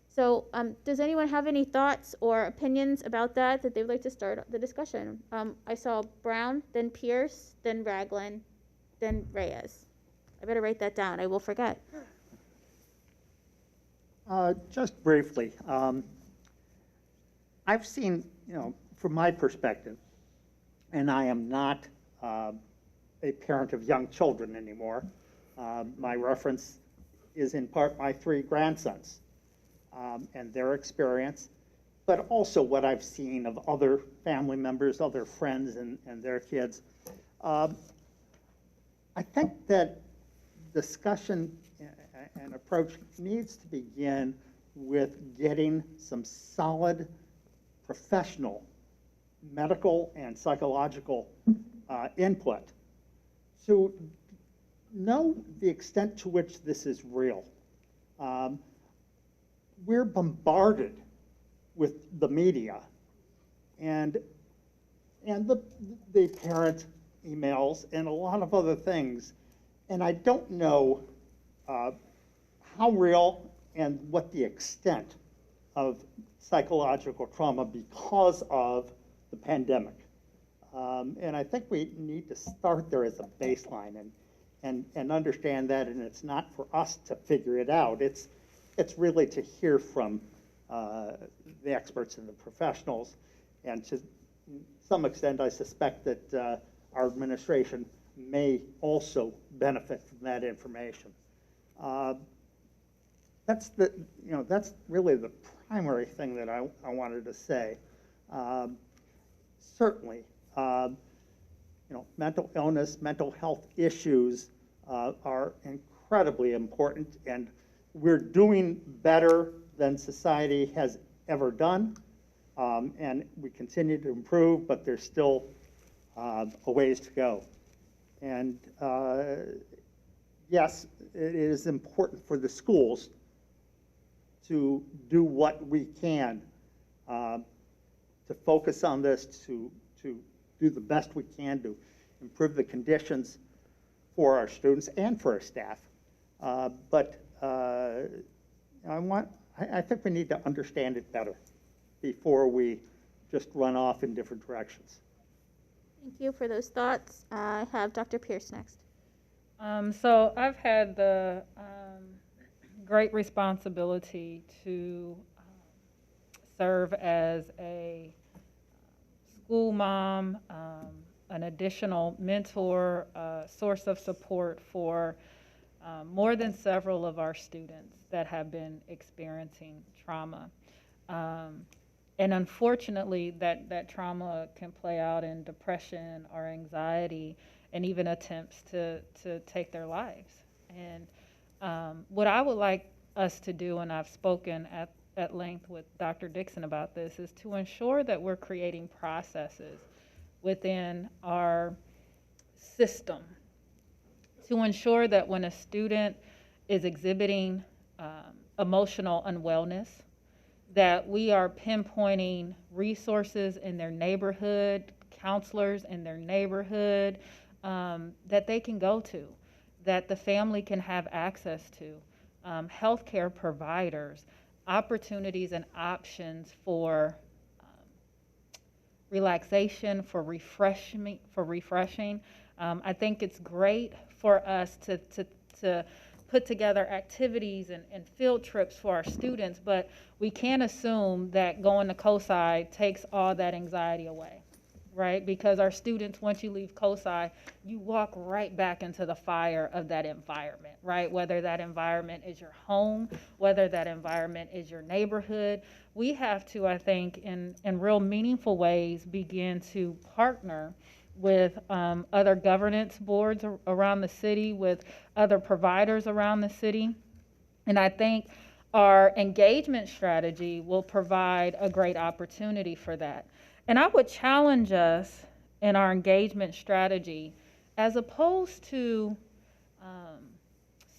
So does anyone have any thoughts or opinions about that they would like to start the discussion? I saw Brown, then Pierce, then Ragland, then Reyes. I better write that down. I will forget. Just briefly, I've seen, from my perspective, and I am not a parent of young children anymore. My reference is in part my 3 grandsons and their experience, but also what I've seen of other family members, other friends and their kids. I think that discussion and approach needs to begin with getting some solid professional medical and psychological input to know the extent to which this is real. We're bombarded with the media and the parent emails and a lot of other things. And I don't know how real and what the extent of psychological trauma because of the pandemic. And I think we need to start there as a baseline and understand that, and it's not for us to figure it out. It's really to hear from the experts and the professionals, and to some extent I suspect that our administration may also benefit from that information. That's really the primary thing that I wanted to say. Certainly, mental illness, mental health issues are incredibly important, and we're doing better than society has ever done, and we continue to improve, but there's still a ways to go. And yes, it is important for the schools to do what we can to focus on this, to do the best we can to improve the conditions for our students and for our staff. But I think we need to understand it better before we just run off in different directions. Thank you for those thoughts. I have Dr. Pierce next. So I've had the great responsibility to serve as a school mom, an additional mentor, source of support for more than several of our students that have been experiencing trauma. And unfortunately, that trauma can play out in depression or anxiety and even attempts to take their lives. And what I would like us to do, and I've spoken at length with Dr. Dixon about this, is to ensure that we're creating processes within our system to ensure that when a student is exhibiting emotional unwellness, that we are pinpointing resources in their neighborhood, counselors in their neighborhood, that they can go to, that the family can have access to, healthcare providers, opportunities and options for relaxation, for refreshing. I think it's great for us to put together activities and field trips for our students, but we can't assume that going to COSI takes all that anxiety away, right? Because our students, once you leave COSI, you walk right back into the fire of that environment, right? Whether that environment is your home, whether that environment is your neighborhood. We have to, I think, in real meaningful ways, begin to partner with other governance boards around the city, with other providers around the city. And I think our engagement strategy will provide a great opportunity for that. And I would challenge us in our engagement strategy, as opposed to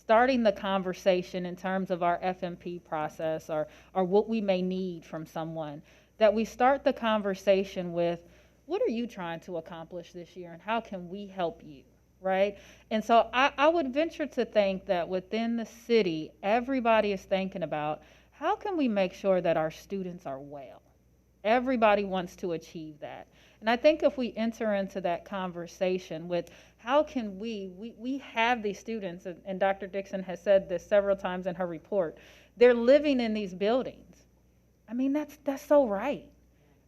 starting the conversation in terms of our FMP process or what we may need from someone, that we start the conversation with, what are you trying to accomplish this year and how can we help you, right? And so I would venture to think that within the city, everybody is thinking about, how can we make sure that our students are well? Everybody wants to achieve that. And I think if we enter into that conversation with, how can we have these students, and Dr. Dixon has said this several times in her report, they're living in these buildings. I mean, that's so right.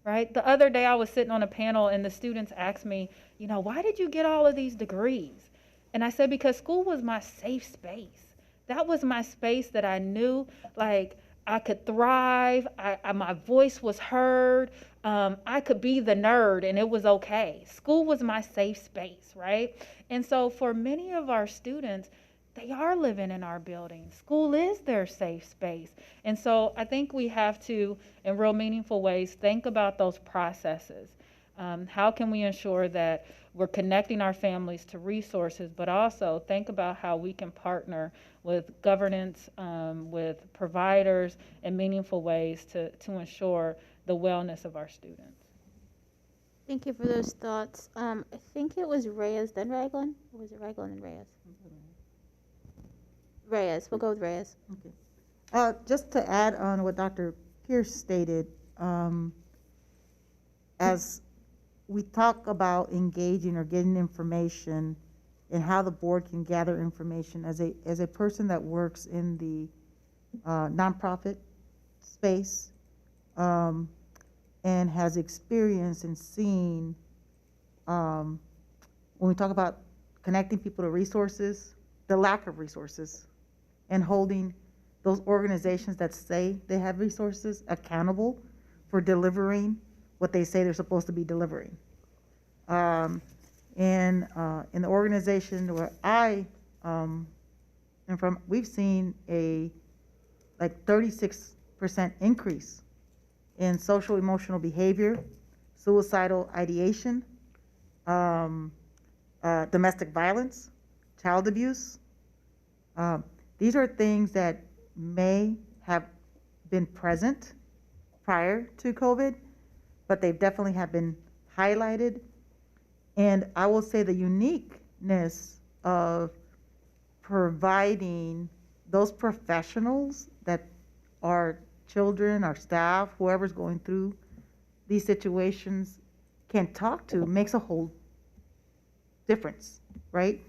Right? The other day I was sitting on a panel and the students asked me, why did you get all of these degrees? And I said, because school was my safe space. That was my space that I knew, like, I could thrive. My voice was heard. I could be the nerd and it was okay. School was my safe space, right? And so for many of our students, they are living in our buildings. School is their safe space. And so I think we have to, in real meaningful ways, think about those processes. How can we ensure that we're connecting our families to resources, but also think about how we can partner with governance, with providers in meaningful ways to ensure the wellness of our students. Thank you for those thoughts. I think it was Reyes, then Ragland? Or was it Ragland and Reyes? Reyes, we'll go with Reyes. Okay. Just to add on what Dr. Pierce stated, as we talk about engaging or getting information and how the board can gather information, as a person that works in the nonprofit space and has experience in seeing, when we talk about connecting people to resources, the lack of resources, and holding those organizations that say they have resources accountable for delivering what they say they're supposed to be delivering. In the organization where I am from, we've seen a 36% increase in social emotional behavior, suicidal ideation, domestic violence, child abuse. These are things that may have been present prior to COVID, but they definitely have been highlighted. And I will say the uniqueness of providing those professionals that our children, our staff, whoever's going through these situations can talk to makes a whole difference, right?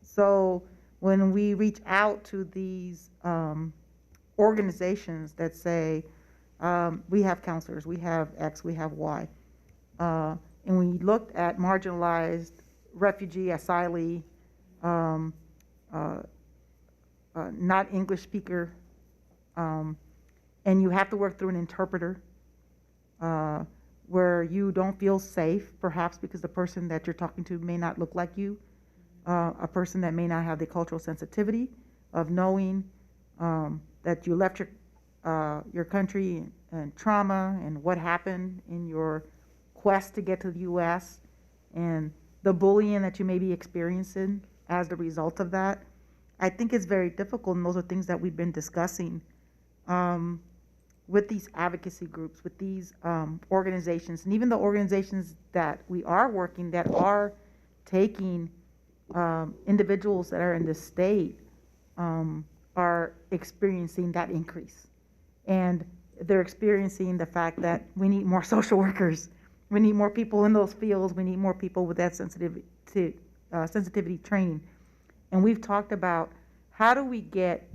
So when we reach out to these organizations that say, we have counselors, we have X, we have Y, and we looked at marginalized refugee, asylee, not English speaker, and you have to work through an interpreter where you don't feel safe, perhaps because the person that you're talking to may not look like you, a person that may not have the cultural sensitivity of knowing that you left your country and trauma and what happened in your quest to get to the U.S. and the bullying that you may be experiencing as the result of that. I think it's very difficult, and those are things that we've been discussing with these advocacy groups, with these organizations, and even the organizations that we are working that are taking individuals that are in the state are experiencing that increase. And they're experiencing the fact that we need more social workers. We need more people in those fields. We need more people with that sensitivity training. And we've talked about how do we get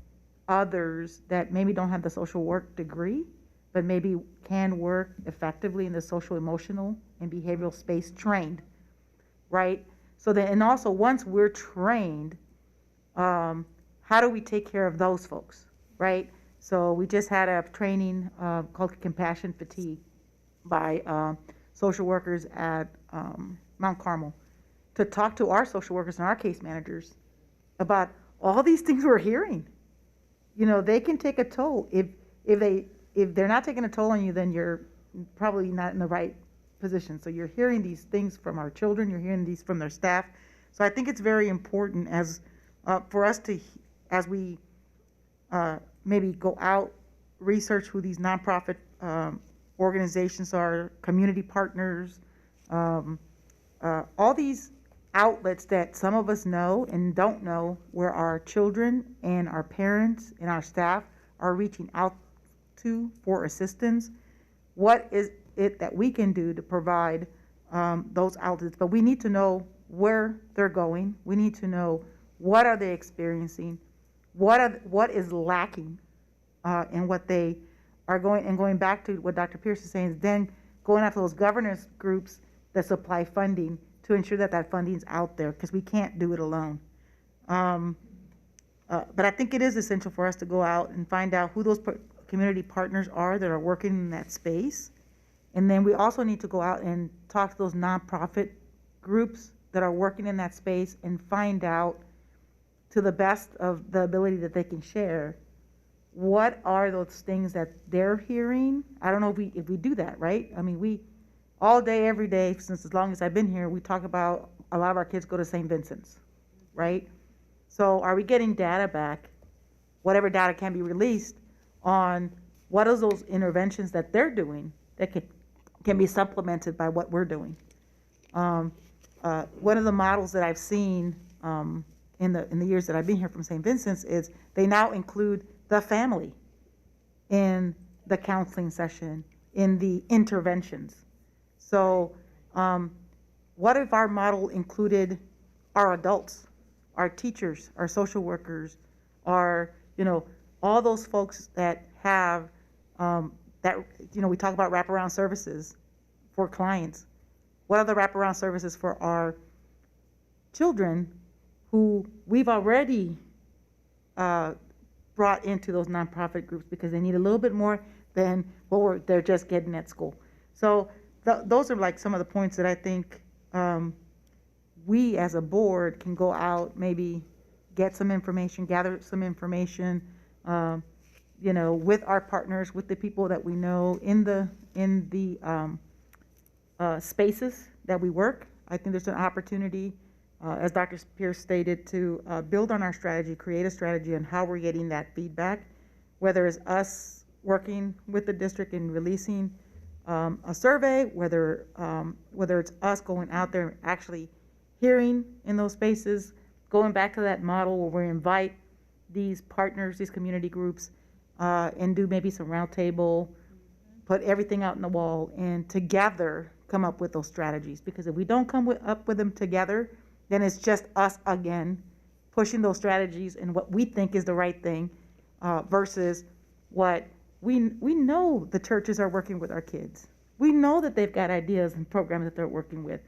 others that maybe don't have the social work degree, but maybe can work effectively in the social, emotional, and behavioral space trained, right? So then, and also once we're trained, how do we take care of those folks, right? So we just had a training called Compassion Fatigue by social workers at Mount Carmel to talk to our social workers and our case managers about all these things we're hearing. You know, they can take a toll. If they're not taking a toll on you, then you're probably not in the right position. So you're hearing these things from our children, you're hearing these from their staff. So I think it's very important as for us to, as we maybe go out, research who these nonprofit organizations are, community partners, all these outlets that some of us know and don't know, where our children and our parents and our staff are reaching out to for assistance. What is it that we can do to provide those outlets? But we need to know where they're going. We need to know what are they experiencing, what is lacking in what they are going back to what Dr. Pierce is saying, is then going after those governance groups that supply funding to ensure that that funding is out there, because we can't do it alone. But I think it is essential for us to go out and find out who those community partners are that are working in that space. And then we also need to go out and talk to those nonprofit groups that are working in that space and find out, to the best of the ability that they can share, what are those things that they're hearing. I don't know if we do that, right? I mean, we all day, every day, since as long as I've been here, we talk about a lot of our kids go to St. Vincent's, right? So are we getting data back, whatever data can be released, on what are those interventions that they're doing that can be supplemented by what we're doing? One of the models that I've seen in the years that I've been here from St. Vincent's is they now include the family in the counseling session, in the interventions. So what if our model included our adults, our teachers, our social workers, our, all those folks that have, we talk about wraparound services for clients. What are the wraparound services for our children who we've already brought into those nonprofit groups because they need a little bit more than what they're just getting at school? So those are like some of the points that I think we as a board can go out, maybe get some information, gather some information, with our partners, with the people that we know in the spaces that we work. I think there's an opportunity, as Dr. Pierce stated, to build on our strategy, create a strategy on how we're getting that feedback, whether it's us working with the district and releasing a survey, whether it's us going out there and actually hearing in those spaces, going back to that model where we invite these partners, these community groups, and do maybe some round table, put everything out in the wall, and together come up with those strategies. Because if we don't up with them together, then it's just us again pushing those strategies and what we think is the right thing versus what we know the churches are working with our kids. We know that they've got ideas and programs that they're working with.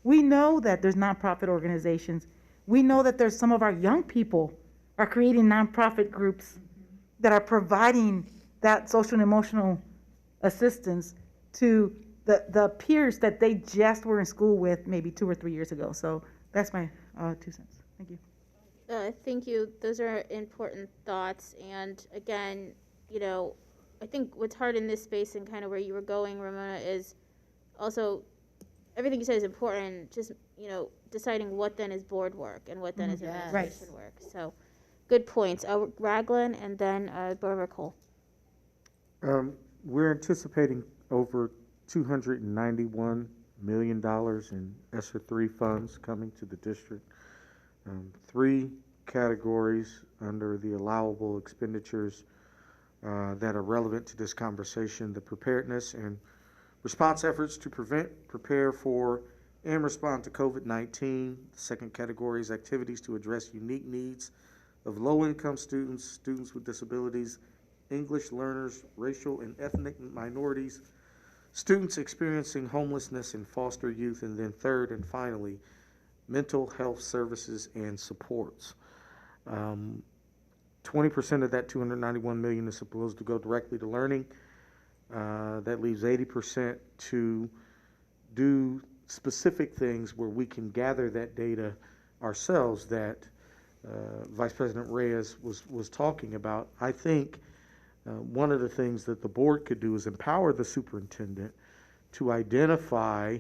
We know that there's nonprofit organizations. We know that there's some of our young people are creating nonprofit groups that are providing that social and emotional assistance to the peers that they just were in school with maybe 2 or 3 years ago. So that's my 2 cents. Thank you. Thank you. Those are important thoughts. And again, you know, I think what's hard in this space and kind of where you were going, Ramona, is also everything you said is important. Just, you know, deciding what then is board work and what then is administration work. So good points. Raglan and then Barbara Cole. We're anticipating over $291 million in ESSER 3 funds coming to the district. 3 categories under the allowable expenditures that are relevant to this conversation: the preparedness and response efforts to prevent, prepare for, and respond to COVID-19. The second category is activities to address unique needs of low-income students, students with disabilities, English learners, racial and ethnic minorities, students experiencing homelessness and foster youth, and then third and finally, mental health services and supports. 20% of that $291 million is supposed to go directly to learning. That leaves 80% to do specific things where we can gather that data ourselves that Vice President Reyes was talking about. I think one of the things that the board could do is empower the superintendent to identify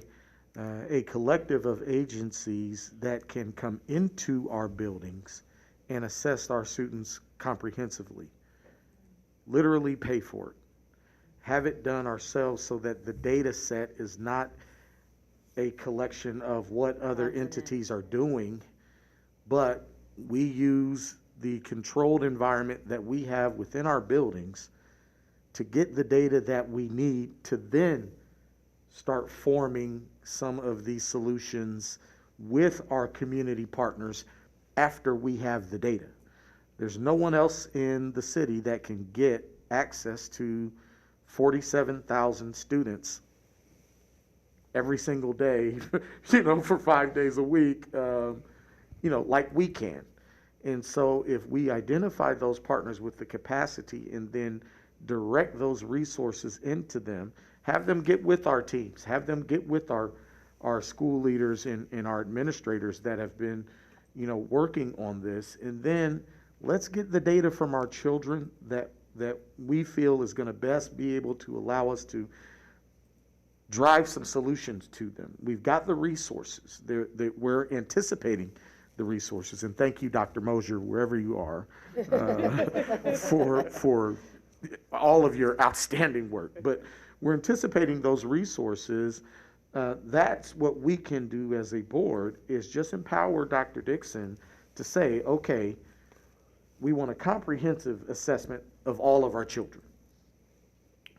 a collective of agencies that can come into our buildings and assess our students comprehensively. Literally pay for it. Have it done ourselves so that the data set is not a collection of what other entities are doing, but we use the controlled environment that we have within our buildings to get the data that we need to then start forming some of these solutions with our community partners after we have the data. There's no one else in the city that can get access to 47,000 students every single day, you know, for 5 days a week, you know, like we can. And so if we identify those partners with the capacity and then direct those resources into them, have them get with our teams, have them get with our school leaders and our administrators that have been, you know, working on this, and then let's get the data from our children that we feel is going to best be able to allow us to drive some solutions to them. We've got the resources. We're anticipating the resources, and thank you, Dr. Mosier, wherever you are, for all of your outstanding work. But we're anticipating those resources. That's what we can do as a board, is just empower Dr. Dixon to say, okay, we want a comprehensive assessment of all of our children.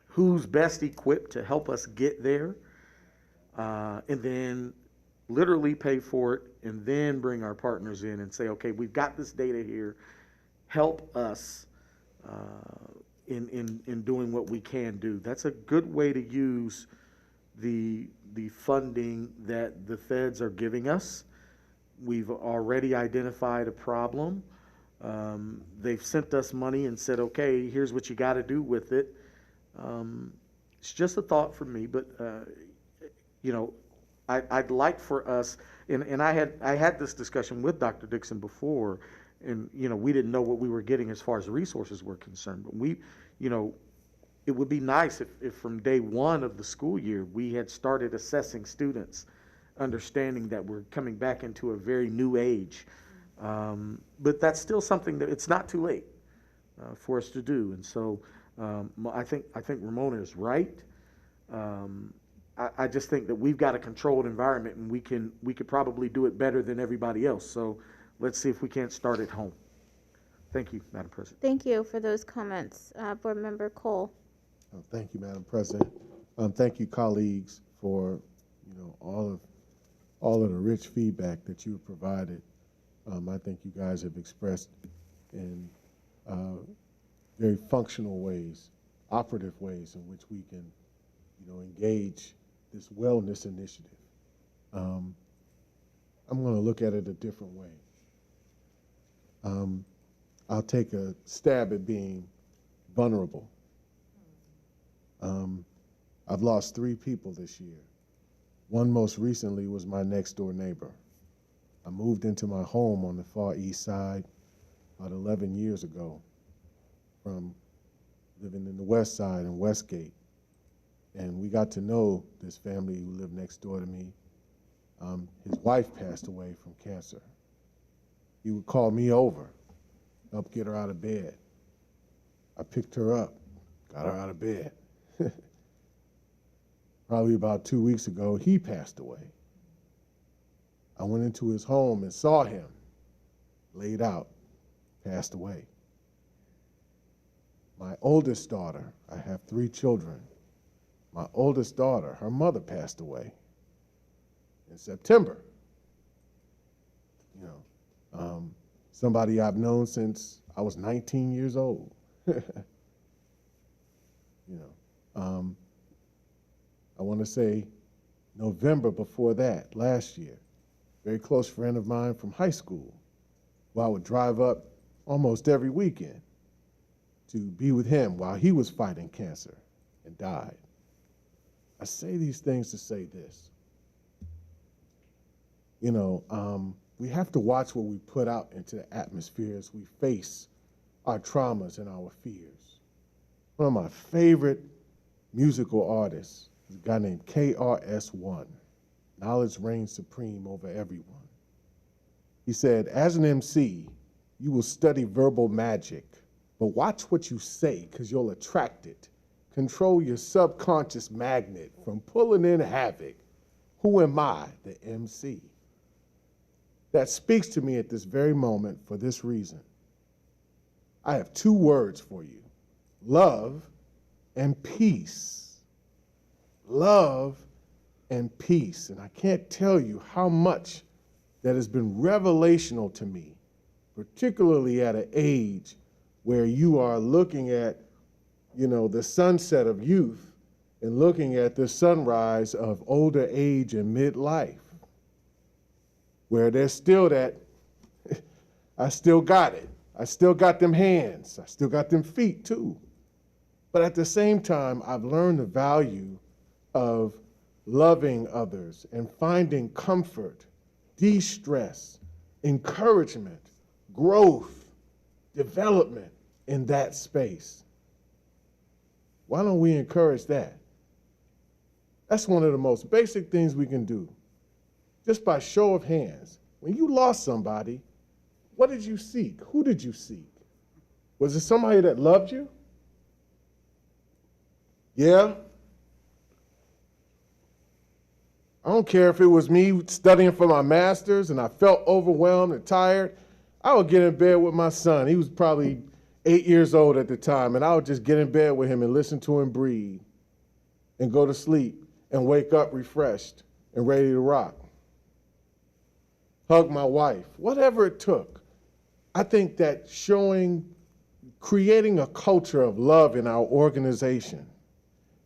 Who's best equipped to help us get there, and then literally pay for it, and then bring our partners in and say, okay, we've got this data here, help us in doing what we can do. That's a good way to use the funding that the feds are giving us. We've already identified a problem. They've sent us money and said, okay, here's what you got to do with it. It's just a thought from me, but you know, I'd like for us, and I had this discussion with Dr. Dixon before, and you know, we didn't know what we were getting as far as resources were concerned. But we, you know, it would be nice if from day one of the school year we had started assessing students, understanding that we're coming back into a very new age. But that's still something that it's not too late for us to do. And so I think Ramona is right. I just think that we've got a controlled environment, and we could probably do it better than everybody else. So let's see if we can't start at home. Thank you, Madam President. Thank you for those comments. Board Member Cole. Thank you, Madam President. Thank you, colleagues, for all of the rich feedback that you have provided. I think you guys have expressed in very functional ways, operative ways in which we can, engage this wellness initiative. I'm going to look at it a different way. I'll take a stab at being vulnerable. I've lost 3 people this year. One most recently was my next door neighbor. I moved into my home on the Far East Side about 11 years ago from living in the West Side in Westgate. And we got to know this family who lived next door to me. His wife passed away from cancer. He would call me over, help get her out of bed. I picked her up, got her out of bed. Probably about 2 weeks ago, he passed away. I went into his home and saw him laid out, passed away. My oldest daughter, I have 3 children. My oldest daughter, her mother passed away in September. Somebody I've known since I was 19 years old. I want to say November before that, last year, very close friend of mine from high school, who I would drive up almost every weekend to be with him while he was fighting cancer and died. I say these things to say this. We have to watch what we put out into the atmosphere as we face our traumas and our fears. One of my favorite musical artists is a guy named KRS-One. Knowledge reigns supreme over everyone. He said, as an MC, you will study verbal magic, but watch what you say because you'll attract it. Control your subconscious magnet from pulling in havoc. Who am I, the MC? That speaks to me at this very moment for this reason. I have 2 words for you, love and peace. Love and peace. And I can't tell you how much that has been revelational to me, particularly at an age where you are looking at, the sunset of youth and looking at the sunrise of older age and midlife, where there's still that, I still got it. I still got them hands. I still got them feet too. But at the same time, I've learned the value of loving others and finding comfort, de-stress, encouragement, growth, development in that space. Why don't we encourage that? That's one of the most basic things we can do. Just by show of hands. When you lost somebody, what did you seek? Who did you seek? Was it somebody that loved you? Yeah? I don't care if it was me studying for my master's and I felt overwhelmed and tired. I would get in bed with my son. He was probably 8 years old at the time, and I would just get in bed with him and listen to him breathe and go to sleep and wake up refreshed and ready to rock. Hug my wife, whatever it took. I think that creating a culture of love in our organization.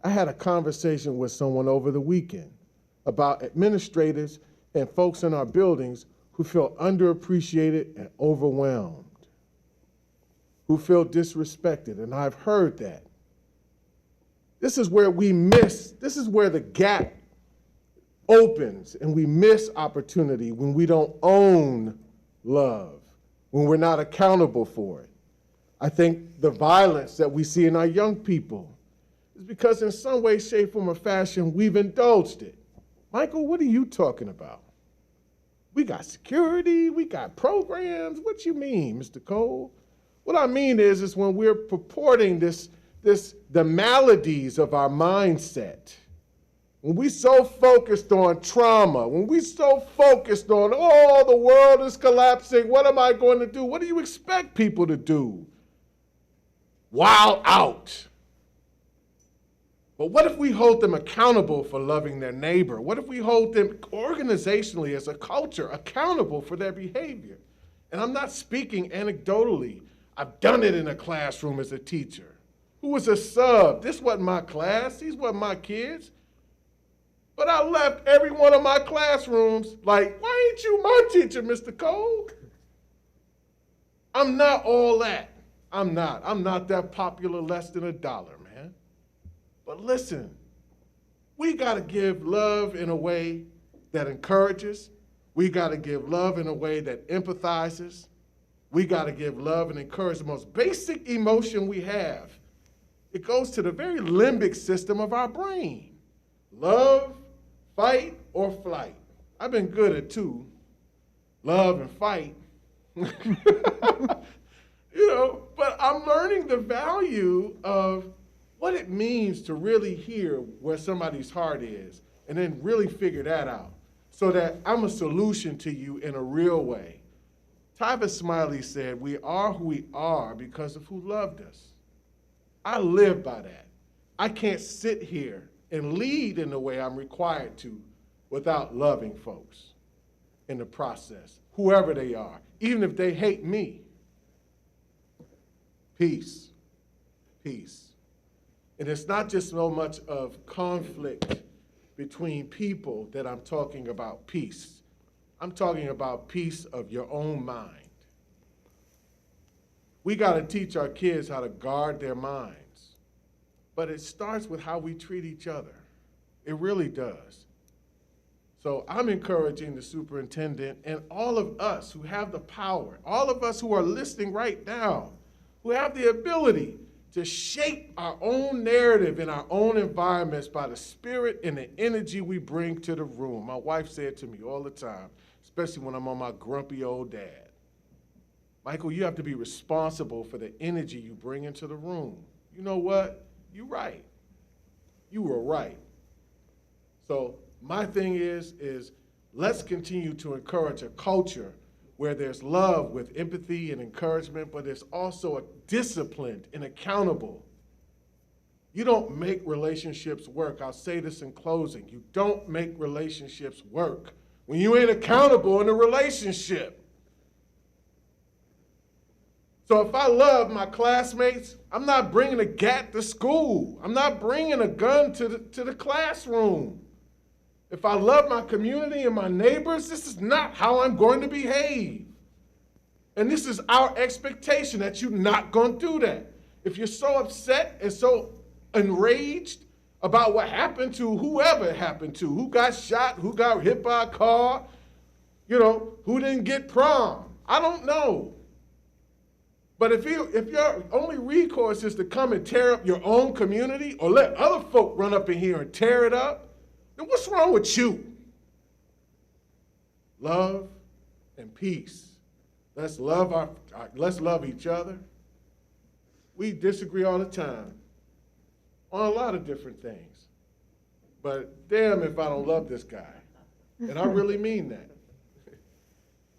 I had a conversation with someone over the weekend about administrators and folks in our buildings who feel underappreciated and overwhelmed, who feel disrespected, and I've heard that. This is where this is where the gap opens and we miss opportunity when we don't own love, when we're not accountable for it. I think the violence that we see in our young people is because in some way, shape, form, or fashion, we've indulged it. Michael, what are you talking about? We got security, we got programs. What you mean, Mr. Cole? What I mean is when we're purporting the maladies of our mindset, when we so focused on trauma, when we so focused on, oh, the world is collapsing, what am I going to do? What do you expect people to do? Wild out. But what if we hold them accountable for loving their neighbor? What if we hold them organizationally as a culture accountable for their behavior? And I'm not speaking anecdotally. I've done it in a classroom as a teacher. Who was a sub? This wasn't my class. These weren't my kids. But I left every one of my classrooms like, why ain't you my teacher, Mr. Cole? I'm not all that. I'm not that popular, less than $1, man. But listen, we got to give love in a way that encourages. We got to give love in a way that empathizes. We got to give love and encourage the most basic emotion we have. It goes to the very limbic system of our brain. Love, fight, or flight. I've been good at two, love and fight. But I'm learning the value of what it means to really hear where somebody's heart is and then really figure that out so that I'm a solution to you in a real way. Tavis Smiley said, we are who we are because of who loved us. I live by that. I can't sit here and lead in the way I'm required to without loving folks in the process, whoever they are, even if they hate me. Peace, peace. And it's not just so much of conflict between people that I'm talking about peace. I'm talking about peace of your own mind. We got to teach our kids how to guard their minds. But it starts with how we treat each other. It really does. So I'm encouraging the superintendent and all of us who have the power, all of us who are listening right now, who have the ability to shape our own narrative in our own environments by the spirit and the energy we bring to the room. My wife said to me all the time, especially when I'm on my grumpy old dad, Michael, you have to be responsible for the energy you bring into the room. You know what? You're right. You were right. So my thing is let's continue to encourage a culture where there's love with empathy and encouragement, but there's also a disciplined and accountable. You don't make relationships work. I'll say this in closing. You don't make relationships work when you ain't accountable in a relationship. So if I love my classmates, I'm not bringing a gat to school. I'm not bringing a gun to the classroom. If I love my community and my neighbors, this is not how I'm going to behave. And this is our expectation that you're not going to do that. If you're so upset and so enraged about what happened to whoever it happened to, who got shot, who got hit by a car, who didn't get prom, I don't know. But if your only recourse is to come and tear up your own community or let other folk run up in here and tear it up, then what's wrong with you? Love and peace. Let's love each other. We disagree all the time on a lot of different things. But damn if I don't love this guy. And I really mean that.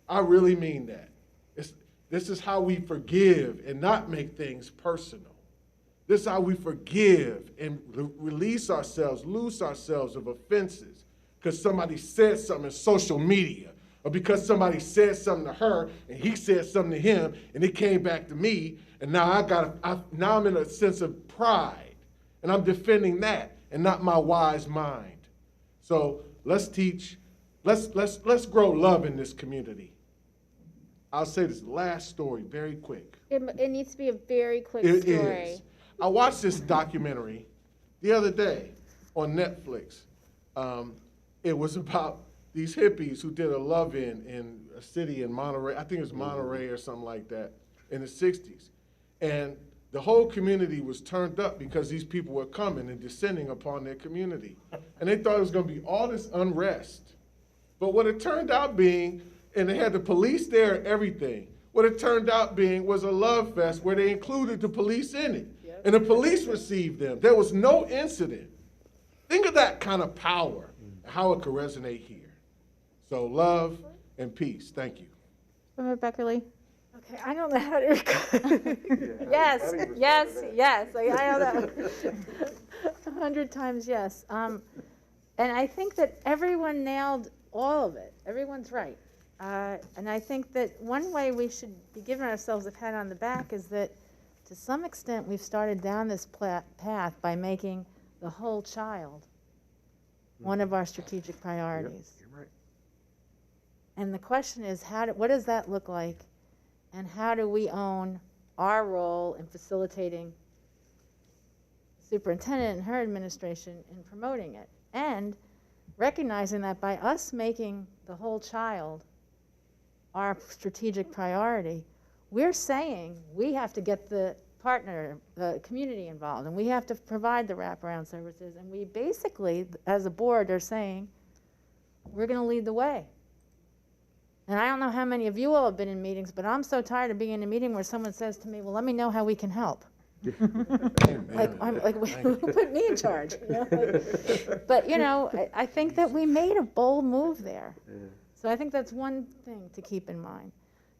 I really mean that. This is how we forgive and not make things personal. This is how we forgive and release ourselves, loose ourselves of offenses because somebody said something in social media or because somebody said something to her and he said something to him and it came back to me and now now I'm in a sense of pride and I'm defending that and not my wise mind. So let's grow love in this community. I'll say this last story very quick. It needs to be a very quick It story. is. I watched this documentary the other day on Netflix. It was about these hippies who did a love-in a city in Monterey. I think it was Monterey or something like that in the 60s. And the whole community was turned up because these people were coming and descending upon their community. And they thought it was going to be all this unrest. But what it turned out being, and they had the police there and everything, what it turned out being was a love fest where they included the police in it. And the police received them. There was no incident. Think of that kind of power, how it could resonate here. So love and peace. Thank you. Rebecca Lee. Okay, I don't know how to. Yes, yes. Like, I don't know. 100 times yes. And I think that everyone nailed all of it. Everyone's right. And I think that one way we should be giving ourselves a pat on the back is that to some extent we've started down this path by making the whole child one of our strategic priorities. Yep, you're right. And the question is, what does that look like? And how do we own our role in facilitating the superintendent and her administration in promoting it? And recognizing that by us making the whole child our strategic priority, we're saying we have to get the partner, the community involved, and we have to provide the wraparound services. And we basically, as a board, are saying we're going to lead the way. And I don't know how many of you all have been in meetings, but I'm so tired of being in a meeting where someone says to me, well, let me know how we can help. I'm like, who put me in charge? You know? But, you know, I think that we made a bold move there. So I think that's one thing to keep in mind.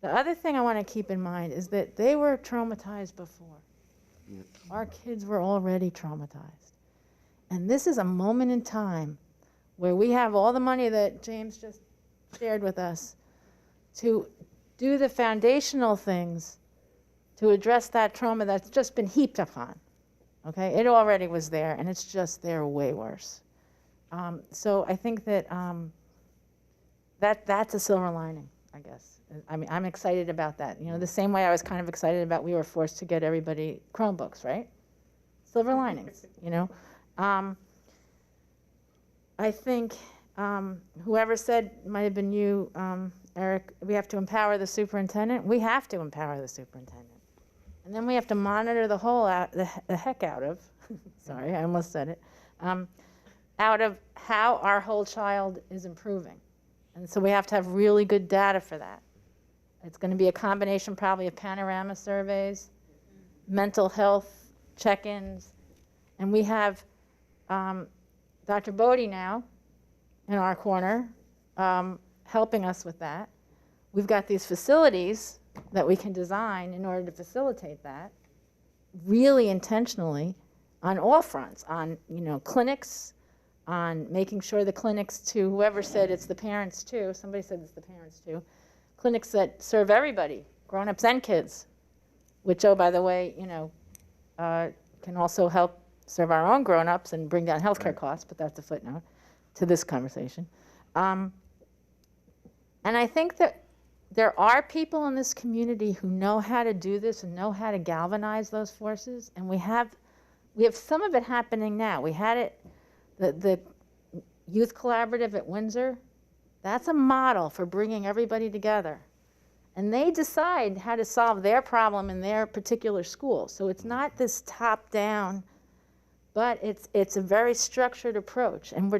The other thing I want to keep in mind is that they were traumatized before. Our kids were already traumatized. And this is a moment in time where we have all the money that James just shared with us to do the foundational things to address that trauma that's just been heaped upon. Okay, it already was there, and it's just there way worse. So I think that that's a silver lining, I guess. I mean, I'm excited about that. You know, the same way I was kind of excited about we were forced to get everybody Chromebooks, right? Silver linings, you know. I think whoever said, might have been you, Eric, we have to empower the superintendent. We have to empower the superintendent. And then we have to monitor the heck out of, sorry, I almost said it, out of how our whole child is improving. And so we have to have really good data for that. It's going to be a combination probably of panorama surveys, mental health check-ins, and we have Dr. Bodie now in our corner helping us with that. We've got these facilities that we can design in order to facilitate that really intentionally on all fronts, on, you know, clinics, on making sure the clinics to, whoever said it's the parents too, somebody said it's the parents too, clinics that serve everybody, grown-ups and kids, which, oh, by the way, you know, can also help serve our own grown-ups and bring down healthcare costs, but that's a footnote to this conversation. And I think that there are people in this community who know how to do this and know how to galvanize those forces, and we have some of it happening now. We had it, the Youth Collaborative at Windsor, that's a model for bringing everybody together. And they decide how to solve their problem in their particular school. So it's not this top-down, but it's a very structured approach. And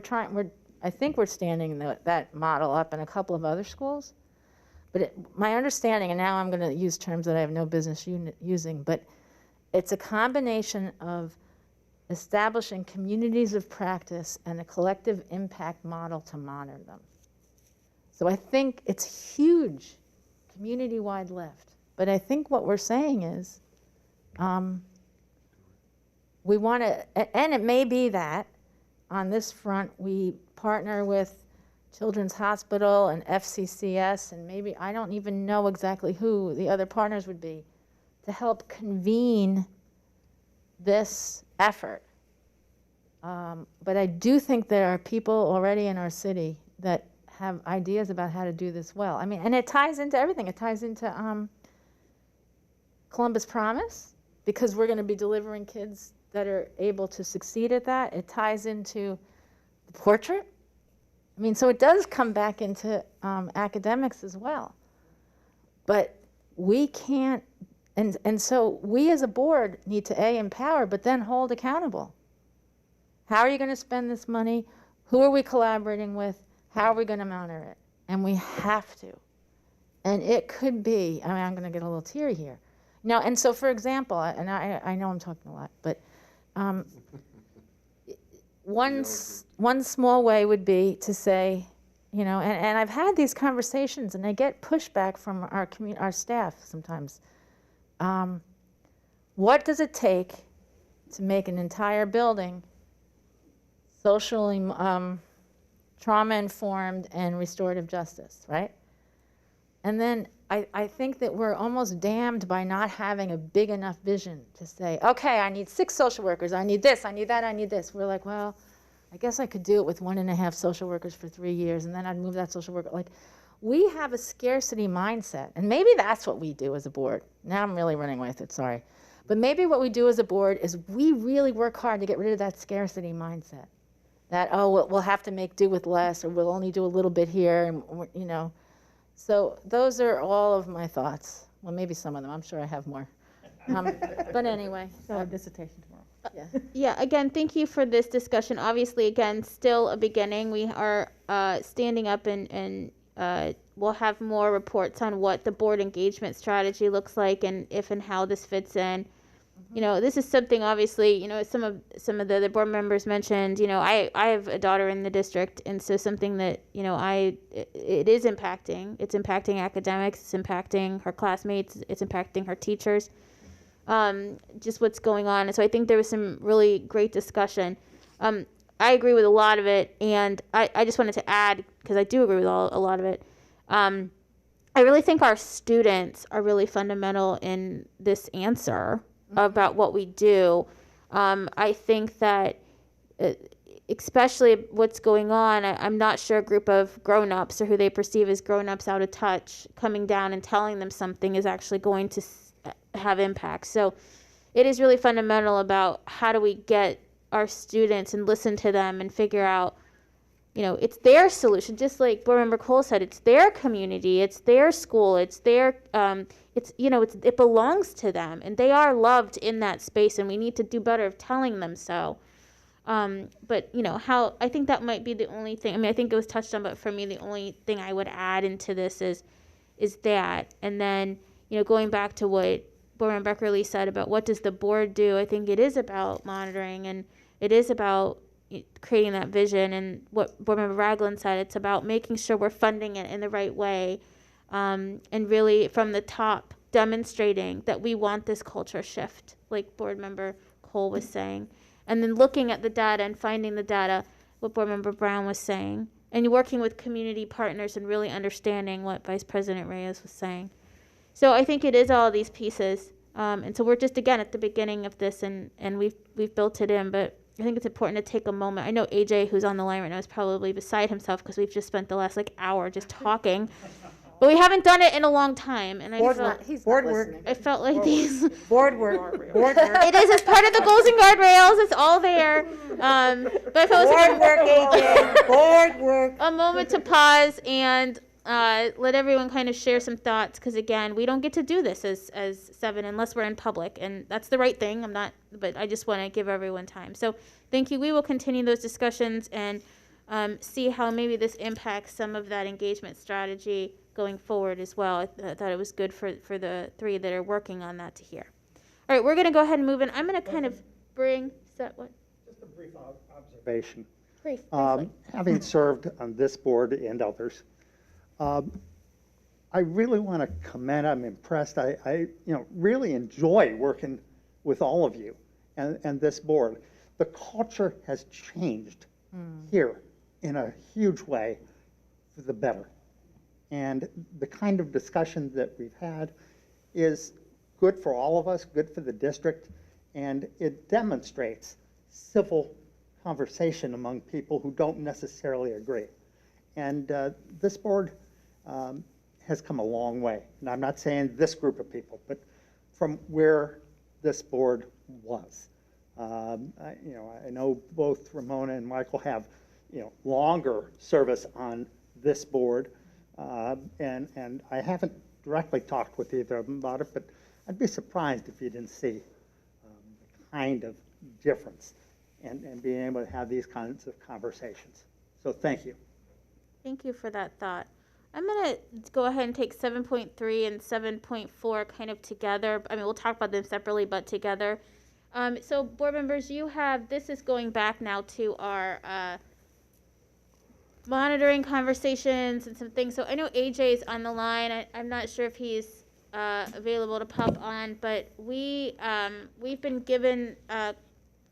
I think we're standing that model up in a couple of other schools. But my understanding, and now I'm going to use terms that I have no business using, but it's a combination of establishing communities of practice and a collective impact model to monitor them. So I think it's huge, community-wide lift. But I think what we're saying is we want to, and it may be that on this front we partner with Children's Hospital and FCCS, and maybe, I don't even know exactly who the other partners would be, to help convene this effort. But I do think there are people already in our city that have ideas about how to do this well. I mean, and it ties into everything. It ties into Columbus Promise, because we're going to be delivering kids that are able to succeed at that. It ties into the portrait. I mean, so it does come back into academics as well. But we can't, and so we as a board need to A, empower, but then hold accountable. How are you going to spend this money? Who are we collaborating with? How are we going to monitor it? And we have to. And it could be, I mean, I'm going to get a little teary here. Now, and so for example, and I know I'm talking a lot, but one small way would be to say, you know, and I've had these conversations and I get pushback from our staff sometimes. What does it take to make an entire building socially trauma-informed and restorative justice, right? And then I think that we're almost damned by not having a big enough vision to say, okay, I need 6 social workers, I need this, I need that, I need this. We're like, well, I guess I could do it with 1.5 social workers for 3 years, and then I'd move that social worker. Like, we have a scarcity mindset, and maybe that's what we do as a board. Now I'm really running with it, sorry. But maybe what we do as a board is we really work hard to get rid of that scarcity mindset. That, oh, we'll have to make do with less, or we'll only do a little bit here, and you know. So those are all of my thoughts. Well, maybe some of them. I'm sure I have more. But anyway. So a dissertation tomorrow. Yeah, again, thank you for this discussion. Obviously, again, still a beginning. We are standing up and we'll have more reports on what the board engagement strategy looks like and if and how this fits in. You know, this is something obviously, you know, some of the other board members mentioned, you know, I have a daughter in the district, and so something that, you know, it is impacting. It's impacting academics, it's impacting her classmates, it's impacting her teachers, just what's going on. And so I think there was some really great discussion. I agree with a lot of it, and I just wanted to add, because I do agree with a lot of it, I really think our students are really fundamental in this answer about what we do. I think that especially what's going on, I'm not sure a group of grown-ups or who they perceive as grown-ups out of touch coming down and telling them something is actually going to have impact. So it is really fundamental about how do we get our students and listen to them and figure out, you know, it's their solution. Just like Board Member Cole said, it's their community, it's their school, it's their, it's, you know, it belongs to them, and they are loved in that space, and we need to do better of telling them so. But, you know, I think that might be the only thing. I mean, I think it was touched on, but for me, the only thing I would add into this is that. And then, you know, going back to what Board Member Beckerly said about what does the board do, I think it is about monitoring, and it is about creating that vision. And what Board Member Ragland said, it's about making sure we're funding it in the right way, and really from the top demonstrating that we want this culture shift, like Board Member Cole was saying, and then looking at the data and finding the data, what Board Member Brown was saying, and working with community partners and really understanding what Vice President Reyes was saying. So I think it is all these pieces, and so we're just again at the beginning of this, and we've built it in, but I think it's important to take a moment. I know AJ, who's on the line right now, is probably beside himself because we've just spent the last hour just talking. But we haven't done it in a long time, and I felt like these Board work. It is as part of the goals and guardrails. It's all there. But I felt Board work, AJ. Board work. A moment to pause and let everyone kind of share some thoughts, because again, we don't get to do this as 7 unless we're in public, and that's the right thing. But I just want to give everyone time. So thank you. We will continue those discussions and see how maybe this impacts some of that engagement strategy going forward as well. I thought it was good for the 3 that are working on that to hear. All right, we're going to go ahead and move in. I'm going to kind of set what? Just a brief observation. Briefly. Having served on this board and others, I really want to commend, I'm impressed. I really enjoy working with all of you and this board. The culture has changed here in a huge way for the better. And the kind of discussion that we've had is good for all of us, good for the district, and it demonstrates civil conversation among people who don't necessarily agree. And this board has come a long way. And I'm not saying this group of people, but from where this board was. I know both Ramona and Michael have longer service on this board. And I haven't directly talked with either of them about it, but I'd be surprised if you didn't see the kind of difference and being able to have these kinds of conversations. So thank you. Thank you for that thought. I'm going to go ahead and take 7.3 and 7.4 kind of together. I mean, we'll talk about them separately, but together. So board members, this is going back now to our monitoring conversations and some things. So I know AJ is on the line. I'm not sure if he's available to pop on, but we've been given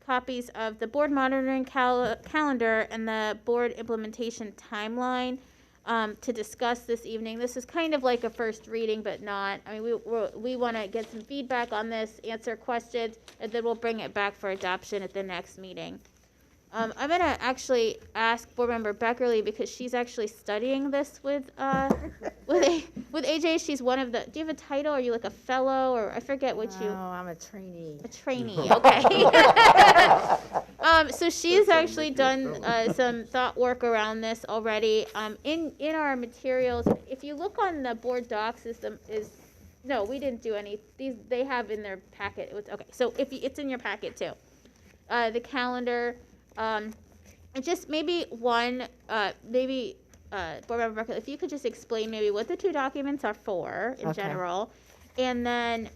copies of the board monitoring calendar and the board implementation timeline to discuss this evening. This is kind of like a first reading, but not. I mean, we want to get some feedback on this, answer questions, and then we'll bring it back for adoption at the next meeting. I'm going to actually ask Board Member Beckerly, because she's actually studying this with AJ. She's one of the, do you have a title? Are you like a fellow, or I forget what you? Oh, I'm a trainee. A trainee, okay. So she's actually done some thought work around this already. In our materials, if you look on the board doc system, no, we didn't do any. They have in their packet. Okay, so it's in your packet too. The calendar. And just maybe Board Member Berkeley, if you could just explain maybe what the two documents are for in general, and then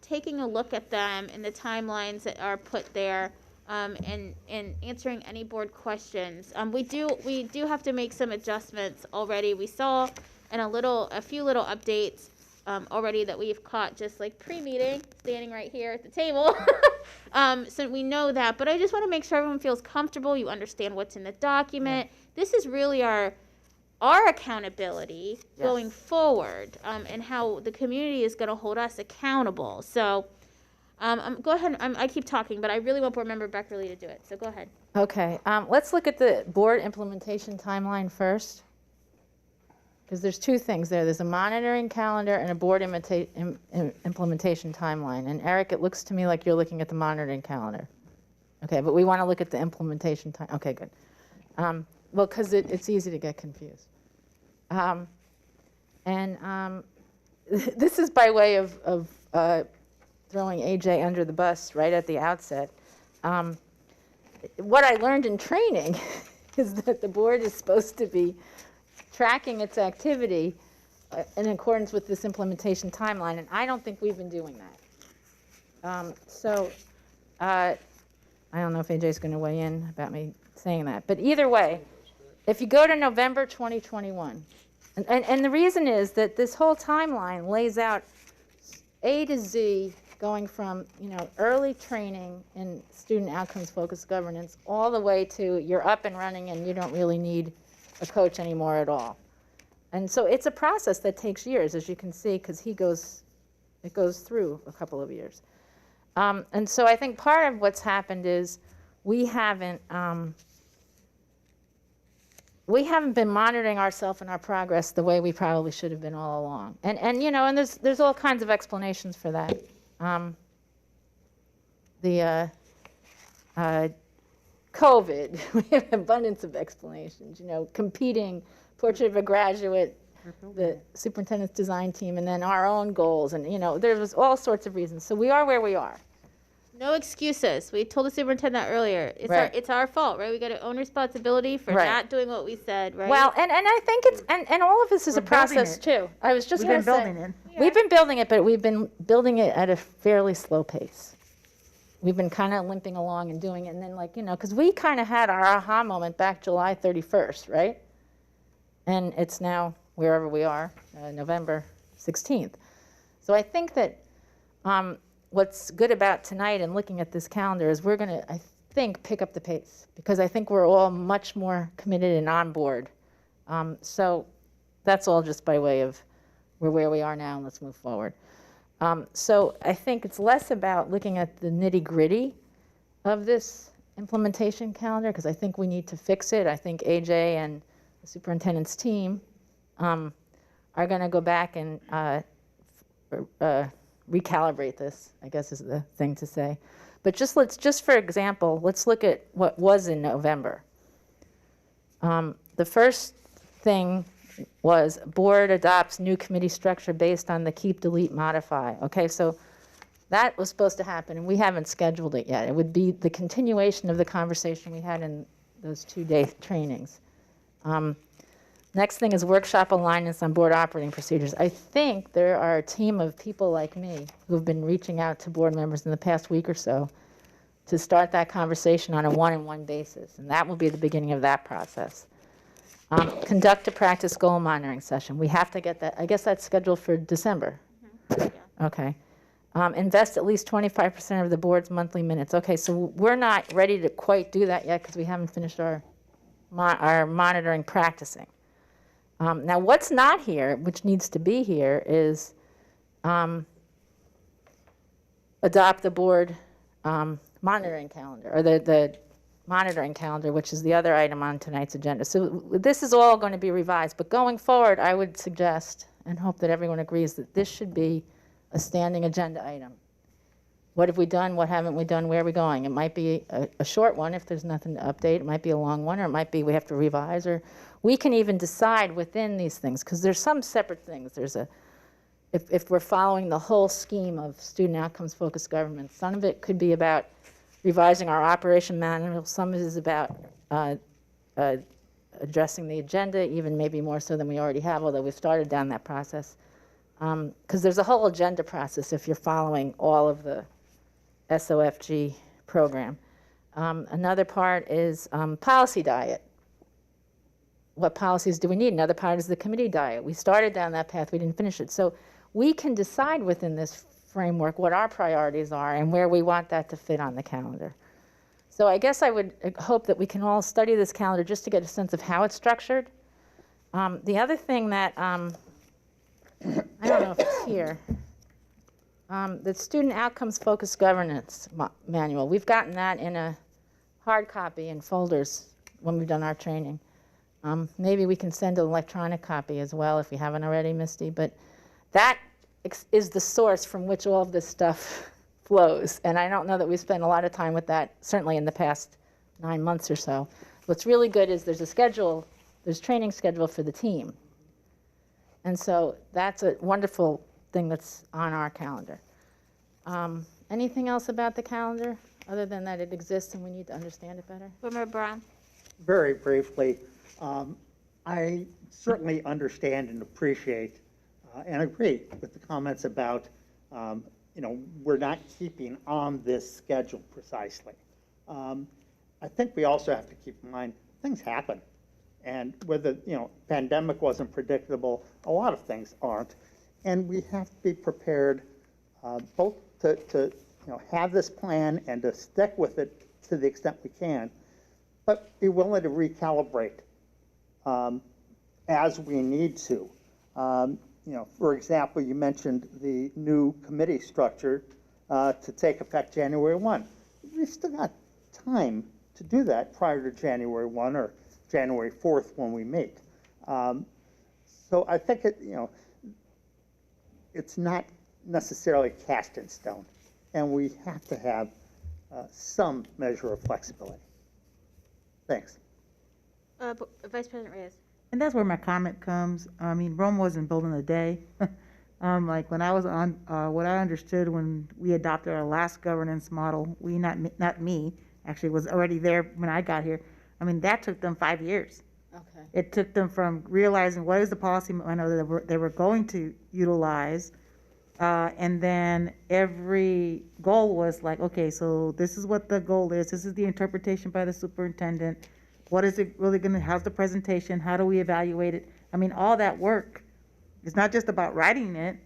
taking a look at them and the timelines that are put there, and answering any board questions. We do have to make some adjustments already. We saw in a few little updates already that we've caught just like pre-meeting, standing right here at the table. So we know that, but I just want to make sure everyone feels comfortable. You understand what's in the document. Yeah. This is really our accountability going forward, and how the community is going to hold us accountable. So go ahead. I keep talking, but I really want Board Member Beckerly to do it. So go ahead. Okay. Let's look at the board implementation timeline first, because there's two things there. There's a monitoring calendar and a board implementation timeline. And Eric, it looks to me like you're looking at the monitoring calendar. Okay, but we want to look at the implementation time. Okay, good. Well, because it's easy to get confused. This is by way of throwing AJ under the bus right at the outset. What I learned in training is that the board is supposed to be tracking its activity in accordance with this implementation timeline, and I don't think we've been doing that. I don't know if AJ's going to weigh in about me saying that, but either way, if you go to November 2021, and the reason is that this whole timeline lays out A to Z, going from early training in student outcomes focused governance all the way to you're up and running and you don't really need a coach anymore at all. And so it's a process that takes years, as you can see, because it goes through a couple of years. And so I think part of what's happened is we haven't been monitoring ourselves and our progress the way we probably should have been all along. And there's all kinds of explanations for that. COVID, we have an abundance of explanations, competing Portrait of a Graduate, the superintendent's design team, and then our own goals, and there was all sorts of reasons. So we are where we are. No excuses. We told the superintendent earlier. It's our fault, right? We got to own responsibility for not doing what we said, right? Well, and I think it's and all of this is a process too. I was just going to say we've been building it, but we've been building it at a fairly slow pace. We've been kind of limping along and doing it, and then because we kind of had our aha moment back July 31st, right? And it's now wherever we are, November 16th. So I think that what's good about tonight and looking at this calendar is we're going to, I think, pick up the pace, because I think we're all much more committed and on board. So that's all just by way of we're where we are now and let's move forward. So I think it's less about looking at the nitty-gritty of this implementation calendar, because I think we need to fix it. I think AJ and the superintendent's team are going to go back and recalibrate this, I guess is the thing to say. But just for example, let's look at what was in November. The first thing was board adopts new committee structure based on the keep, delete, modify. Okay, so that was supposed to happen, and we haven't scheduled it yet. It would be the continuation of the conversation we had in those 2-day trainings. Next thing is workshop alignments on board operating procedures. I think there are a team of people like me who have been reaching out to board members in the past week or so to start that conversation on a one-on-one basis, and that will be the beginning of that process. Conduct a practice goal monitoring session. We have to get that, I guess that's scheduled for December. Okay. Invest at least 25% of the board's monthly minutes. Okay, so we're not ready to quite do that yet because we haven't finished our monitoring practicing. Now, what's not here, which needs to be here, is adopt the board monitoring calendar, or the monitoring calendar, which is the other item on tonight's agenda. So this is all going to be revised, but going forward, I would suggest and hope that everyone agrees that this should be a standing agenda item. What have we done? What haven't we done? Where are we going? It might be a short one if there's nothing to update. It might be a long one, or it might be we have to revise, or we can even decide within these things, because there's some separate things. There's if we're following the whole scheme of student outcomes focused government, some of it could be about revising our operation manual. Some of it is about addressing the agenda, even maybe more so than we already have, although we've started down that process. Because there's a whole agenda process if you're following all of the SOFG program. Another part is policy diet. What policies do we need? Another part is the committee diet. We started down that path, we didn't finish it. So we can decide within this framework what our priorities are and where we want that to fit on the calendar. So I guess I would hope that we can all study this calendar just to get a sense of how it's structured. The other thing that, I don't know if it's here, the Student Outcomes Focused Governance Manual. We've gotten that in a hard copy in folders when we've done our training. Maybe we can send an electronic copy as well if we haven't already, Misty, but that is the source from which all of this stuff flows. And I don't know that we spent a lot of time with that, certainly in the past 9 months or so. What's really good is there's a schedule, there's training schedule for the team. And so that's a wonderful thing that's on our calendar. Anything else about the calendar other than that it exists and we need to understand it better? Board Member Brown. Very briefly, I certainly understand and appreciate and agree with the comments about, we're not keeping on this schedule precisely. I think we also have to keep in mind things happen. And whether, pandemic wasn't predictable, a lot of things aren't. And we have to be prepared both to have this plan and to stick with it to the extent we can, but be willing to recalibrate as we need to. For example, you mentioned the new committee structure to take effect January 1. We've still got time to do that prior to January 1 or January 4th when we meet. So I think it's not necessarily cast in stone, and we have to have some measure of flexibility. Thanks. Vice President Reyes. And that's where my comment comes. I mean, Rome wasn't built in a day. Like when I was on, what I understood when we adopted our last governance model, not me, actually was already there when I got here. I mean, that took them 5 years. Okay. It took them from realizing what is the policy manual that they were going to utilize, and then every goal was like, okay, so this is what the goal is. This is the interpretation by the superintendent. What is it really going to, how's the presentation? How do we evaluate it? I mean, all that work, it's not just about writing it.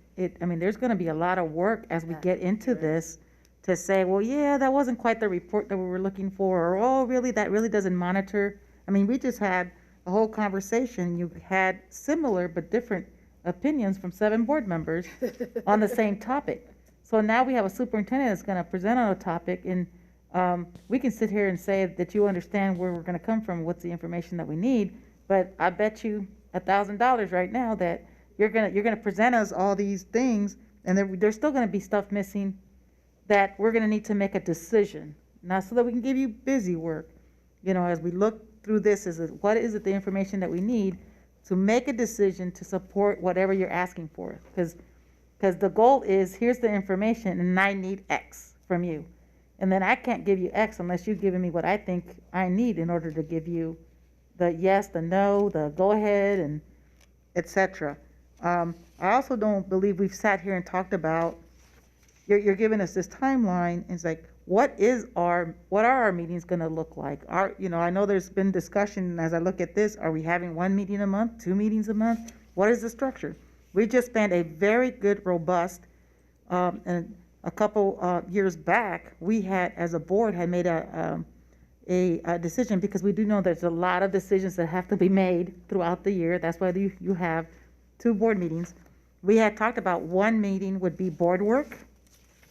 I mean, there's going to be a lot of work as we get into this to say, well, yeah, that wasn't quite the report that we were looking for, or, oh, really, that really doesn't monitor. I mean, we just had a whole conversation. You had similar but different opinions from 7 board members on the same topic. So now we have a superintendent that's going to present on a topic, and we can sit here and say that you understand where we're going to come from, what's the information that we need, but I bet you $1,000 right now that you're gonna present us all these things, and there's still going to be stuff missing that we're going to need to make a decision, not so that we can give you busy work. As we look through this, what is it the information that we need to make a decision to support whatever you're asking for? Because the goal is, here's the information, and I need X from you. And then I can't give you X unless you've given me what I think I need in order to give you the yes, the no, the go ahead, and et cetera. I also don't believe we've sat here and talked about, you're giving us this timeline, and it's like, what are our meetings gonna look like? I know there's been discussion, as I look at this, are we having 1 meeting a month, 2 meetings a month? What is the structure? We just spent a very good, robust, and a couple years back, we had, as a board, had made a decision, because we do know there's a lot of decisions that have to be made throughout the year. That's why you have 2 board meetings. We had talked about 1 meeting would be board work,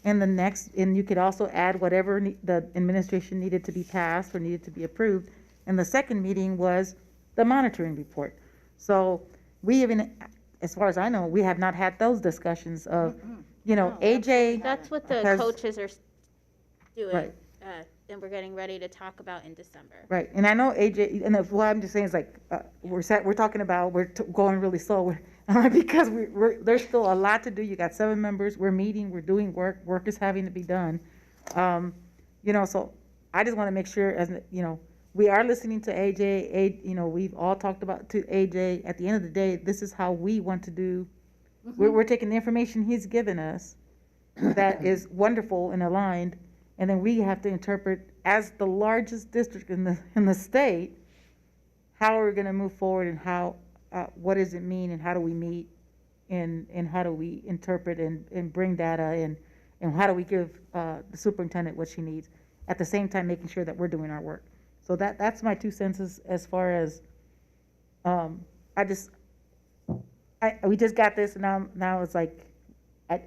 and and you could also add whatever the administration needed to be passed or needed to be approved. And the second meeting was the monitoring report. So we even, as far as I know, we have not had those discussions of, AJ. That's what the has- coaches are doing, Right. and we're getting ready to talk about in December. Right, and I know AJ, and what I'm just saying is like, we're talking about, going really slow, because there's still a lot to do. You got 7 members, we're meeting, we're doing work is having to be done. So I just want to make sure, we are listening to AJ, we've all talked about to AJ. At the end of the day, this is how we want to do, we're taking the information he's given us, that is wonderful and aligned, and then we have to interpret, as the largest district in the state, how are we going to move forward, and how, what does it mean, and how do we meet, and how do we interpret and bring data in, and how do we give the superintendent what she needs, at the same time making sure that we're doing our work. So that's my 2 cents as far as, we just got this, and now it's like,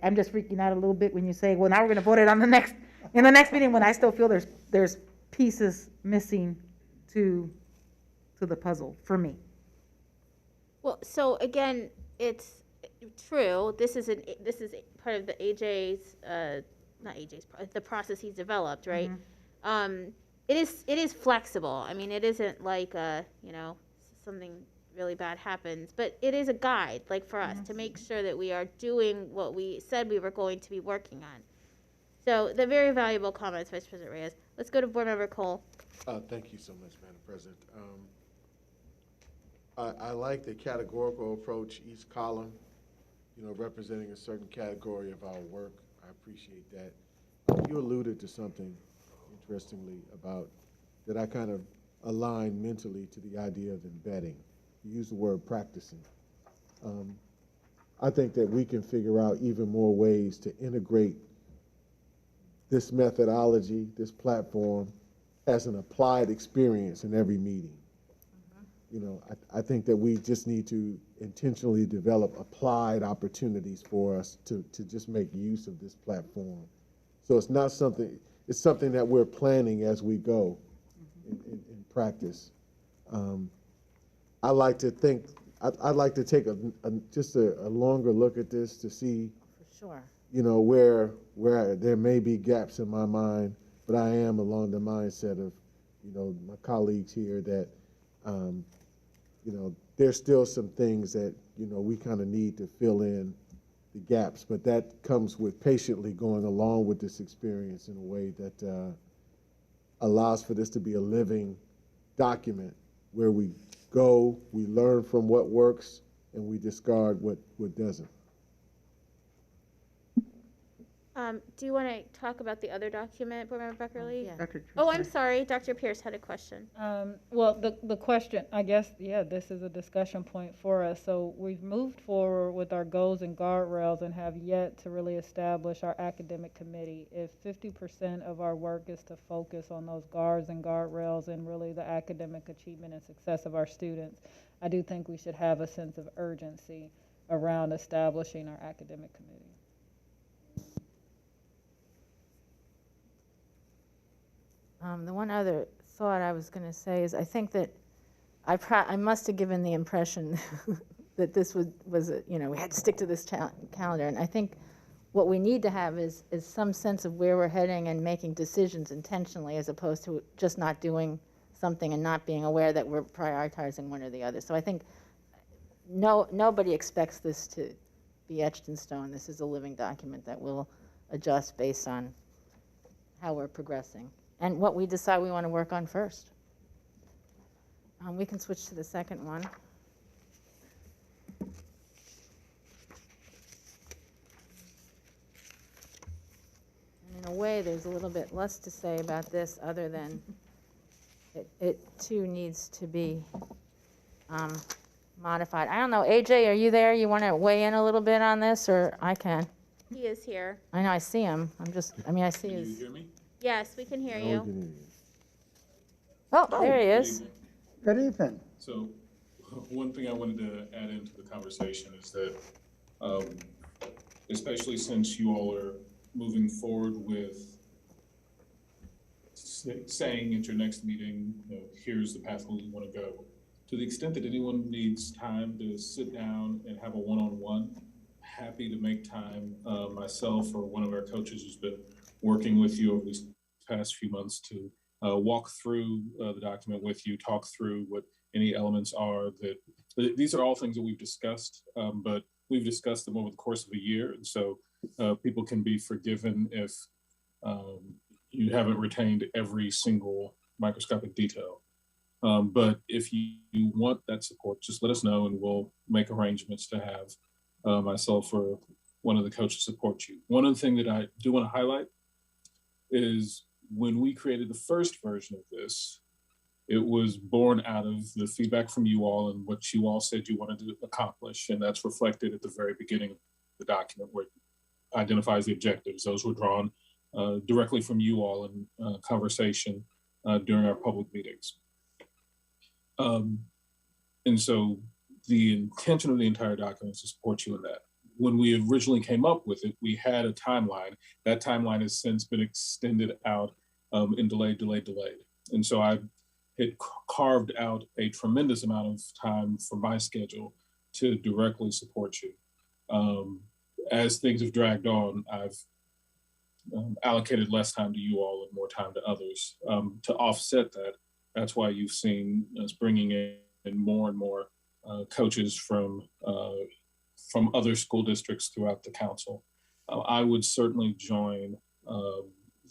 I'm just freaking out a little bit when you say, well, now we're going to vote it on in the next meeting, when I still feel there's pieces missing to the puzzle for me. Well, so again, it's true. This is part of the AJ's, not AJ's, the process he's developed, right? It is flexible. I mean, it isn't like something really bad happens, but it is a guide, like for us, to make sure that we are doing what we said we were going to be working on. So the very valuable comments, Vice President Reyes. Let's go to Board Member Cole. Thank you so much, Madam President. I like the categorical approach, each column, representing a certain category of our work. I appreciate that. You alluded to something, interestingly, about that I kind of align mentally to the idea of embedding. You use the word practicing. I think that we can figure out even more ways to integrate this methodology, this platform, as an applied experience in every meeting. I think that we just need to intentionally develop applied opportunities for us to just make use of this platform. So it's not something, it's something that we're planning as we go in practice. I like to think, I'd like to take just a longer look at this to see, For sure. where there may be gaps in my mind, but I am along the mindset of, my colleagues here that, there's still some things that, we kind of need to fill in the gaps, but that comes with patiently going along with this experience in a way that allows for this to be a living document where we go, we learn from what works, and we discard what doesn't. Do you want to talk about the other document, Board Member Beckerly? Yeah. Dr. Oh, I'm sorry. Dr. Pierce had a question. Well, the question, I guess, this is a discussion point for us. So we've moved forward with our goals and guardrails and have yet to really establish our academic committee. If 50% of our work is to focus on those guards and guardrails and really the academic achievement and success of our students, I do think we should have a sense of urgency around establishing our academic committee. The one other thought I was going to say is I think that I must have given the impression that this was we had to stick to this calendar. And I think what we need to have is some sense of where we're heading and making decisions intentionally, as opposed to just not doing something and not being aware that we're prioritizing one or the other. So I think nobody expects this to be etched in stone. This is a living document that will adjust based on how we're progressing and what we decide we want to work on first. We can switch to the second one. And in a way, say there's a little bit less to say about this other than it too needs to be modified. I don't know, AJ, are you there? You want to weigh in a little bit on this, or I can? He is here. I know, I see him. I see his. Can you hear me? Yes, we can hear you. Oh, there he is. Good evening. So, one thing I wanted to add into the conversation is that, especially since you all are moving forward with saying at your next meeting, here's the path we want to go. To the extent that anyone needs time to sit down and have a one-on-one, happy to make time. Myself or one of our coaches who's been working with you over these past few months to walk through the document with you, talk through what any elements are that, these are all things that we've discussed, but we've discussed them over the course of a year. And so people can be forgiven if you haven't retained every single microscopic detail. But if you want that support, just let us know and we'll make arrangements to have myself or one of the coaches support you. One of the things that I do want to highlight is when we created the first version of this, it was born out of the feedback from you all and what you all said you wanted to accomplish. And that's reflected at the very beginning of the document where it identifies the objectives. Those were drawn directly from you all in conversation during our public meetings. And so the intention of the entire document is to support you in that. When we originally came up with it, we had a timeline. That timeline has since been extended out and delayed. And so I had carved out a tremendous amount of time from my schedule to directly support you. As things have dragged on, I've allocated less time to you all and more time to others. To offset that, that's why you've seen us bringing in more and more coaches from other school districts throughout the council. I would certainly join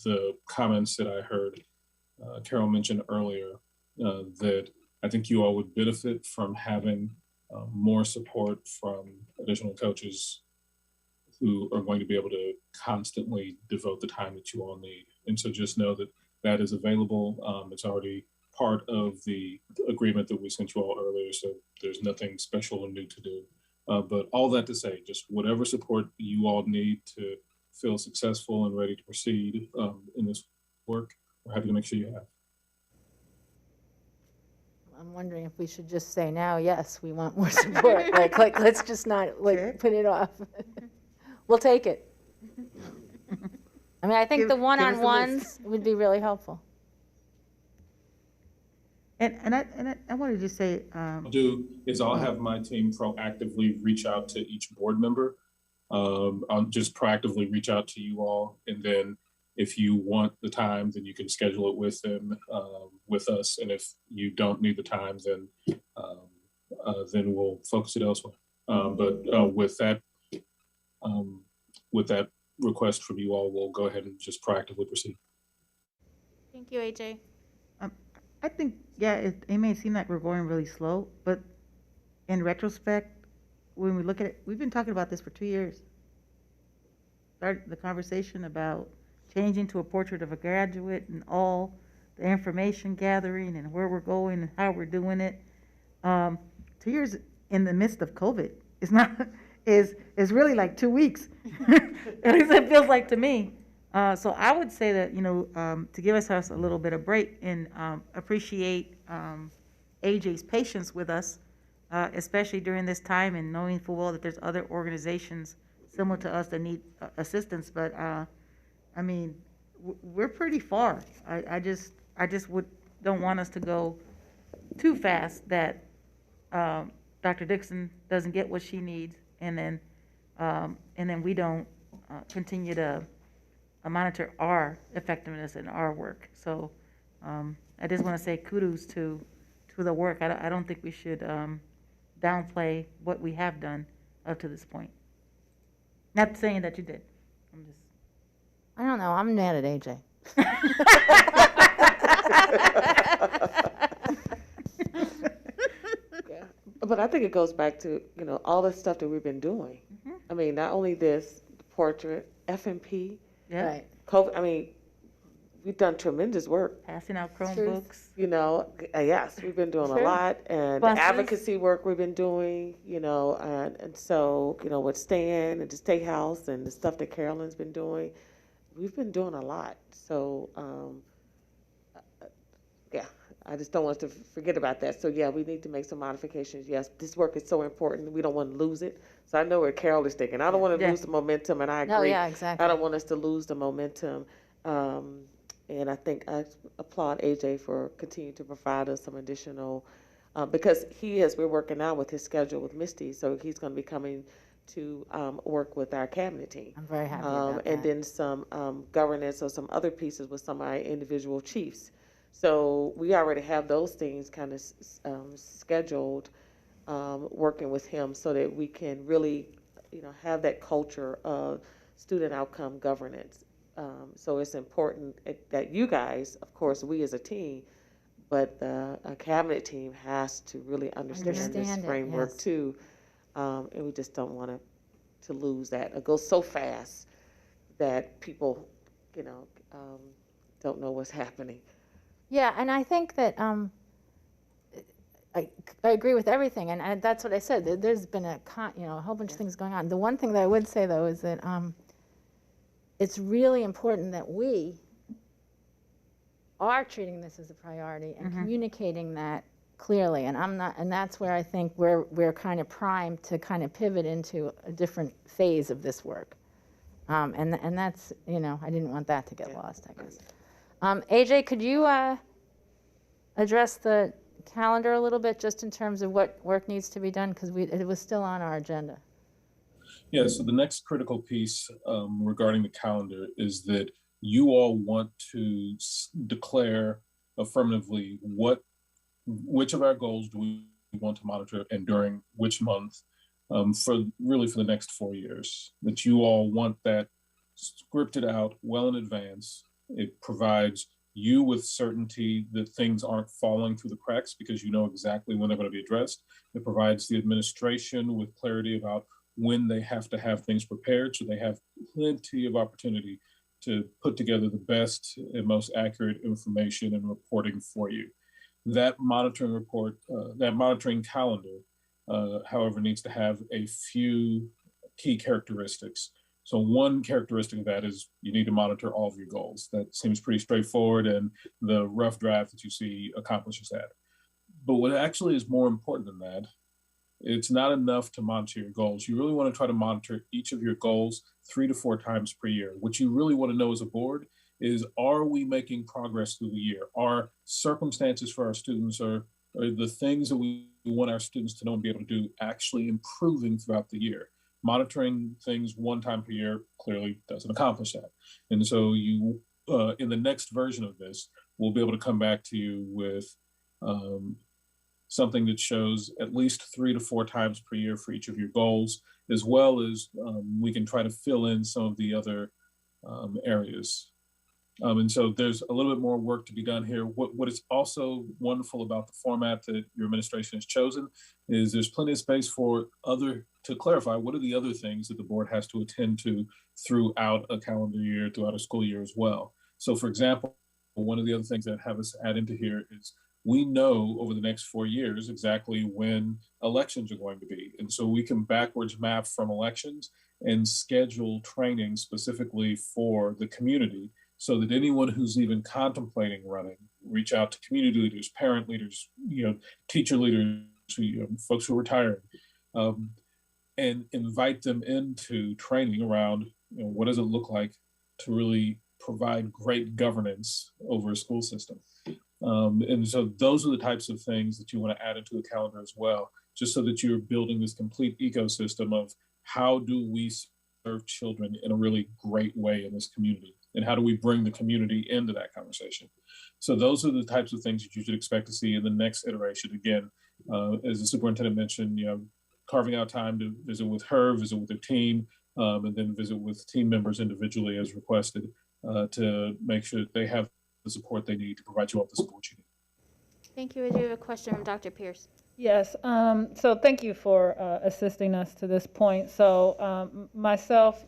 the comments that I heard Carol mention earlier, that I think you all would benefit from having more support from additional coaches who are going to be able to constantly devote the time that you all need. And so just know that that is available. It's already part of the agreement that we sent you all earlier, so there's nothing special or new to do. But all that to say, just whatever support you all need to feel successful and ready to proceed in this work, we're happy to make sure you have. I'm wondering if we should just say now, yes, we want more support. like let's just not put it off. We'll take it. I mean, I think the one-on-ones would be really helpful. And I wanted to just say, I'll do is I'll have my team proactively reach out to each board member. I'll just proactively reach out to you all, and then if you want the time, then you can schedule it with them, with us. And if you don't need the time, then we'll focus it elsewhere. But with that request from you all, we'll go ahead and just proactively proceed. Thank you, AJ. I think, yeah, it may seem like we're going really slow, but in retrospect, when we look at it, we've been talking about this for 2 years. Started the conversation about changing to a portrait of a graduate and all the information gathering and where we're going and how we're doing it. 2 years in the midst of COVID is really like 2 weeks. At least it feels like to me. So I would say that, to give ourselves a little bit of break and appreciate AJ's patience with us, especially during this time and knowing full well that there's other organizations similar to us that need assistance. But I mean, we're pretty far. I just don't want us to go too fast that Dr. Dixon doesn't get what she needs, and then we don't continue to monitor our effectiveness in our work. So I just want to say kudos to the work. I don't think we should downplay what we have done up to this point. Not saying that you did. I don't know. I'm mad at AJ. But I think it goes back to, all the stuff that we've been doing. I mean, not only this, the portrait, FMP, Right. COVID, I mean, we've done tremendous work. Passing out Chromebooks. You know, yes, we've been doing a Sure. lot, and Buses. advocacy work we've been doing, you know, and so, you know, with Stan and the State House and the stuff that Carolyn's been doing, we've been doing a lot. So, yeah, I just don't want us to forget about that. So, yeah, we need to make some modifications. Yes, this work is so important. We don't want to lose it. So I know where Carol is thinking. I don't want to lose the momentum, and I agree. No, yeah, exactly. I don't want us to lose the momentum. And I think I applaud AJ for continuing to provide us some additional, because we're working now with his schedule with Misty, so he's going to be coming to work with our cabinet team. I'm very happy about And that. then some governance or some other pieces with some of our individual chiefs. So we already have those things kind of scheduled, working with him so that we can really, you know, have that culture of student outcome governance. So it's important that you guys, of course, we as a team, but the cabinet team has to really understand this Understand it, framework yes. too. And we just don't want to lose that. It goes so fast that people, you know, don't know what's happening. Yeah, and I think that I agree with everything, and that's what I said. There's been a whole bunch of things going on. The one thing that I would say though is that it's really important that we are treating this as a priority and communicating that clearly. And that's where I think we're kind of primed to kind of pivot into a different phase of this work. And that's, you know, I didn't want that to get lost, I guess. AJ, could you address the calendar a little bit, just in terms of what work needs to be done, because it was still on our agenda. Yeah, so the next critical piece regarding the calendar is that you all want to declare affirmatively which of our goals do we want to monitor and during which month for the next 4 years. That you all want that scripted out well in advance. It provides you with certainty that things aren't falling through the cracks because you know exactly when they're going to be addressed. It provides the administration with clarity about when they have to have things prepared, so they have plenty of opportunity to put together the best and most accurate information and reporting for you. That monitoring report, that monitoring calendar, however, needs to have a few key characteristics. So one characteristic of that is you need to monitor all of your goals. That seems pretty straightforward, and the rough draft that you see accomplishes that. But what actually is more important than that, it's not enough to monitor your goals. You really want to try to monitor each of your goals 3 to 4 times per year. What you really want to know as a board is, are we making progress through the year? Are circumstances for our students or the things that we want our students to know and be able to do actually improving throughout the year? Monitoring things 1 time per year clearly doesn't accomplish that. And so you, in the next version of this, we'll be able to come back to you with something that shows at least 3 to 4 times per year for each of your goals, as well as we can try to fill in some of the other areas. And so there's a little bit more work to be done here. What is also wonderful about the format that your administration has chosen is there's plenty of space for to clarify what are the other things that the board has to attend to throughout a calendar year, throughout a school year as well. So for example, one of the other things that have us add into here is we know over the next 4 years exactly when elections are going to be. And so we can backwards map from elections and schedule training specifically for the community, so that anyone who's even contemplating running, reach out to community leaders, parent leaders, teacher leaders, folks who are retired, and invite them into training around, what does it look like to really provide great governance over a school system. And so those are the types of things that you want to add into the calendar as well, just so that you're building this complete ecosystem of how do we serve children in a really great way in this community, and how do we bring the community into that conversation. So those are the types of things that you should expect to see in the next iteration. Again, as the superintendent mentioned, carving out time to visit with her, visit with their team, and then visit with team members individually as requested, to make sure that they have the support they need to provide you all the support you need. Thank you. I do have a question from Dr. Pierce. Yes, so thank you for assisting us to this point. So myself,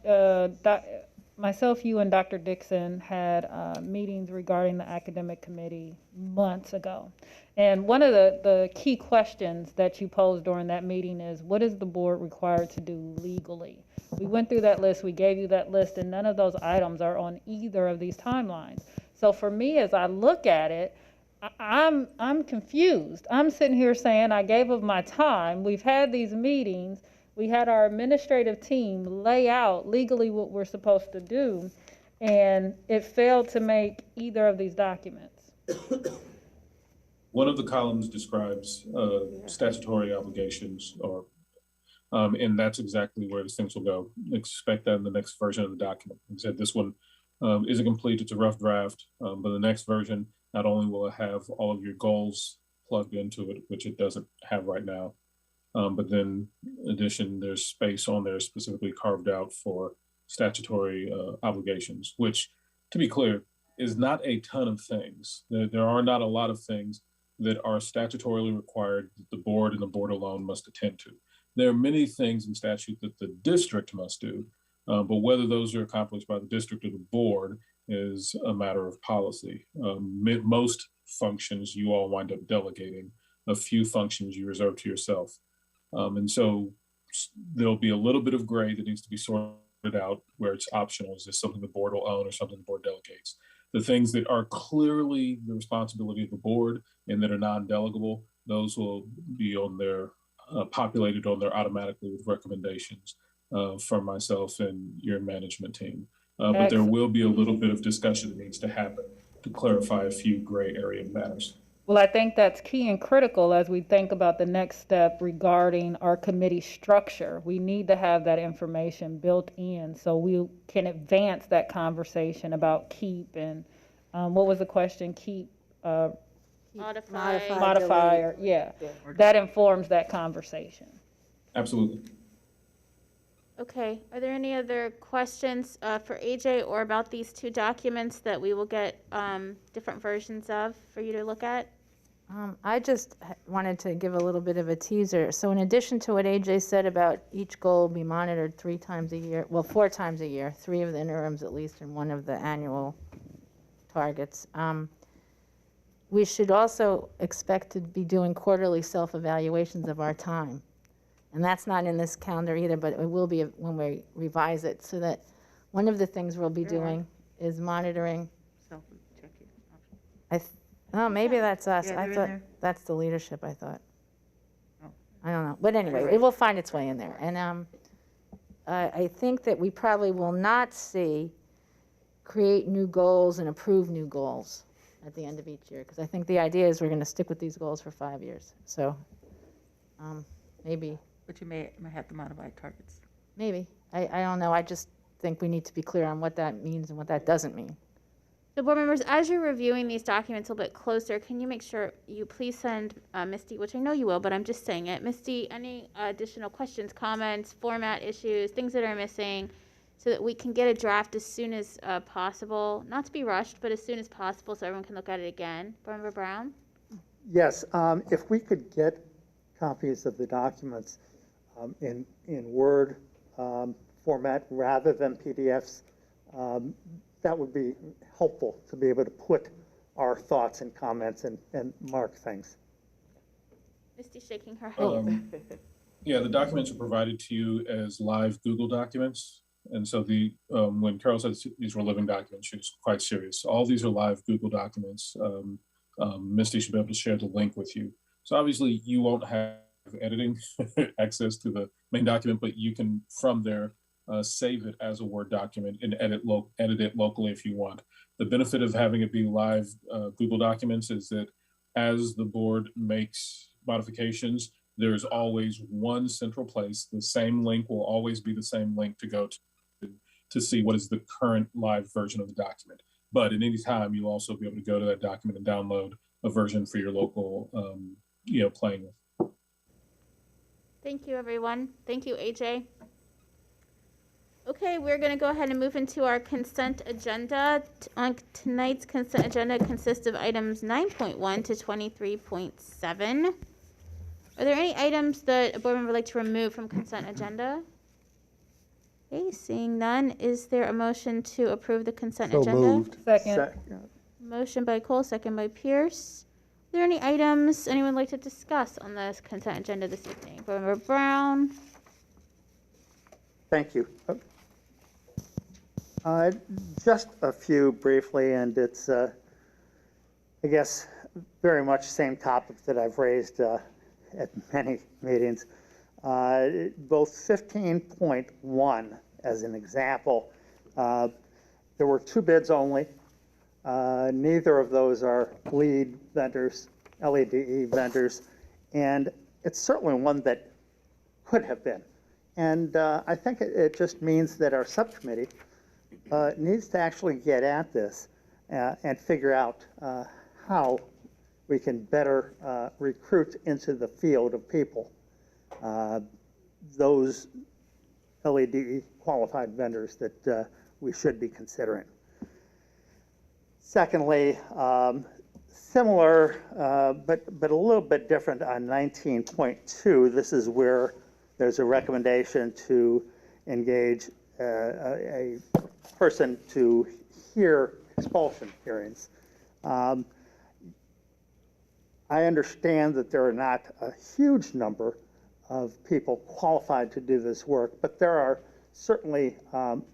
myself, you, and Dr. Dixon had meetings regarding the academic committee months ago. And one of the key questions that you posed during that meeting is, what is the board required to do legally? We went through that list, we gave you that list, and none of those items are on either of these timelines. So for me, as I look at it, I'm confused. I'm sitting here saying I gave of my time. We've had these meetings. We had our administrative team lay out legally what we're supposed to do, and it failed to make either of these documents. One of the columns describes statutory obligations, and that's exactly where these things will go. Expect that in the next version of the document. Like I said, this one isn't complete, it's a rough draft, but the next version, not only will it have all of your goals plugged into it, which it doesn't have right now, but then in addition, there's space on there specifically carved out for statutory obligations, which, to be clear, is not a ton of things. There are not a lot of things that are statutorily required that the board and the board alone must attend to. There are many things in statute that the district must do, but whether those are accomplished by the district or the board is a matter of policy. Most functions you all wind up delegating. A few functions you reserve to yourself. And so there'll be a little bit of gray that needs to be sorted out where it's optional. Is this something the board will own or something the board delegates? The things that are clearly the responsibility of the board and that are non-delegable, those will be on their populated on there automatically with recommendations from myself and your management team. But there will be a little bit of discussion that needs to happen to clarify a few gray area matters. Well, I think that's key and critical as we think about the next step regarding our committee structure. We need to have that information built in so we can advance that conversation about KEEP and what was the question? KEEP modifier. Yeah, that informs that conversation. Absolutely. Okay, are there any other questions for AJ or about these two documents that we will get different versions of for you to look at? I just wanted to give a little bit of a teaser. So in addition to what AJ said about each goal be monitored 3 times a year, well, 4 times a year, 3 of the interims at least and 1 of the annual targets, we should also expect to be doing quarterly self-evaluations of our time. And that's not in this calendar either, but it will be when we revise it, so that one of the things we'll be doing is monitoring. Oh, maybe that's us. Yeah, I thought that's the leadership, I thought. I don't know. But anyway, it will find its way in there. And I think that we probably will not see create new goals and approve new goals at the end of each year, because I think the idea is we're going to stick with these goals for 5 years. So maybe. But you may have to modify targets. Maybe. I don't know. I just think we need to be clear on what that means and what that doesn't mean. So board members, as you're reviewing these documents a little bit closer, can you make sure you please send Misty, which I know you will, but I'm just saying it, Misty, any additional questions, comments, format issues, things that are missing, so that we can get a draft as soon as possible, not to be rushed, but as soon as possible so everyone can look at it again. Board Member Brown? Yes, if we could get copies of the documents in Word format rather than PDFs, that would be helpful to be able to put our thoughts and comments and mark things. Misty shaking her head. Yeah, the documents are provided to you as live Google documents. And so when Carol said these were living documents, she was quite serious. All these are live Google documents. Misty should be able to share the link with you. So obviously you won't have editing access to the main document, but you can from there save it as a Word document and edit it locally if you want. The benefit of having it be live Google documents is that as the board makes modifications, there's always one central place. The same link will always be the same link to go to see what is the current live version of the document. But at any time, you'll also be able to go to that document and download a version for your local, playing with. Thank you, everyone. Thank you, AJ. Okay, we're going to go ahead and move into our consent agenda. On tonight's consent agenda consists of items 9.1 to 23.7. Are there any items that a board member would like to remove from consent agenda? Okay, seeing none, is there a motion to approve the consent So agenda? moved. Second. Motion by Cole, second by Pierce. Are there any items anyone would like to discuss on this consent agenda this evening? Board Member Brown? Thank you. Just a few briefly, and it's, I guess, very much same topic that I've raised at many meetings. Both 15.1, as an example, there were 2 bids only. Neither of those are lead vendors, LEDE vendors, and it's certainly one that could have been. And I think it just means that our subcommittee needs to actually get at this and figure out how we can better recruit into the field of people those LED qualified vendors that we should be considering. Secondly, similar but a little bit different on 19.2. This is where there's a recommendation to engage a person to hear expulsion hearings. I understand that there are not a huge number of people qualified to do this work, but there are certainly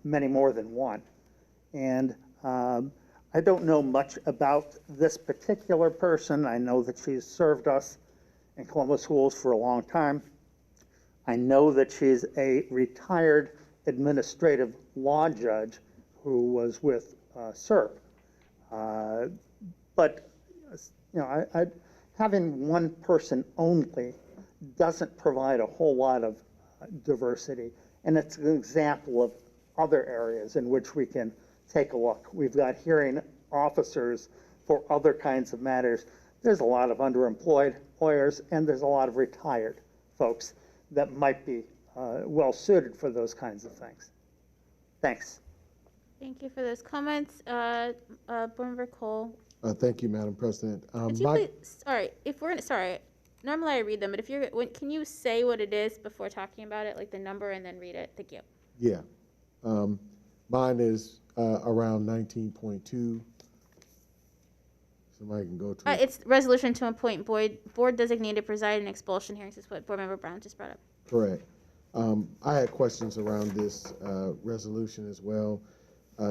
many more than one. And I don't know much about this particular person. I know that she's served us in Columbus Schools for a long time. I know that she's a retired administrative law judge who was with SERP. But you know, having one person only doesn't provide a whole lot of diversity. And it's an example of other areas in which we can take a look. We've got hearing officers for other kinds of matters. There's a lot of underemployed lawyers, and there's a lot of retired folks that might be well suited for those kinds of things. Thanks. Thank you for those comments. Board Member Cole? Thank you, Madam President. Could you please, sorry, if we're, sorry, normally I read them, but if you're, can you say what it is before talking about it, like the number, and then read it? Thank you. Yeah. Mine is around 19.2. Somebody can go to it. It's resolution to appoint board designated preside in expulsion hearings, is what Board Member Brown just brought up. Correct. I had questions around this resolution as well,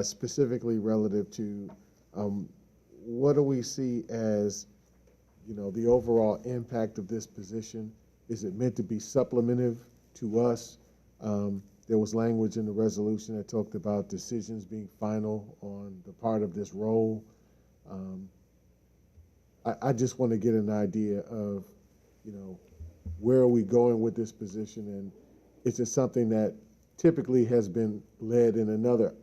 specifically relative to what do we see as, you know, the overall impact of this position? Is it meant to be supplementive to us? There was language in the resolution that talked about decisions being final on the part of this role. I just want to get an idea of, you know, where are we going with this position, and is it something that typically has been led in another,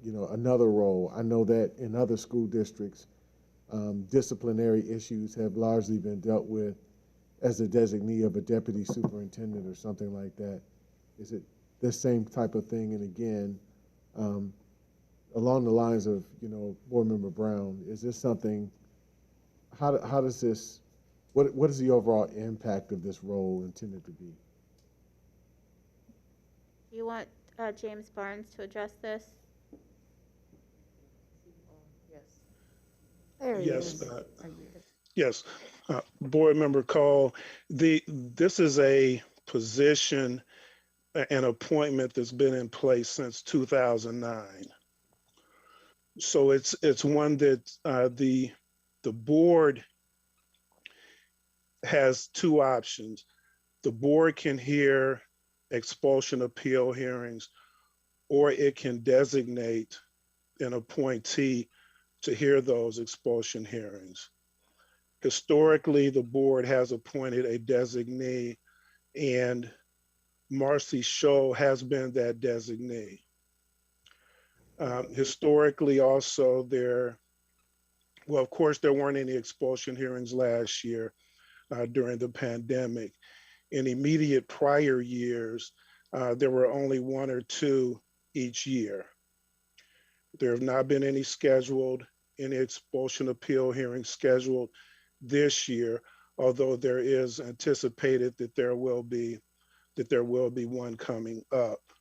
you know, another role? I know that in other school districts, disciplinary issues have largely been dealt with as a designee of a deputy superintendent or something like that. Is it the same type of thing? And again, along the lines of, you know, Board Member Brown, is this something, how does this, what is the overall impact of this role intended to be? Do you want James Barnes to address this? There he Yes, is. yes. Board Member Cole, this is a position, an appointment that's been in place since 2009. So it's one that the board has 2 options. The board can hear expulsion appeal hearings, or it can designate an appointee to hear those expulsion hearings. Historically, the board has appointed a designee, and Marcy Scholl has been that designee. Historically also well, of course, there weren't any expulsion hearings last year during the pandemic. In immediate prior years, there were only 1 or 2 each year. There have not been any expulsion appeal hearings scheduled this year, although there is anticipated that there will be one coming up.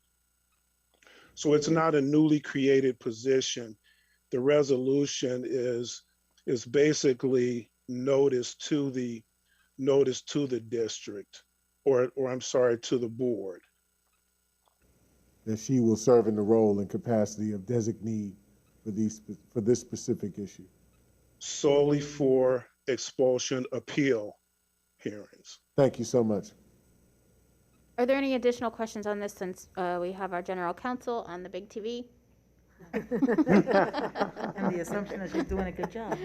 So it's not a newly created position. The resolution is basically notice to the district, or I'm sorry, to the board. That she will serve in the role and capacity of designee for this specific issue. Solely for expulsion appeal hearings. Thank you so much. Are there any additional questions on this since we have our general counsel on the big TV? And the assumption that she's doing a good job.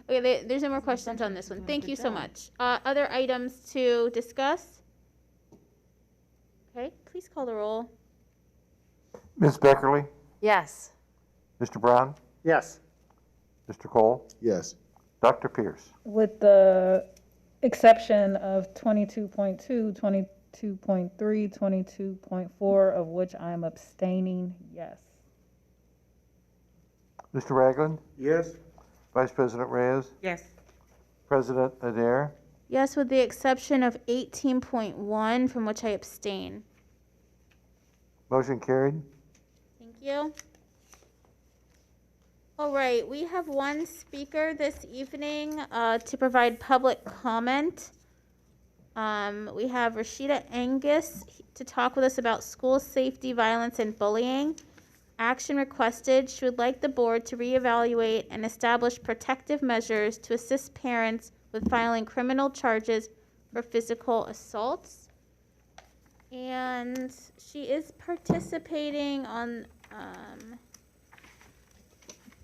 Okay, there's no more questions on this one. Thank you so much. Other items to discuss? Okay, please call the roll. Ms. Beckerly, Yes. Mr. Brown, Yes. Mr. Cole, Yes. Dr. Pierce. With the exception of 22.2, 22.3, 22.4, of which I'm abstaining, yes. Mr. Ragland, Yes. Vice President Reyes, Yes. President Adair, Yes, with the exception of 18.1, from which I abstain. motion carried. Thank you. All right, we have one speaker this evening to provide public comment. We have Rashida Angus to talk with us about school safety, violence, and bullying. Action requested. She would like the board to reevaluate and establish protective measures to assist parents with filing criminal charges for physical assaults. And she is participating on,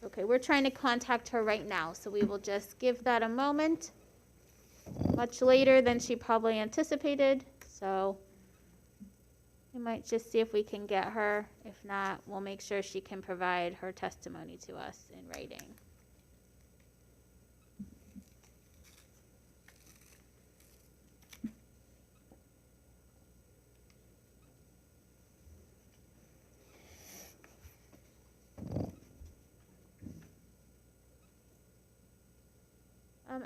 okay, we're trying to contact her right now, so we will just give that a moment. Much later than she probably anticipated, so we might just see if we can get her. If not, we'll make sure she can provide her testimony to us in writing.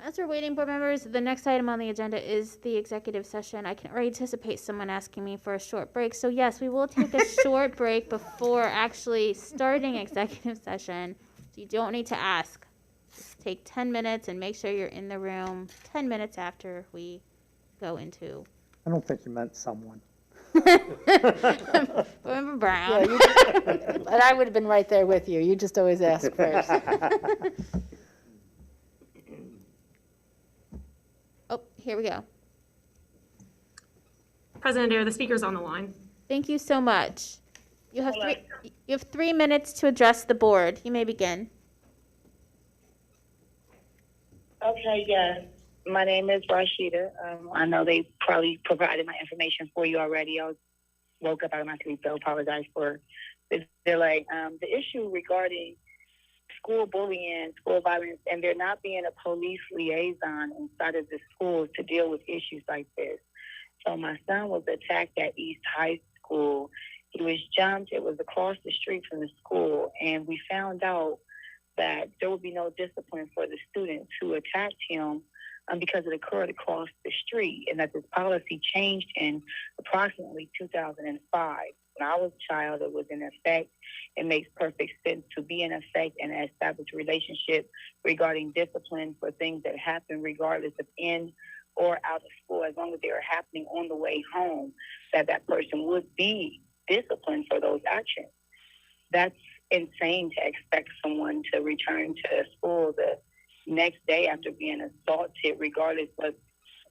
As we're waiting, board members, the next item on the agenda is the executive session. I can already anticipate someone asking me for a short break. So yes, we will take a short break before actually starting executive session. So you don't need to ask. Just take 10 minutes and make sure you're in the room 10 minutes after we go into. I don't think you meant someone. Remember Brown? Yeah, but I would have been right there with you. You just always ask first. Oh, here we go. President Adair, the speaker's on the line. Thank you so much. You have 3 minutes to address the board. You may begin. Okay, yes. My name is Rashida. I know they probably provided my information for you already. I woke up out of my sleep, so I apologize for the delay. The issue regarding school bullying, school violence, and there not being a police liaison inside of the schools to deal with issues like this. So my son was attacked at East High School. He was jumped. It was across the street from the school, and we found out that there would be no discipline for the student who attacked him because it occurred across the street, and that this policy changed in approximately 2005. When I was a child, it was in effect. It makes perfect sense to be in effect and establish a relationship regarding discipline for things that happen regardless of in or out of school, as long as they are happening on the way home, that person would be disciplined for those actions. That's insane to expect someone to return to school the next day after being assaulted, regardless of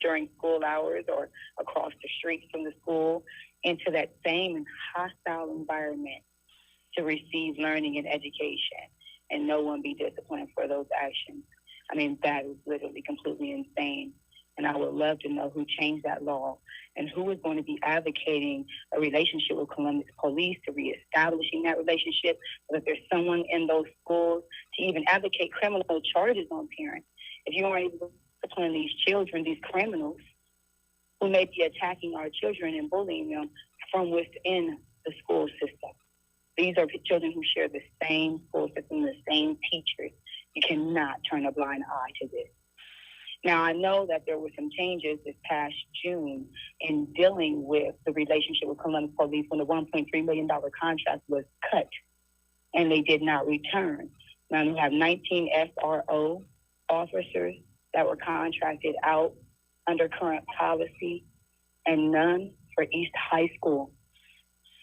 during school hours or across the street from the school, into that same hostile environment to receive learning and education, and no one be disciplined for those actions. I mean, that is literally completely insane. And I would love to know who changed that law and who is going to be advocating a relationship with Columbus Police to reestablishing that relationship, so that there's someone in those schools to even advocate criminal charges on parents. If you aren't able to discipline these children, these criminals who may be attacking our children and bullying them from within the school system. These are children who share the same school system, the same teachers. You cannot turn a blind eye to this. Now, I know that there were some changes this past June in dealing with the relationship with Columbus Police when the $1.3 million contract was cut and they did not return. Now, we have 19 SRO officers that were contracted out under current policy and none for East High School,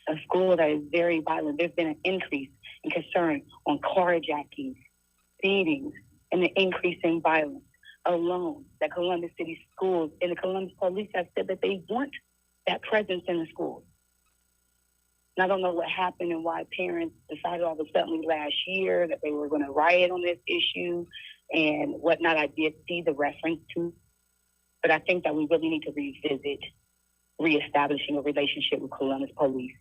a school that is very violent. There's been an increase in concern on carjackings, beatings, and an increase in violence alone. That Columbus City Schools and the Columbus Police have said that they want that presence in the schools. And I don't know what happened and why parents decided all of a sudden last year that they were going to riot on this issue and whatnot. I did see the reference to, but I think that we really need to revisit reestablishing a relationship with Columbus Police,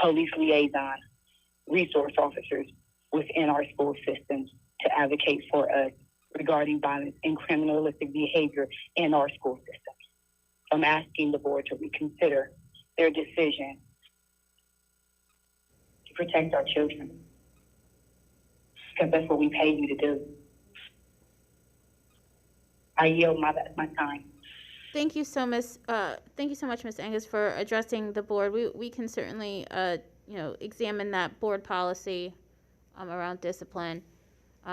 police liaison, resource officers within our school systems to advocate for us regarding violence and criminalistic behavior in our school systems. I'm asking the board to reconsider their decision to protect our children, because that's what we pay you to do. I yield my time. Thank you so much, Ms. Angus, for addressing the board. We can certainly, examine that board policy around discipline.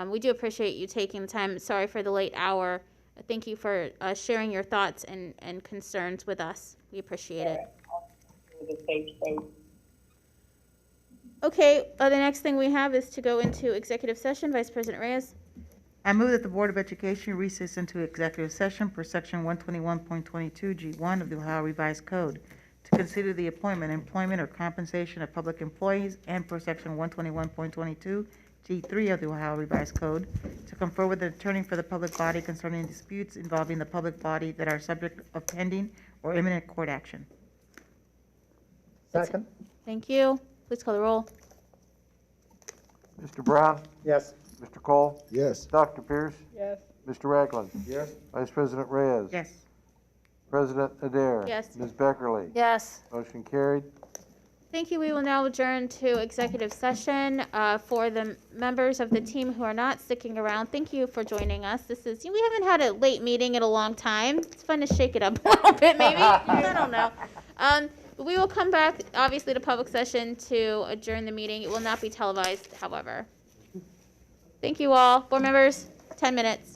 We do appreciate you taking the time. Sorry for the late hour. Thank you for sharing your thoughts and concerns with us. We appreciate it. Okay, the next thing we have is to go into executive session. Vice President Reyes. I move that the Board of Education recess into executive session per section 121.22 G1 of the Ohio Revised Code to consider the appointment, employment, or compensation of public employees, and per section 121.22 G3 of the Ohio Revised Code to confer with the attorney for the public body concerning disputes involving the public body that are subject of pending or imminent court action. Second? Thank you. Please call the roll. Mr. Brown? Yes. Mr. Cole? Yes. Dr. Pierce? Yes. Mr. Ragland? Yes. Vice President Reyes? Yes. President Adair? Yes. Ms. Beckerly? Yes. Motion carried. Thank you. We will now adjourn to executive session. For the members of the team who are not sticking around, thank you for joining us. We haven't had a late meeting in a long time. It's fun to shake it up a little bit, maybe. I don't know. We will come back, obviously, to public session to adjourn the meeting. It will not be televised, however. Thank you all. Board members, 10 minutes.